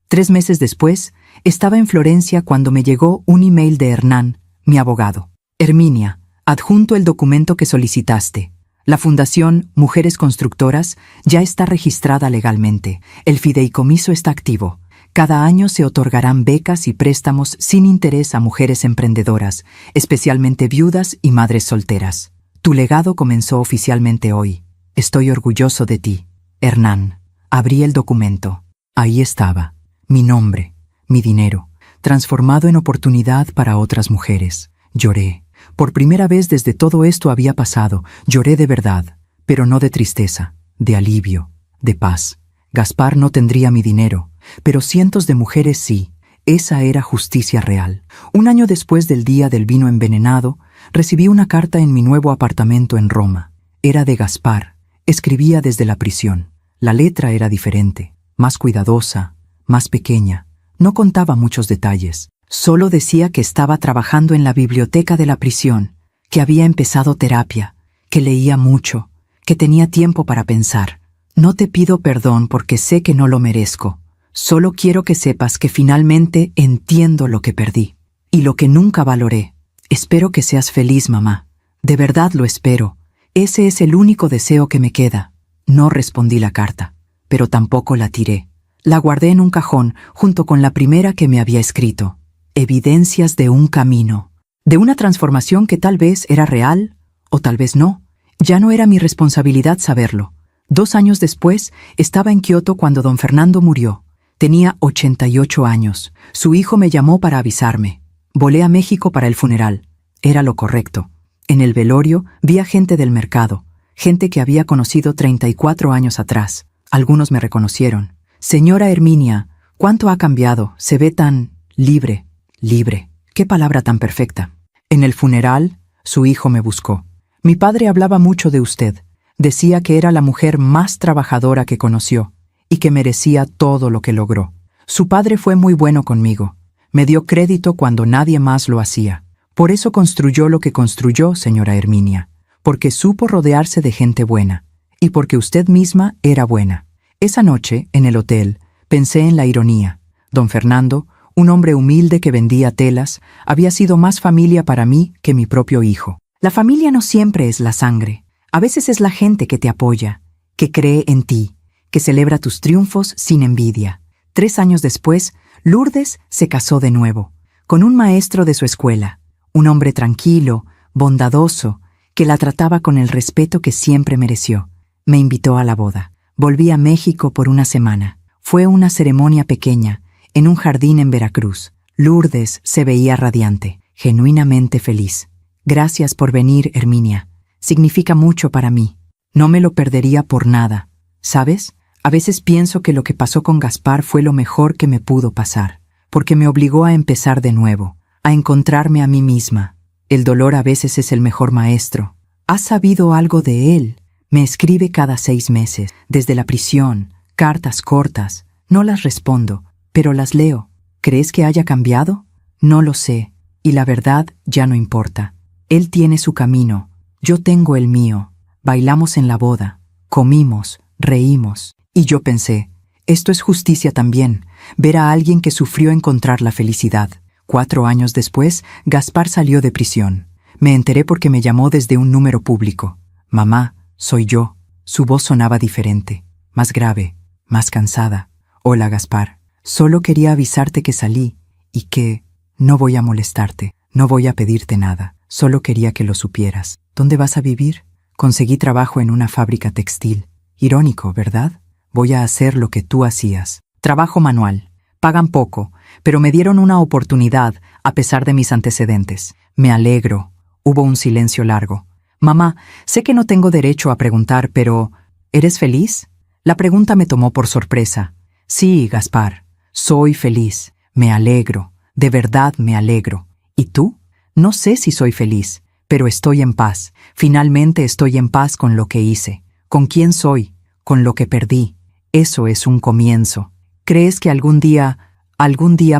3 meses después, estaba en Florencia cuando me llegó un email de Hernán, mi abogado. Herminia, adjunto el documento que solicitaste. La Fundación Mujeres Constructoras ya está registrada legalmente. El fideicomiso está activo. Cada año se otorgarán becas y préstamos sin interés a mujeres emprendedoras, especialmente viudas y madres solteras. Tu legado comenzó oficialmente hoy. Estoy orgulloso de ti, Hernán. Abrí el documento. Ahí estaba, mi nombre, mi dinero, transformado en oportunidad para otras mujeres. Lloré. Por primera vez desde todo esto había pasado. Lloré de verdad, pero no de tristeza, de alivio, de paz. Gaspar no tendría mi dinero, pero cientos de mujeres sí. Esa era justicia real. 1 año después del día del vino envenenado, recibí una carta en mi nuevo apartamento en Roma. Era de Gaspar. Escribía desde la prisión. La letra era diferente, más cuidadosa, más pequeña. No contaba muchos detalles. Solo decía que estaba trabajando en la biblioteca de la prisión, que había empezado terapia, que leía mucho, que tenía tiempo para pensar. No te pido perdón porque sé que no lo merezco. Solo quiero que sepas que finalmente entiendo lo que perdí y lo que nunca valoré. Espero que seas feliz, mamá. De verdad lo espero. Ese es el único deseo que me queda. No respondí la carta, pero tampoco la tiré. La guardé en un cajón junto con la primera que me había escrito. Evidencias de un camino, de una transformación que tal vez era real o tal vez no. Ya no era mi responsabilidad saberlo. 2 años después, estaba en Kioto cuando don Fernando murió. Tenía 88 años. Su hijo me llamó para avisarme. Volé a México para el funeral. Era lo correcto. En el velorio vi a gente del mercado, gente que había conocido 34 años atrás. Algunos me reconocieron. Señora Herminia, ¿cuánto ha cambiado? Se ve tan libre. Libre. Qué palabra tan perfecta. En el funeral, su hijo me buscó. Mi padre hablaba mucho de usted. Decía que era la mujer más trabajadora que conoció y que merecía todo lo que logró. Su padre fue muy bueno conmigo. Me dio crédito cuando nadie más lo hacía. Por eso construyó lo que construyó, señora Herminia. Porque supo rodearse de gente buena. Y porque usted misma era buena. Esa noche, en el hotel, pensé en la ironía. Don Fernando, un hombre humilde que vendía telas, había sido más familia para mí que mi propio hijo. La familia no siempre es la sangre. A veces es la gente que te apoya, que cree en ti, que celebra tus triunfos sin envidia. 3 años después, Lourdes se casó de nuevo, con un maestro de su escuela, un hombre tranquilo, bondadoso, que la trataba con el respeto que siempre mereció. Me invitó a la boda. Volví a México por 1 semana. Fue una ceremonia pequeña, en un jardín en Veracruz. Lourdes se veía radiante, genuinamente feliz. Gracias por venir, Herminia. Significa mucho para mí. No me lo perdería por nada. ¿Sabes? A veces pienso que lo que pasó con Gaspar fue lo mejor que me pudo pasar, porque me obligó a empezar de nuevo, a encontrarme a mí misma. El dolor a veces es el mejor maestro. ¿Has sabido algo de él? Me escribe cada 6 meses, desde la prisión, cartas cortas. No las respondo, pero las leo. ¿Crees que haya cambiado? No lo sé, y la verdad ya no importa. Él tiene su camino, yo tengo el mío. Bailamos en la boda, comimos, reímos. Y yo pensé, esto es justicia también, ver a alguien que sufrió encontrar la felicidad. 4 años después, Gaspar salió de prisión. Me enteré porque me llamó desde un número público. Mamá, soy yo. Su voz sonaba diferente, más grave, más cansada. Hola, Gaspar. Solo quería avisarte que salí y que no voy a molestarte, no voy a pedirte nada. Solo quería que lo supieras. ¿Dónde vas a vivir? Conseguí trabajo en una fábrica textil. Irónico, ¿verdad? Voy a hacer lo que tú hacías. Trabajo manual. Pagan poco, pero me dieron una oportunidad a pesar de mis antecedentes. Me alegro. Hubo un silencio largo. Mamá, sé que no tengo derecho a preguntar, pero ¿eres feliz? La pregunta me tomó por sorpresa. Sí, Gaspar, soy feliz. Me alegro. De verdad me alegro. ¿Y tú? No sé si soy feliz, pero estoy en paz. Finalmente estoy en paz con lo que hice, con quién soy, con lo que perdí. Eso es un comienzo. ¿Crees que algún día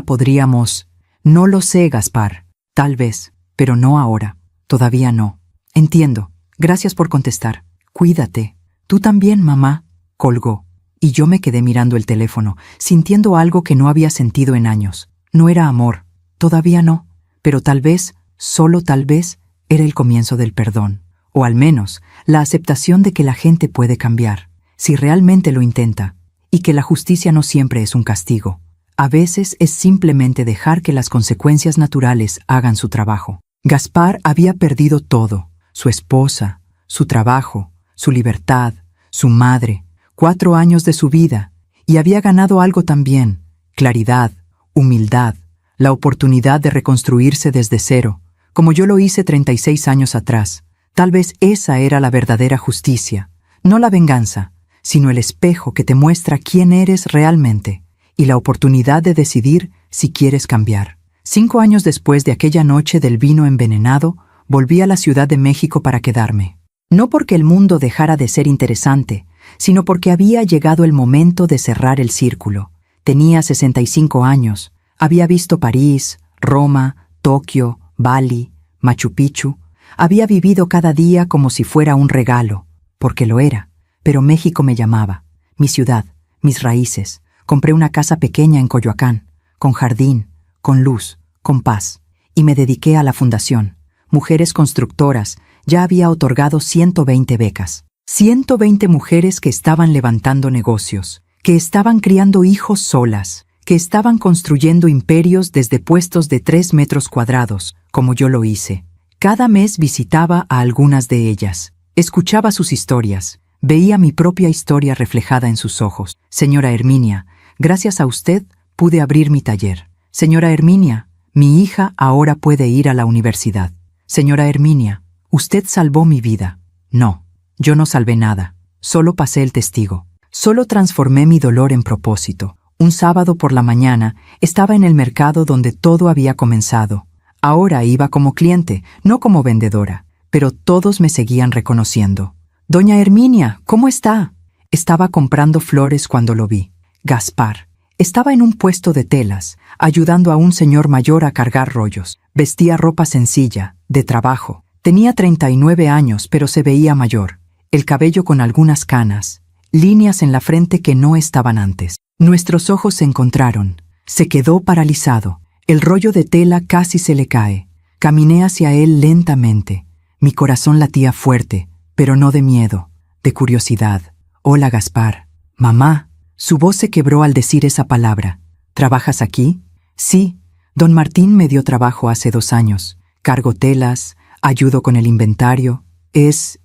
podríamos? No lo sé, Gaspar. Tal vez, pero no ahora. Todavía no. Entiendo. Gracias por contestar. Cuídate. Tú también, mamá. Colgó. Y yo me quedé mirando el teléfono, sintiendo algo que no había sentido en años. No era amor. Todavía no. Pero tal vez, solo tal vez, era el comienzo del perdón. O al menos, la aceptación de que la gente puede cambiar, si realmente lo intenta, y que la justicia no siempre es un castigo. A veces es simplemente dejar que las consecuencias naturales hagan su trabajo. Gaspar había perdido todo: su esposa, su trabajo, su libertad, su madre, 4 años de su vida, y había ganado algo también: claridad, humildad, la oportunidad de reconstruirse desde cero, como yo lo hice 36 años atrás. Tal vez esa era la verdadera justicia, no la venganza, sino el espejo que te muestra quién eres realmente y la oportunidad de decidir si quieres cambiar. 5 años después de aquella noche del vino envenenado, volví a la Ciudad de México para quedarme. No porque el mundo dejara de ser interesante, sino porque había llegado el momento de cerrar el círculo. Tenía 65 años, había visto París, Roma, Tokio, Bali, Machu Picchu. Había vivido cada día como si fuera un regalo, porque lo era, pero México me llamaba, mi ciudad, mis raíces. Compré una casa pequeña en Coyoacán, con jardín, con luz, con paz, y me dediqué a la fundación. Mujeres Constructoras ya había otorgado 120 becas. 120 mujeres que estaban levantando negocios, que estaban criando hijos solas, que estaban construyendo imperios desde puestos de 3 metros cuadrados, como yo lo hice. Cada mes visitaba a algunas de ellas, escuchaba sus historias, veía mi propia historia reflejada en sus ojos. Señora Herminia, gracias a usted pude abrir mi taller. Señora Herminia, mi hija ahora puede ir a la universidad. Señora Herminia, usted salvó mi vida. No, yo no salvé nada, solo pasé el testigo. Solo transformé mi dolor en propósito. Un sábado por la mañana estaba en el mercado donde todo había comenzado. Ahora iba como cliente, no como vendedora, pero todos me seguían reconociendo. Doña Herminia, ¿cómo está? Estaba comprando flores cuando lo vi. Gaspar. Estaba en un puesto de telas, ayudando a un señor mayor a cargar rollos. Vestía ropa sencilla, de trabajo. Tenía 39 años, pero se veía mayor. El cabello con algunas canas, líneas en la frente que no estaban antes. Nuestros ojos se encontraron. Se quedó paralizado. El rollo de tela casi se le cae. Caminé hacia él lentamente. Mi corazón latía fuerte, pero no de miedo, de curiosidad. Hola, Gaspar. Mamá. Su voz se quebró al decir esa palabra. ¿Trabajas aquí? Sí. Don Martín me dio trabajo hace 2 años. Cargo telas, ayudo con el inventario. Es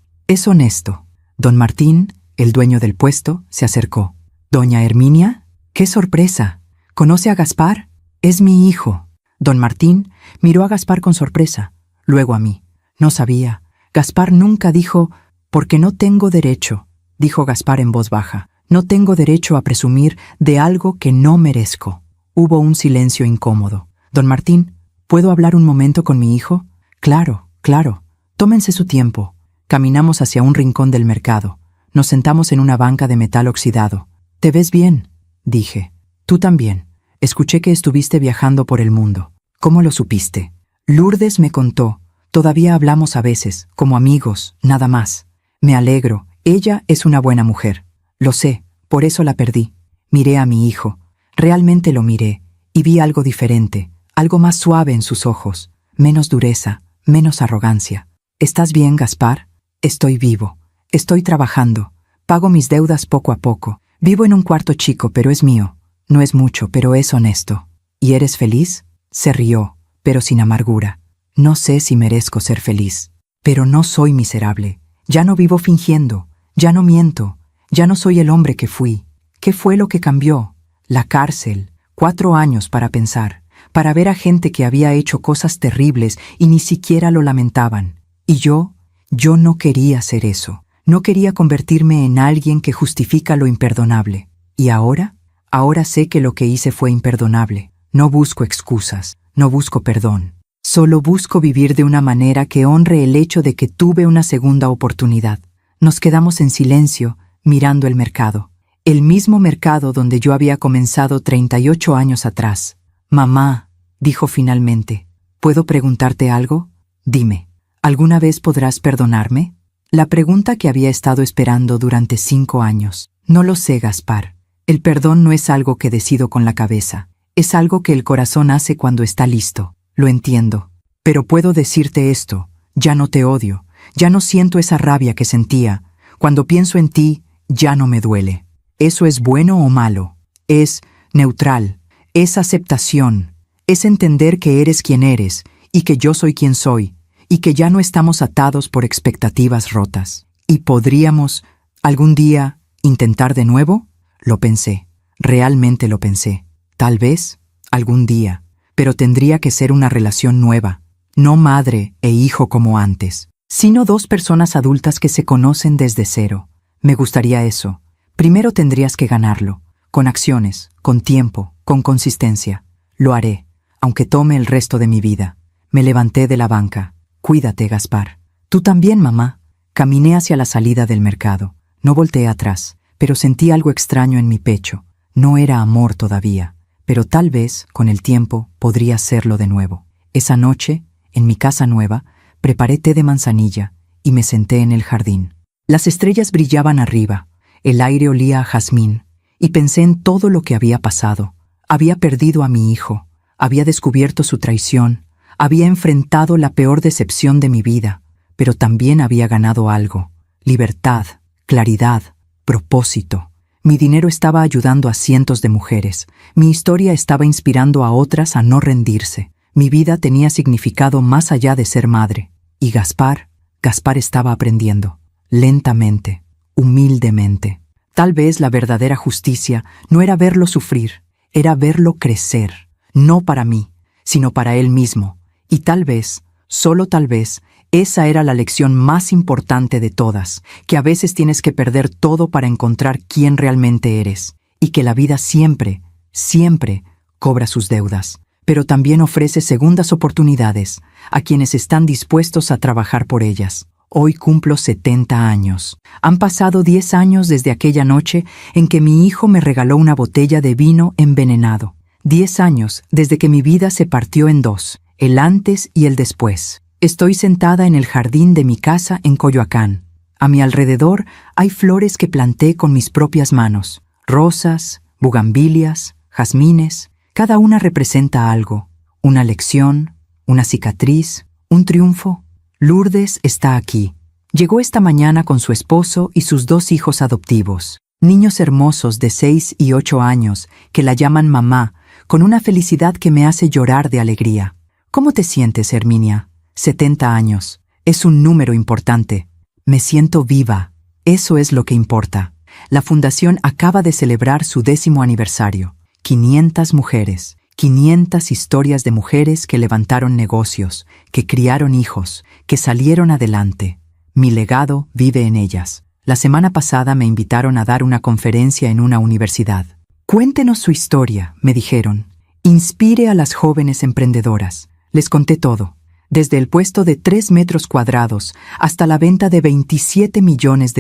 honesto. Don Martín, el dueño del puesto, se acercó. ¿Doña Herminia? ¡Qué sorpresa! ¿Conoce a Gaspar? Es mi hijo. Don Martín miró a Gaspar con sorpresa, luego a mí. No sabía. Gaspar nunca dijo, «Porque no tengo derecho», dijo Gaspar en voz baja. «No tengo derecho a presumir de algo que no merezco». Hubo un silencio incómodo. «Don Martín, ¿puedo hablar un momento con mi hijo?» «Claro, claro. Tómense su tiempo». Caminamos hacia un rincón del mercado. Nos sentamos en una banca de metal oxidado. «¿Te ves bien?», dije. «Tú también. Escuché que estuviste viajando por el mundo. ¿Cómo lo supiste?» «Lourdes me contó. Todavía hablamos a veces, como amigos, nada más. Me alegro. Ella es una buena mujer. Lo sé, por eso la perdí. Miré a mi hijo. Realmente lo miré, y vi algo diferente, algo más suave en sus ojos, menos dureza, menos arrogancia. ¿Estás bien, Gaspar?» «Estoy vivo. Estoy trabajando. Pago mis deudas poco a poco. Vivo en un cuarto chico, pero es mío. No es mucho, pero es honesto». «¿Y eres feliz?» Se rió, pero sin amargura. «No sé si merezco ser feliz, pero no soy miserable. Ya no vivo fingiendo, ya no miento, ya no soy el hombre que fui. ¿Qué fue lo que cambió? La cárcel, 4 años para pensar, para ver a gente que había hecho cosas terribles y ni siquiera lo lamentaban. Y yo no quería hacer eso. No quería convertirme en alguien que justifica lo imperdonable. ¿Y ahora? Ahora sé que lo que hice fue imperdonable. No busco excusas, no busco perdón. Solo busco vivir de una manera que honre el hecho de que tuve una segunda oportunidad». Nos quedamos en silencio, mirando el mercado. El mismo mercado donde yo había comenzado 38 años atrás. «Mamá», dijo finalmente, «¿puedo preguntarte algo? Dime, ¿alguna vez podrás perdonarme?» La pregunta que había estado esperando durante 5 años. «No lo sé, Gaspar. El perdón no es algo que decido con la cabeza. Es algo que el corazón hace cuando está listo. Lo entiendo. Pero puedo decirte esto, ya no te odio, ya no siento esa rabia que sentía. Cuando pienso en ti, ya no me duele. ¿Eso es bueno o malo? Es neutral, es aceptación, es entender que eres quien eres y que yo soy quien soy, y que ya no estamos atados por expectativas rotas. ¿Y podríamos, algún día, intentar de nuevo?» Lo pensé, realmente lo pensé. Tal vez, algún día. Pero tendría que ser una relación nueva, no madre e hijo como antes, sino 2 personas adultas que se conocen desde cero. Me gustaría eso. Primero tendrías que ganarlo, con acciones, con tiempo, con consistencia. Lo haré, aunque tome el resto de mi vida. Me levanté de la banca. «Cuídate, Gaspar». «Tú también, mamá». Caminé hacia la salida del mercado. No volteé atrás, pero sentí algo extraño en mi pecho. No era amor todavía, pero tal vez, con el tiempo, podría serlo de nuevo. Esa noche, en mi casa nueva, preparé té de manzanilla y me senté en el jardín. Las estrellas brillaban arriba, el aire olía a jazmín, y pensé en todo lo que había pasado. Había perdido a mi hijo, había descubierto su traición, había enfrentado la peor decepción de mi vida, pero también había ganado algo: libertad, claridad, propósito. Mi dinero estaba ayudando a cientos de mujeres. Mi historia estaba inspirando a otras a no rendirse. Mi vida tenía significado más allá de ser madre. Y Gaspar estaba aprendiendo. Lentamente, humildemente. Tal vez la verdadera justicia no era verlo sufrir, era verlo crecer. No para mí, sino para él mismo. Y tal vez, solo tal vez, esa era la lección más importante de todas, que a veces tienes que perder todo para encontrar quién realmente eres, y que la vida siempre, siempre cobra sus deudas, pero también ofrece segundas oportunidades a quienes están dispuestos a trabajar por ellas. Hoy cumplo 70 años. Han pasado 10 años desde aquella noche en que mi hijo me regaló una botella de vino envenenado. 10 años desde que mi vida se partió en 2, el antes y el después. Estoy sentada en el jardín de mi casa en Coyoacán. A mi alrededor hay flores que planté con mis propias manos. Rosas, bugambilias, jazmines. Cada una representa algo. Una lección, una cicatriz, un triunfo. Lourdes está aquí. Llegó esta mañana con su esposo y sus 2 hijos adoptivos. Niños hermosos de 6 y 8 años que la llaman mamá, con una felicidad que me hace llorar de alegría. ¿Cómo te sientes, Herminia? 70 años. Es un número importante. Me siento viva. Eso es lo que importa. La fundación acaba de celebrar su 10º aniversario. 500 mujeres, 500 historias de mujeres que levantaron negocios, que criaron hijos, que salieron adelante. Mi legado vive en ellas. La semana pasada me invitaron a dar una conferencia en una universidad. Cuéntenos su historia, me dijeron. Inspire a las jóvenes emprendedoras. Les conté todo, desde el puesto de 3 metros cuadrados hasta la venta de $27 millones.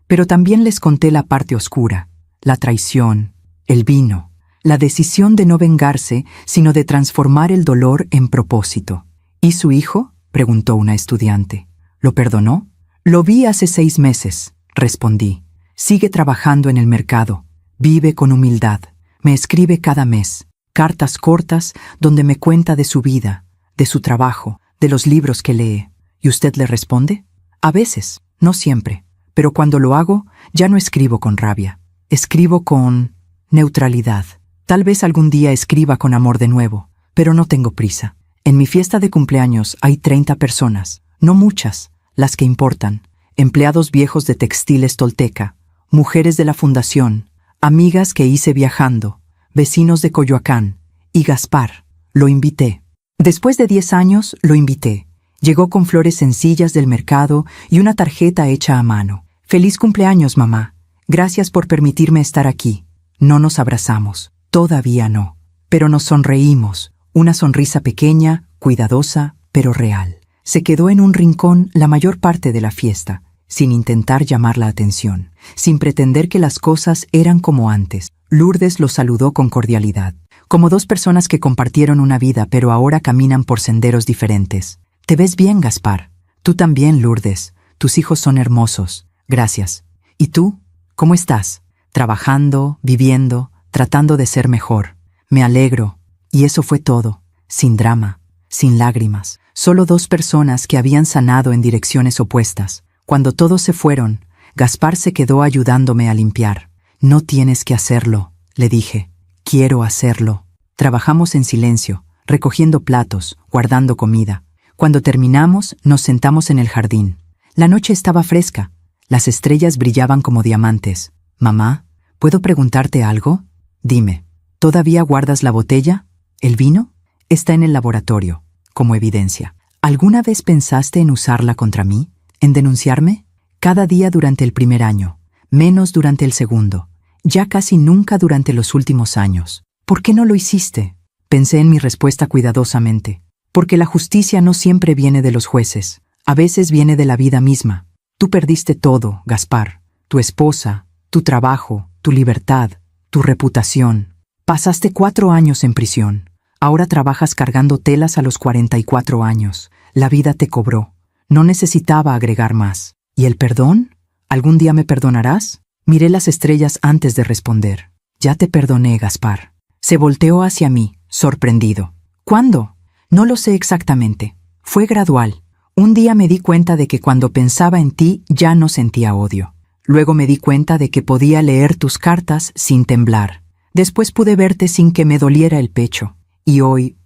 Pero también les conté la parte oscura, la traición, el vino, la decisión de no vengarse, sino de transformar el dolor en propósito. ¿Y su hijo?, preguntó una estudiante. ¿Lo perdonó? Lo vi hace 6 meses, respondí. Sigue trabajando en el mercado, vive con humildad, me escribe cada mes. Cartas cortas donde me cuenta de su vida, de su trabajo, de los libros que lee. ¿Y usted le responde? A veces, no siempre, pero cuando lo hago, ya no escribo con rabia. Escribo con neutralidad. Tal vez algún día escriba con amor de nuevo, pero no tengo prisa. En mi fiesta de cumpleaños hay 30 personas, no muchas, las que importan. Empleados viejos de Textiles Tolteca, mujeres de la fundación, amigas que hice viajando, vecinos de Coyoacán, y Gaspar. Lo invité. Después de 10 años, lo invité. Llegó con flores sencillas del mercado y una tarjeta hecha a mano. Feliz cumpleaños, mamá. Gracias por permitirme estar aquí. No nos abrazamos. Todavía no. Pero nos sonreímos. Una sonrisa pequeña, cuidadosa, pero real. Se quedó en un rincón la mayor parte de la fiesta, sin intentar llamar la atención, sin pretender que las cosas eran como antes. Lourdes lo saludó con cordialidad, como 2 personas que compartieron una vida pero ahora caminan por senderos diferentes. Te ves bien, Gaspar. Tú también, Lourdes. Tus hijos son hermosos. Gracias. ¿Y tú? ¿Cómo estás? Trabajando, viviendo, tratando de ser mejor. Me alegro. Y eso fue todo. Sin drama, sin lágrimas. Solo 2 personas que habían sanado en direcciones opuestas. Cuando todos se fueron, Gaspar se quedó ayudándome a limpiar. No tienes que hacerlo, le dije. Quiero hacerlo. Trabajamos en silencio, recogiendo platos, guardando comida. Cuando terminamos, nos sentamos en el jardín. La noche estaba fresca. Las estrellas brillaban como diamantes. Mamá, ¿puedo preguntarte algo? Dime, ¿todavía guardas la botella? ¿El vino? Está en el laboratorio, como evidencia. ¿Alguna vez pensaste en usarla contra mí? ¿En denunciarme? Cada día durante el primer año, menos durante el segundo. Ya casi nunca durante los últimos años. ¿Por qué no lo hiciste? Pensé en mi respuesta cuidadosamente. Porque la justicia no siempre viene de los jueces. A veces viene de la vida misma. Tú perdiste todo, Gaspar. Tu esposa, tu trabajo, tu libertad, tu reputación. Pasaste 4 años en prisión. Ahora trabajas cargando telas a los 44 años. La vida te cobró. No necesitaba agregar más. ¿Y el perdón? ¿Algún día me perdonarás? Miré las estrellas antes de responder. Ya te perdoné, Gaspar. Se volteó hacia mí, sorprendido. ¿Cuándo? No lo sé exactamente. Fue gradual. Un día me di cuenta de que cuando pensaba en ti ya no sentía odio. Luego me di cuenta de que podía leer tus cartas sin temblar. Después pude verte sin que me doliera el pecho. Y hoy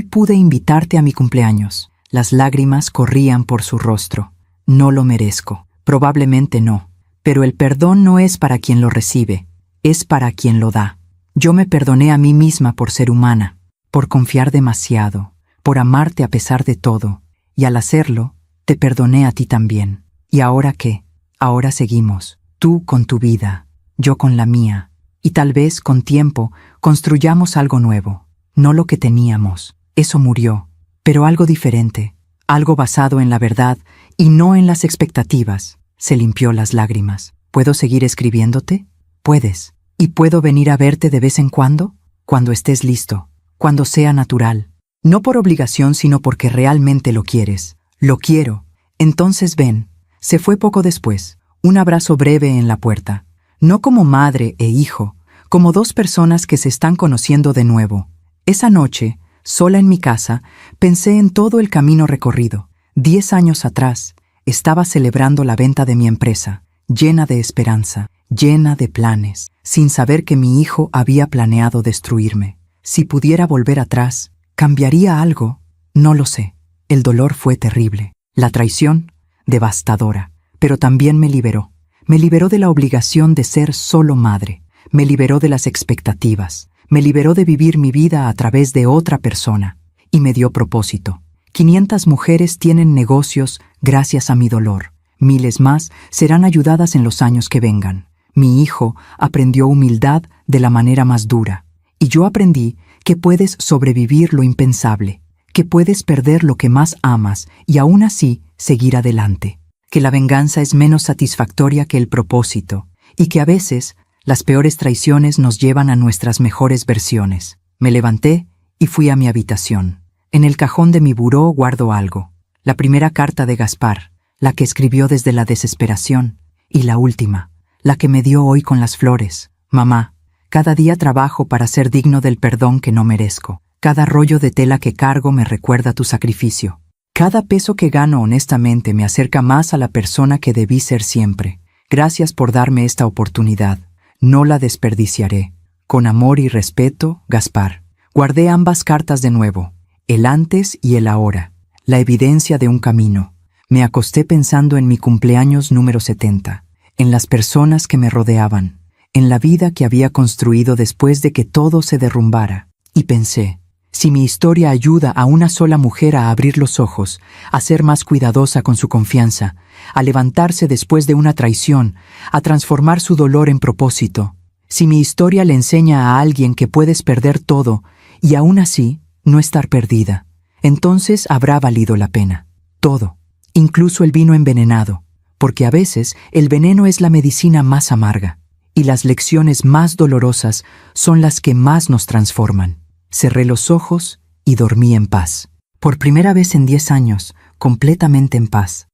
pude invitarte a mi cumpleaños. Las lágrimas corrían por su rostro. No lo merezco. Probablemente no. Pero el perdón no es para quien lo recibe, es para quien lo da. Yo me perdoné a mí misma por ser humana, por confiar demasiado, por amarte a pesar de todo, y al hacerlo, te perdoné a ti también. ¿Y ahora qué? Ahora seguimos, tú con tu vida, yo con la mía, y tal vez con tiempo construyamos algo nuevo, no lo que teníamos, eso murió, pero algo diferente, algo basado en la verdad y no en las expectativas. Se limpió las lágrimas. ¿Puedo seguir escribiéndote? Puedes. ¿Y puedo venir a verte de vez en cuando? Cuando estés listo, cuando sea natural. No por obligación, sino porque realmente lo quieres. Lo quiero. Entonces ven. Se fue poco después. Un abrazo breve en la puerta. No como madre e hijo, como 2 personas que se están conociendo de nuevo. Esa noche, sola en mi casa, pensé en todo el camino recorrido. 10 años atrás, estaba celebrando la venta de mi empresa, llena de esperanza, llena de planes, sin saber que mi hijo había planeado destruirme. Si pudiera volver atrás, ¿cambiaría algo? No lo sé. El dolor fue terrible. La traición, devastadora, pero también me liberó. Me liberó de la obligación de ser solo madre. Me liberó de las expectativas. Me liberó de vivir mi vida a través de otra persona. Y me dio propósito. 500 mujeres tienen negocios gracias a mi dolor. Miles más serán ayudadas en los años que vengan. Mi hijo aprendió humildad de la manera más dura. Y yo aprendí que puedes sobrevivir lo impensable, que puedes perder lo que más amas y aún así seguir adelante, que la venganza es menos satisfactoria que el propósito y que a veces las peores traiciones nos llevan a nuestras mejores versiones. Me levanté y fui a mi habitación. En el cajón de mi buró guardo algo. La primera carta de Gaspar, la que escribió desde la desesperación, y la última, la que me dio hoy con las flores. Mamá, cada día trabajo para ser digno del perdón que no merezco. Cada rollo de tela que cargo me recuerda tu sacrificio. Cada peso que gano honestamente me acerca más a la persona que debí ser siempre. Gracias por darme esta oportunidad. No la desperdiciaré. Con amor y respeto, Gaspar. Guardé ambas cartas de nuevo, el antes y el ahora, la evidencia de un camino. Me acosté pensando en mi cumpleaños número 70, en las personas que me rodeaban, en la vida que había construido después de que todo se derrumbara. Y pensé, si mi historia ayuda a una sola mujer a abrir los ojos, a ser más cuidadosa con su confianza, a levantarse después de una traición, a transformar su dolor en propósito, si mi historia le enseña a alguien que puedes perder todo y aún así no estar perdida, entonces habrá valido la pena. Todo, incluso el vino envenenado, porque a veces el veneno es la medicina más amarga, y las lecciones más dolorosas son las que más nos transforman. Cerré los ojos y dormí en paz. Por primera vez en 10 años, completamente en paz.